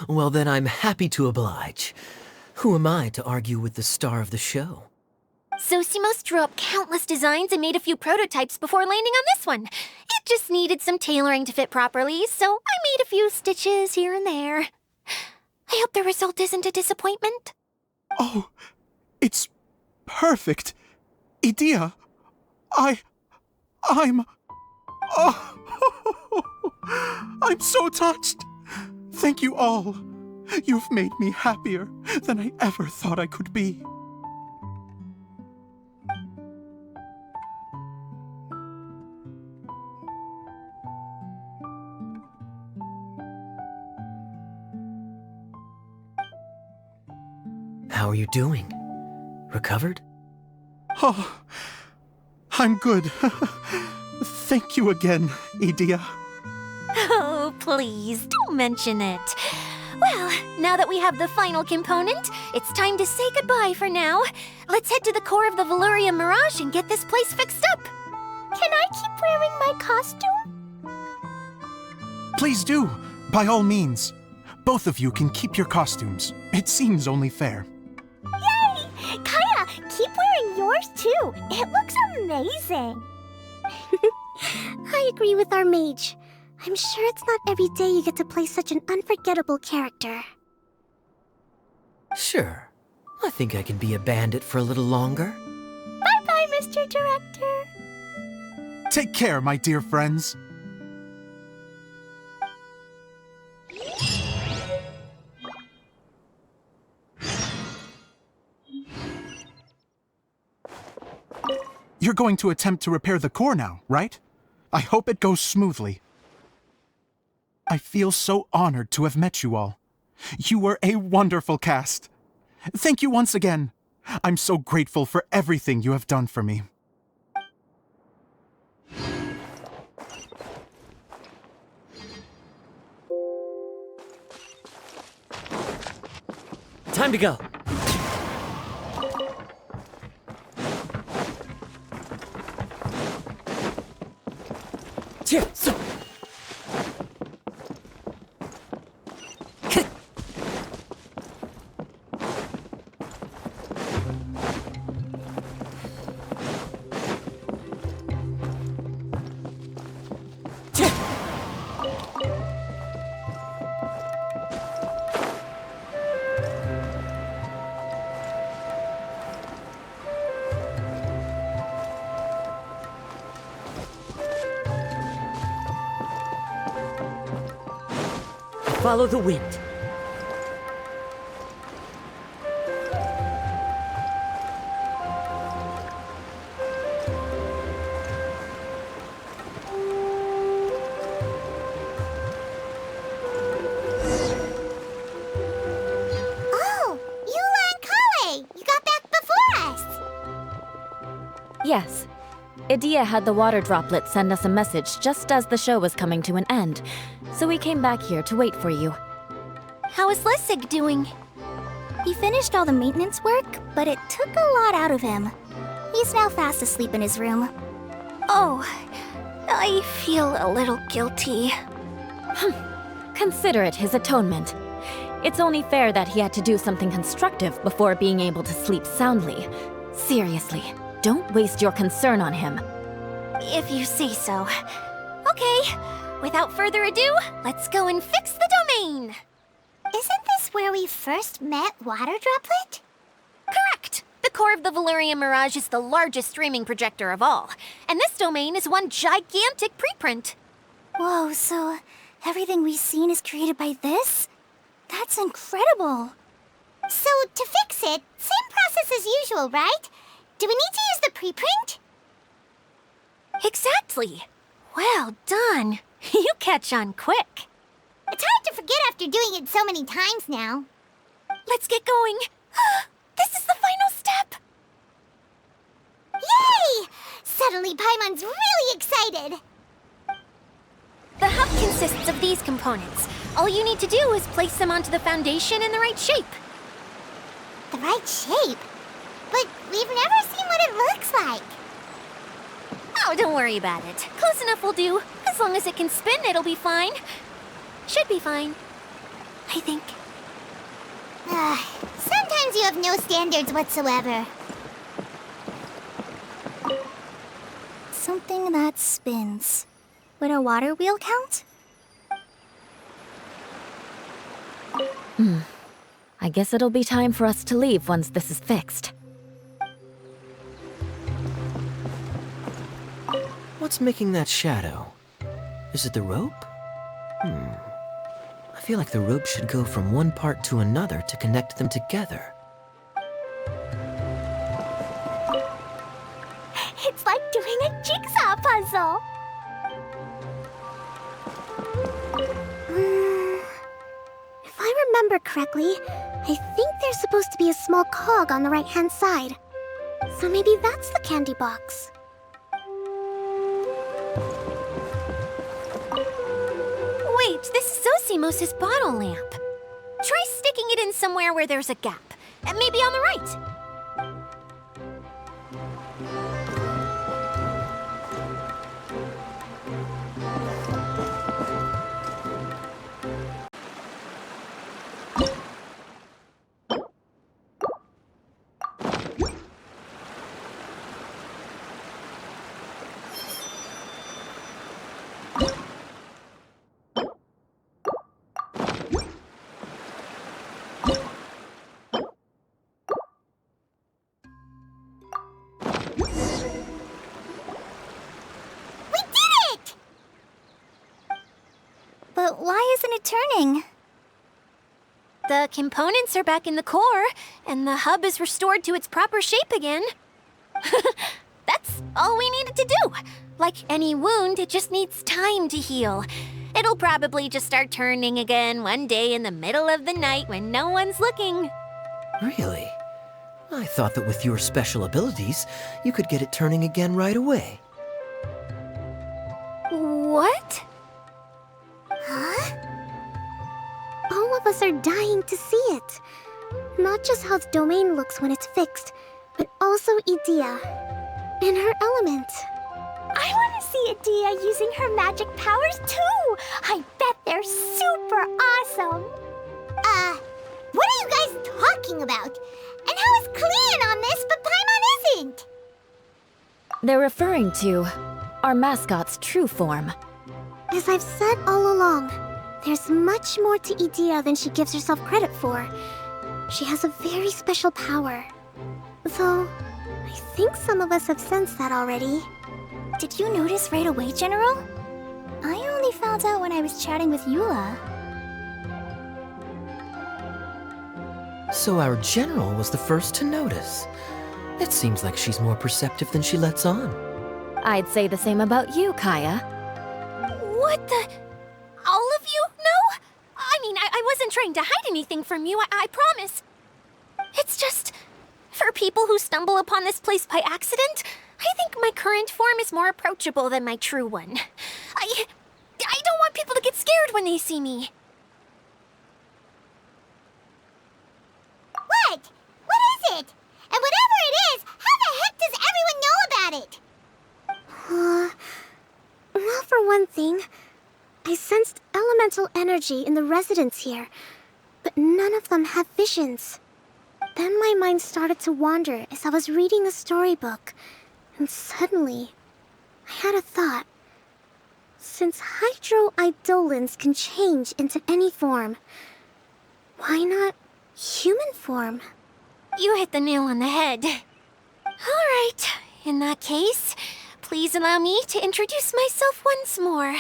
Well, then I'm happy to oblige. Who am I to argue with the star of the show? Zosimos drew up countless designs and made a few prototypes before landing on this one. It just needed some tailoring to fit properly, so I made a few stitches here and there. I hope the result isn't a disappointment. Oh, it's perfect. Idia, I'm... Oh, I'm so touched. Thank you all. You've made me happier than I ever thought I could be. How are you doing? Recovered? Oh, I'm good. Thank you again, Idia. Oh, please, don't mention it. Well, now that we have the final component, it's time to say goodbye for now. Let's head to the core of the Valyria Mirage and get this place fixed up. Can I keep wearing my costume? Please do, by all means. Both of you can keep your costumes. It seems only fair. Yay! Kaya, keep wearing yours too. It looks amazing. I agree with our mage. I'm sure it's not every day you get to play such an unforgettable character. Sure. I think I can be a bandit for a little longer. Bye-bye, Mr. Director. Take care, my dear friends. You're going to attempt to repair the core now, right? I hope it goes smoothly. I feel so honored to have met you all. You were a wonderful cast. Thank you once again. I'm so grateful for everything you have done for me. Time to go. follow the wind. Oh, Eula and Kale! You got back before us! Yes. Idea had the water droplet send us a message just as the show was coming to an end, so we came back here to wait for you. How is Lessig doing? He finished all the maintenance work, but it took a lot out of him. He's now fast asleep in his room. Oh, I feel a little guilty. Consider it his atonement. It's only fair that he had to do something constructive before being able to sleep soundly. Seriously, don't waste your concern on him. If you say so. Okay, without further ado, let's go and fix the domain! Isn't this where we first met Water Droplet? Correct! The core of the Valyrian Mirage is the largest streaming projector of all, and this domain is one gigantic preprint. Whoa, so everything we've seen is created by this? That's incredible! So, to fix it, same process as usual, right? Do we need to use the preprint? Exactly! Well done! You catch on quick. It's hard to forget after doing it so many times now. Let's get going. This is the final step! Yay! Suddenly Paimon's really excited! The hub consists of these components. All you need to do is place them onto the foundation in the right shape. The right shape? But we've never seen what it looks like. Oh, don't worry about it. Close enough will do. As long as it can spin, it'll be fine. Should be fine. I think. Sometimes you have no standards whatsoever. Something that spins. Would a water wheel count? I guess it'll be time for us to leave once this is fixed. What's making that shadow? Is it the rope? I feel like the rope should go from one part to another to connect them together. It's like doing a jigsaw puzzle. If I remember correctly, I think there's supposed to be a small cog on the right-hand side. So maybe that's the candy box. Wait, this is Zosimos' bottle lamp. Try sticking it in somewhere where there's a gap. And maybe on the right. But why isn't it turning? The components are back in the core, and the hub is restored to its proper shape again. That's all we needed to do. Like any wound, it just needs time to heal. It'll probably just start turning again one day in the middle of the night when no one's looking. Really? I thought that with your special abilities, you could get it turning again right away. What? Huh? All of us are dying to see it. Not just how the domain looks when it's fixed, but also Idea. In her element. I want to see Idea using her magic powers too! I bet they're super awesome! What are you guys talking about? And how is Kleon on this, but Paimon isn't? They're referring to our mascot's true form. As I've said all along, there's much more to Idea than she gives herself credit for. She has a very special power. Though, I think some of us have sensed that already. Did you notice right away, General? I only found out when I was chatting with Eula. So our general was the first to notice. It seems like she's more perceptive than she lets on. I'd say the same about you, Kaya. What the? All of you? No? I mean, I wasn't trying to hide anything from you, I promise. It's just, for people who stumble upon this place by accident, I think my current form is more approachable than my true one. I don't want people to get scared when they see me. What? What is it? And whatever it is, how the heck does everyone know about it? Well, for one thing, I sensed elemental energy in the residents here, but none of them have visions. Then my mind started to wander as I was reading a storybook, and suddenly, I had a thought. Since hydroidolins can change into any form, why not human form? You hit the nail on the head. All right, in that case, please allow me to introduce myself once more.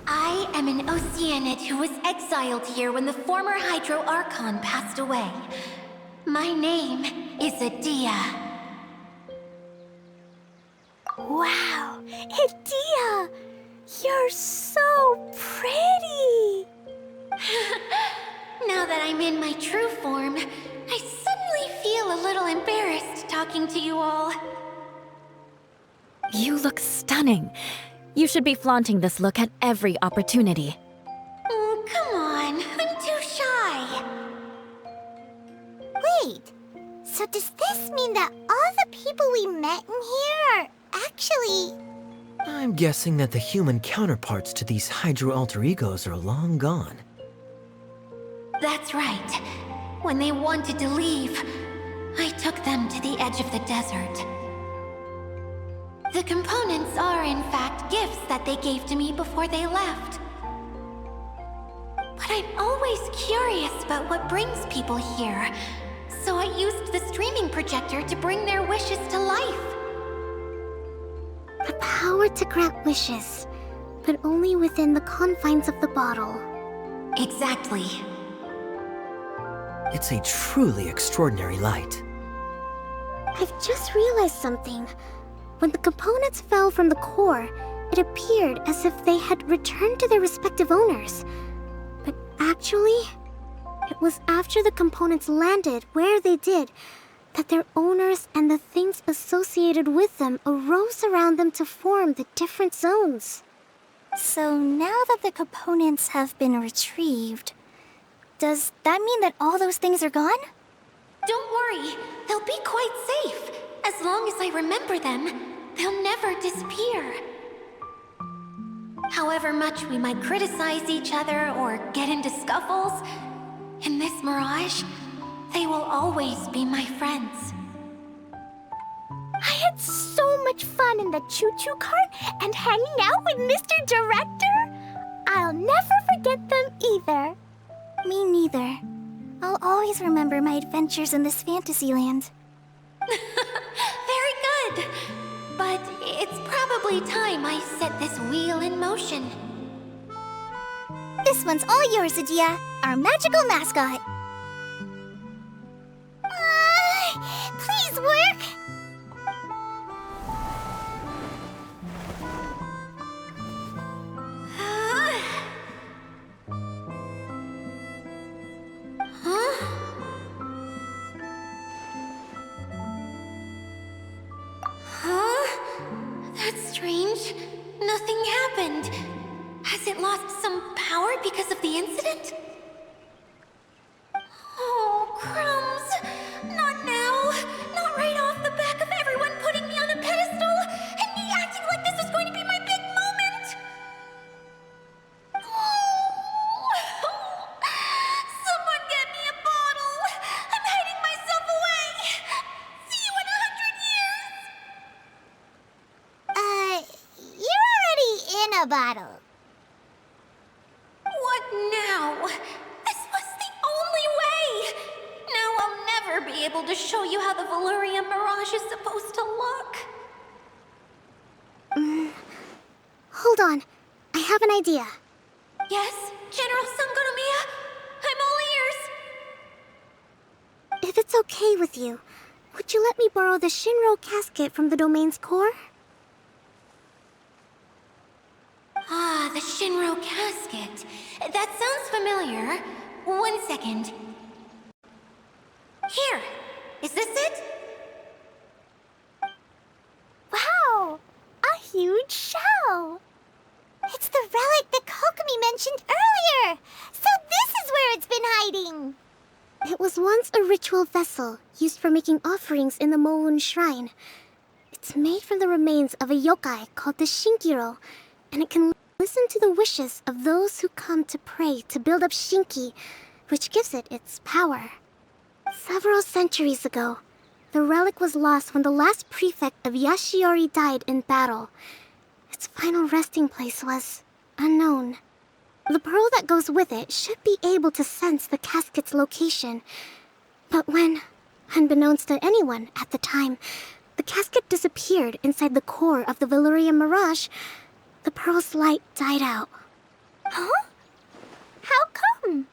I am an Oceanid who was exiled here when the former Hydro Archon passed away. My name is Adia. Wow, Adia! You're so pretty! Now that I'm in my true form, I suddenly feel a little embarrassed talking to you all. You look stunning. You should be flaunting this look at every opportunity. Oh, come on. I'm too shy. Wait, so does this mean that all the people we met in here are actually... I'm guessing that the human counterparts to these hydro alter egos are long gone. That's right. When they wanted to leave, I took them to the edge of the desert. The components are, in fact, gifts that they gave to me before they left. But I'm always curious about what brings people here, so I used the streaming projector to bring their wishes to life. The power to grant wishes, but only within the confines of the bottle. Exactly. It's a truly extraordinary light. I've just realized something. When the components fell from the core, it appeared as if they had returned to their respective owners. But actually, it was after the components landed where they did that their owners and the things associated with them arose around them to form the different zones. So now that the components have been retrieved, does that mean that all those things are gone? Don't worry, they'll be quite safe. As long as I remember them, they'll never disappear. However much we might criticize each other or get into scuffles, in this mirage, they will always be my friends. I had so much fun in the choo-choo cart and hanging out with Mr. Director. I'll never forget them either. Me neither. I'll always remember my adventures in this fantasy land. Very good. But it's probably time I set this wheel in motion. This one's all yours, Adia, our magical mascot. Please work! That's strange. Nothing happened. Has it lost some power because of the incident? Oh, crumbs. Not now. Not right off the back of everyone putting me on a pedestal and me acting like this was going to be my big moment. Someone get me a bottle. I'm hiding myself away. See you in 100 years. You're already in a bottle. What now? This was the only way! Now I'll never be able to show you how the Valyrian Mirage is supposed to look. Hold on. I have an idea. Yes, General Sangonomiya? I'm all ears! If it's okay with you, would you let me borrow the Shinro casket from the domain's core? Ah, the Shinro casket. That sounds familiar. 1 second. Here! Is this it? Wow! A huge shell! It's the relic that Kokomi mentioned earlier! So this is where it's been hiding! It was once a ritual vessel used for making offerings in the Moon Shrine. It's made from the remains of a yokai called the Shinkiro, and it can listen to the wishes of those who come to pray to build up Shinki, which gives it its power. Several centuries ago, the relic was lost when the last prefect of Yashiori died in battle. Its final resting place was unknown. The pearl that goes with it should be able to sense the casket's location. But when, unbeknownst to anyone at the time, the casket disappeared inside the core of the Valyrian Mirage, the pearl's light died out. Huh? How come?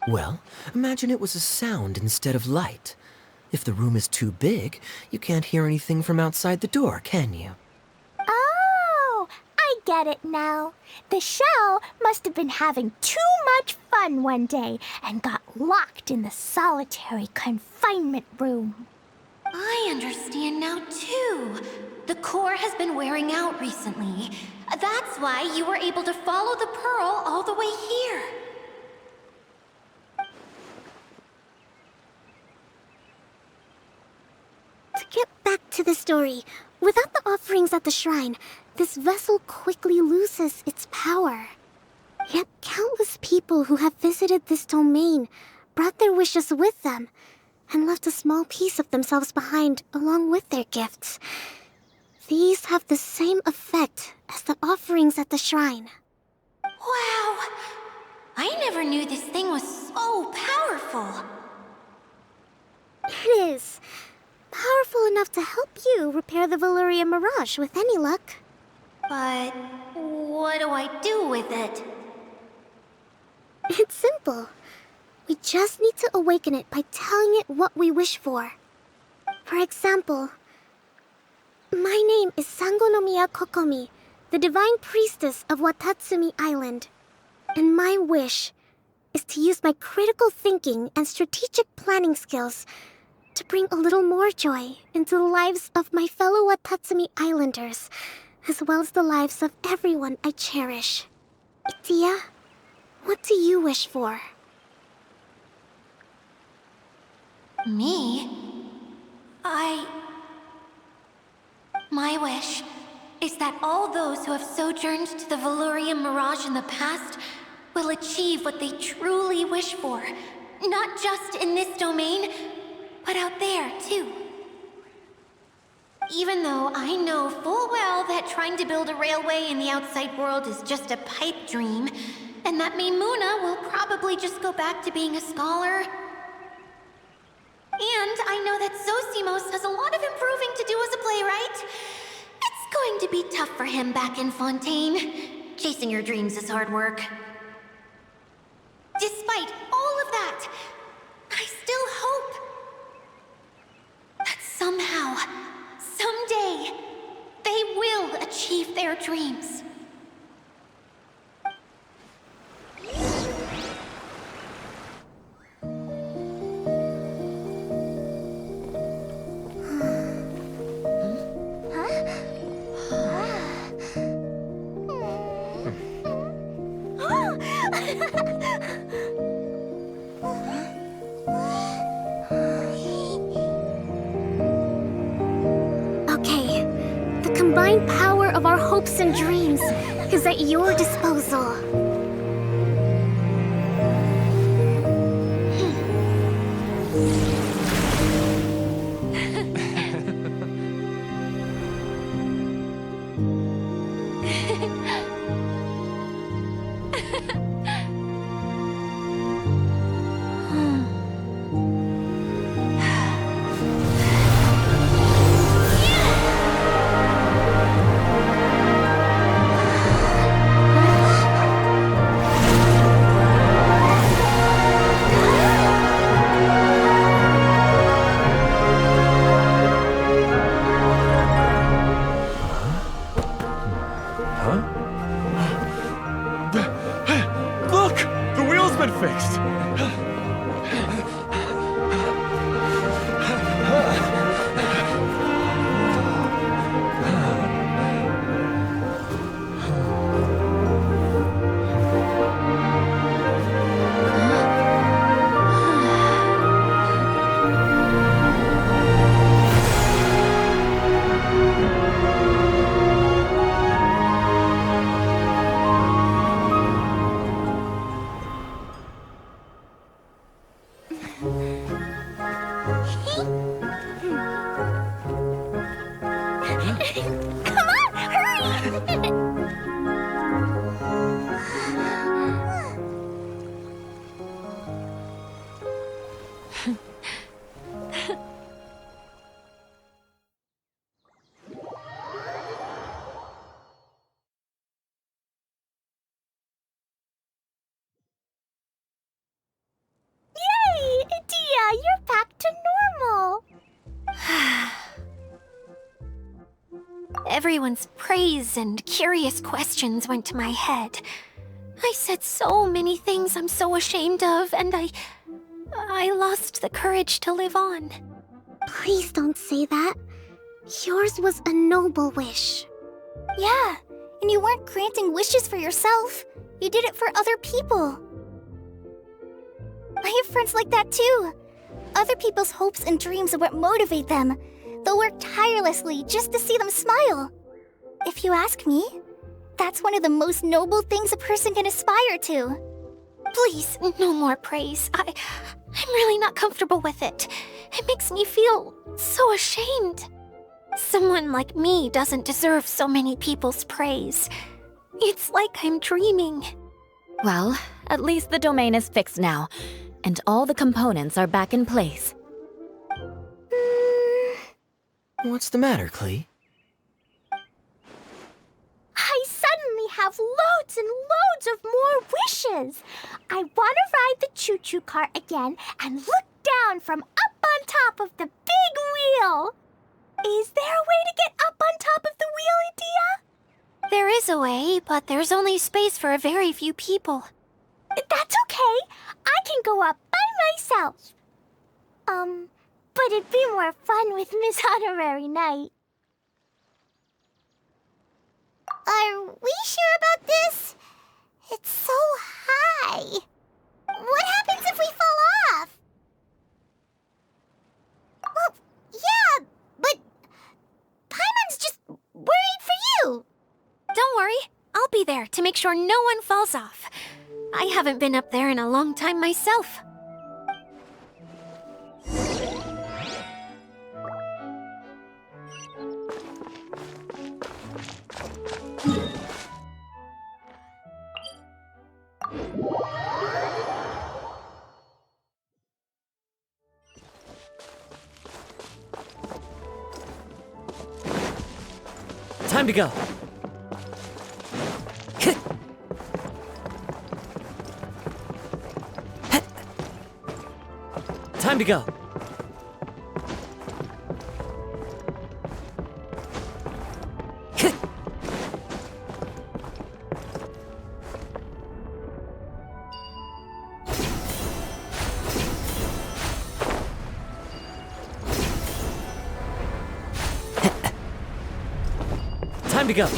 Well, imagine it was a sound instead of light. If the room is too big, you can't hear anything from outside the door, can you? Oh, I get it now. The shell must have been having too much fun one day and got locked in the solitary confinement room. I understand now, too. The core has been wearing out recently. That's why you were able to follow the pearl all the way here. To get back to the story, without the offerings at the shrine, this vessel quickly loses its power. Yet countless people who have visited this domain brought their wishes with them and left a small piece of themselves behind along with their gifts. These have the same effect as the offerings at the shrine. Wow! I never knew this thing was so powerful. It is. Powerful enough to help you repair the Valyrian Mirage with any luck. But what do I do with it? It's simple. We just need to awaken it by telling it what we wish for. For example, my name is Sangonomiya Kokomi, the divine priestess of Watatsumi Island. And my wish is to use my critical thinking and strategic planning skills to bring a little more joy into the lives of my fellow Watatsumi Islanders, as well as the lives of everyone I cherish. Itia, what do you wish for? Me? My wish is that all those who have sojourned to the Valyrian Mirage in the past will achieve what they truly wish for. Not just in this domain, but out there, too. Even though I know full well that trying to build a railway in the outside world is just a pipe dream, and that Maimuna will probably just go back to being a scholar. And I know that Zosimos has a lot of improving to do as a playwright. It's going to be tough for him back in Fontaine. Chasing your dreams is hard work. Despite all of that, I still hope that somehow, someday, they will achieve their dreams. Okay, the combined power of our hopes and dreams is at your disposal. helmet fixed! Come on, hurry! Yay! Dia, you're back to normal. Everyone's praise and curious questions went to my head. I said so many things I'm so ashamed of, and I lost the courage to live on. Please don't say that. Yours was a noble wish. Yeah, and you weren't granting wishes for yourself. You did it for other people. I have friends like that too. Other people's hopes and dreams are what motivate them. They'll work tirelessly just to see them smile. If you ask me, that's one of the most noble things a person can aspire to. Please, no more praise. I'm really not comfortable with it. It makes me feel so ashamed. Someone like me doesn't deserve so many people's praise. It's like I'm dreaming. Well, at least the domain is fixed now, and all the components are back in place. What's the matter, Klee? I suddenly have loads and loads of more wishes. I want to ride the choo-choo cart again and look down from up on top of the big wheel. Is there a way to get up on top of the wheel, Dia? There is a way, but there's only space for a very few people. That's okay. I can go up by myself. But it'd be more fun with Miss Honorary Knight. Are we sure about this? It's so high. What happens if we fall off? Well, yeah, but Paimon's just worried for you. Don't worry, I'll be there to make sure no one falls off. I haven't been up there in a long time myself. Time to go. Time to go. Time to go.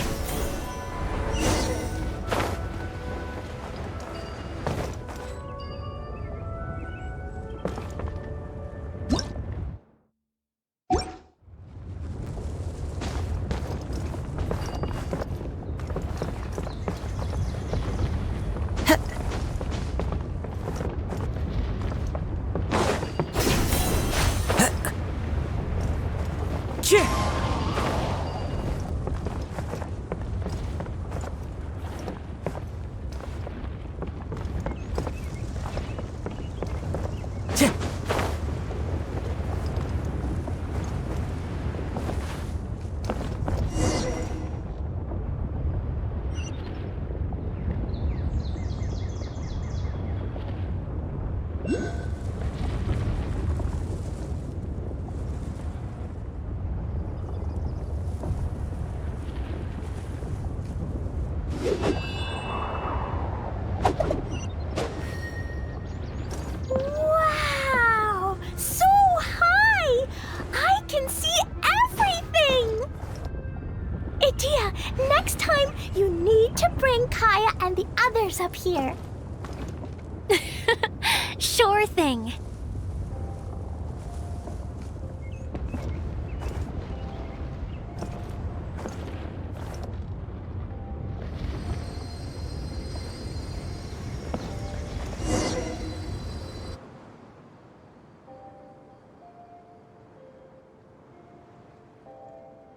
Sure thing.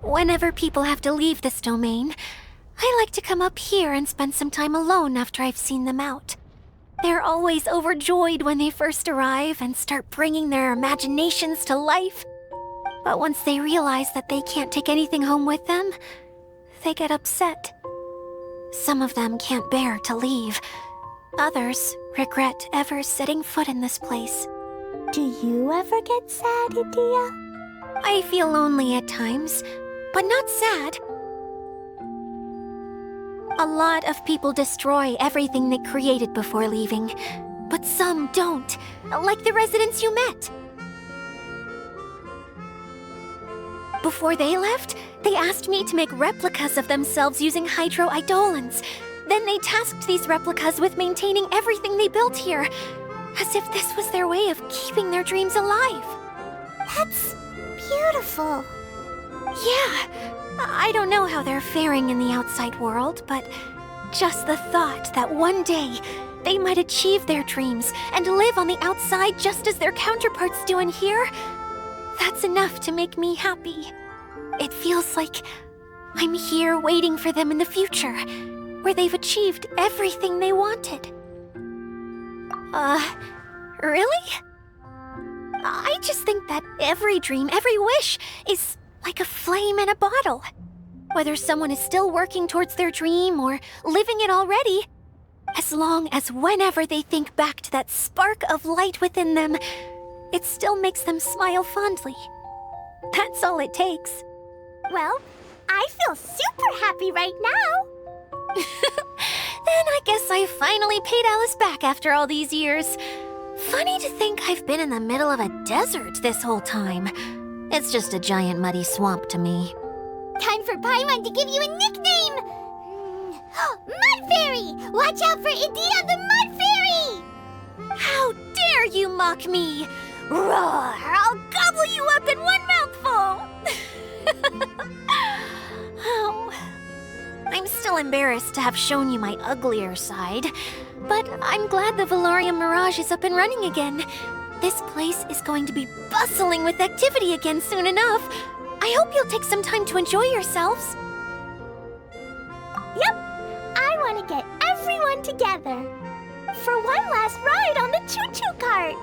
Whenever people have to leave this domain, I like to come up here and spend some time alone after I've seen them out. They're always overjoyed when they first arrive and start bringing their imaginations to life. But once they realize that they can't take anything home with them, they get upset. Some of them can't bear to leave. Others regret ever setting foot in this place. Do you ever get sad, Idia? I feel lonely at times, but not sad. A lot of people destroy everything they created before leaving, but some don't, like the residents you met. Before they left, they asked me to make replicas of themselves using hydro-eidolons. Then they tasked these replicas with maintaining everything they built here, as if this was their way of keeping their dreams alive. That's beautiful. Yeah, I don't know how they're faring in the outside world, but just the thought that one day they might achieve their dreams and live on the outside just as their counterparts do in here, that's enough to make me happy. It feels like I'm here waiting for them in the future, where they've achieved everything they wanted. Really? I just think that every dream, every wish is like a flame in a bottle. Whether someone is still working towards their dream or living it already, as long as whenever they think back to that spark of light within them, it still makes them smile fondly. That's all it takes. Well, I feel super happy right now. Then I guess I finally paid Alice back after all these years. Funny to think I've been in the middle of a desert this whole time. It's just a giant muddy swamp to me. Time for Paimon to give you a nickname! Mud Fairy! Watch out for Idia the Mud Fairy! How dare you mock me! Roar! I'll gobble you up in one mouthful! Oh. I'm still embarrassed to have shown you my uglier side, but I'm glad the Valorium Mirage is up and running again. This place is going to be bustling with activity again soon enough. I hope you'll take some time to enjoy yourselves. Yep, I want to get everyone together for one last ride on the choo-choo cart.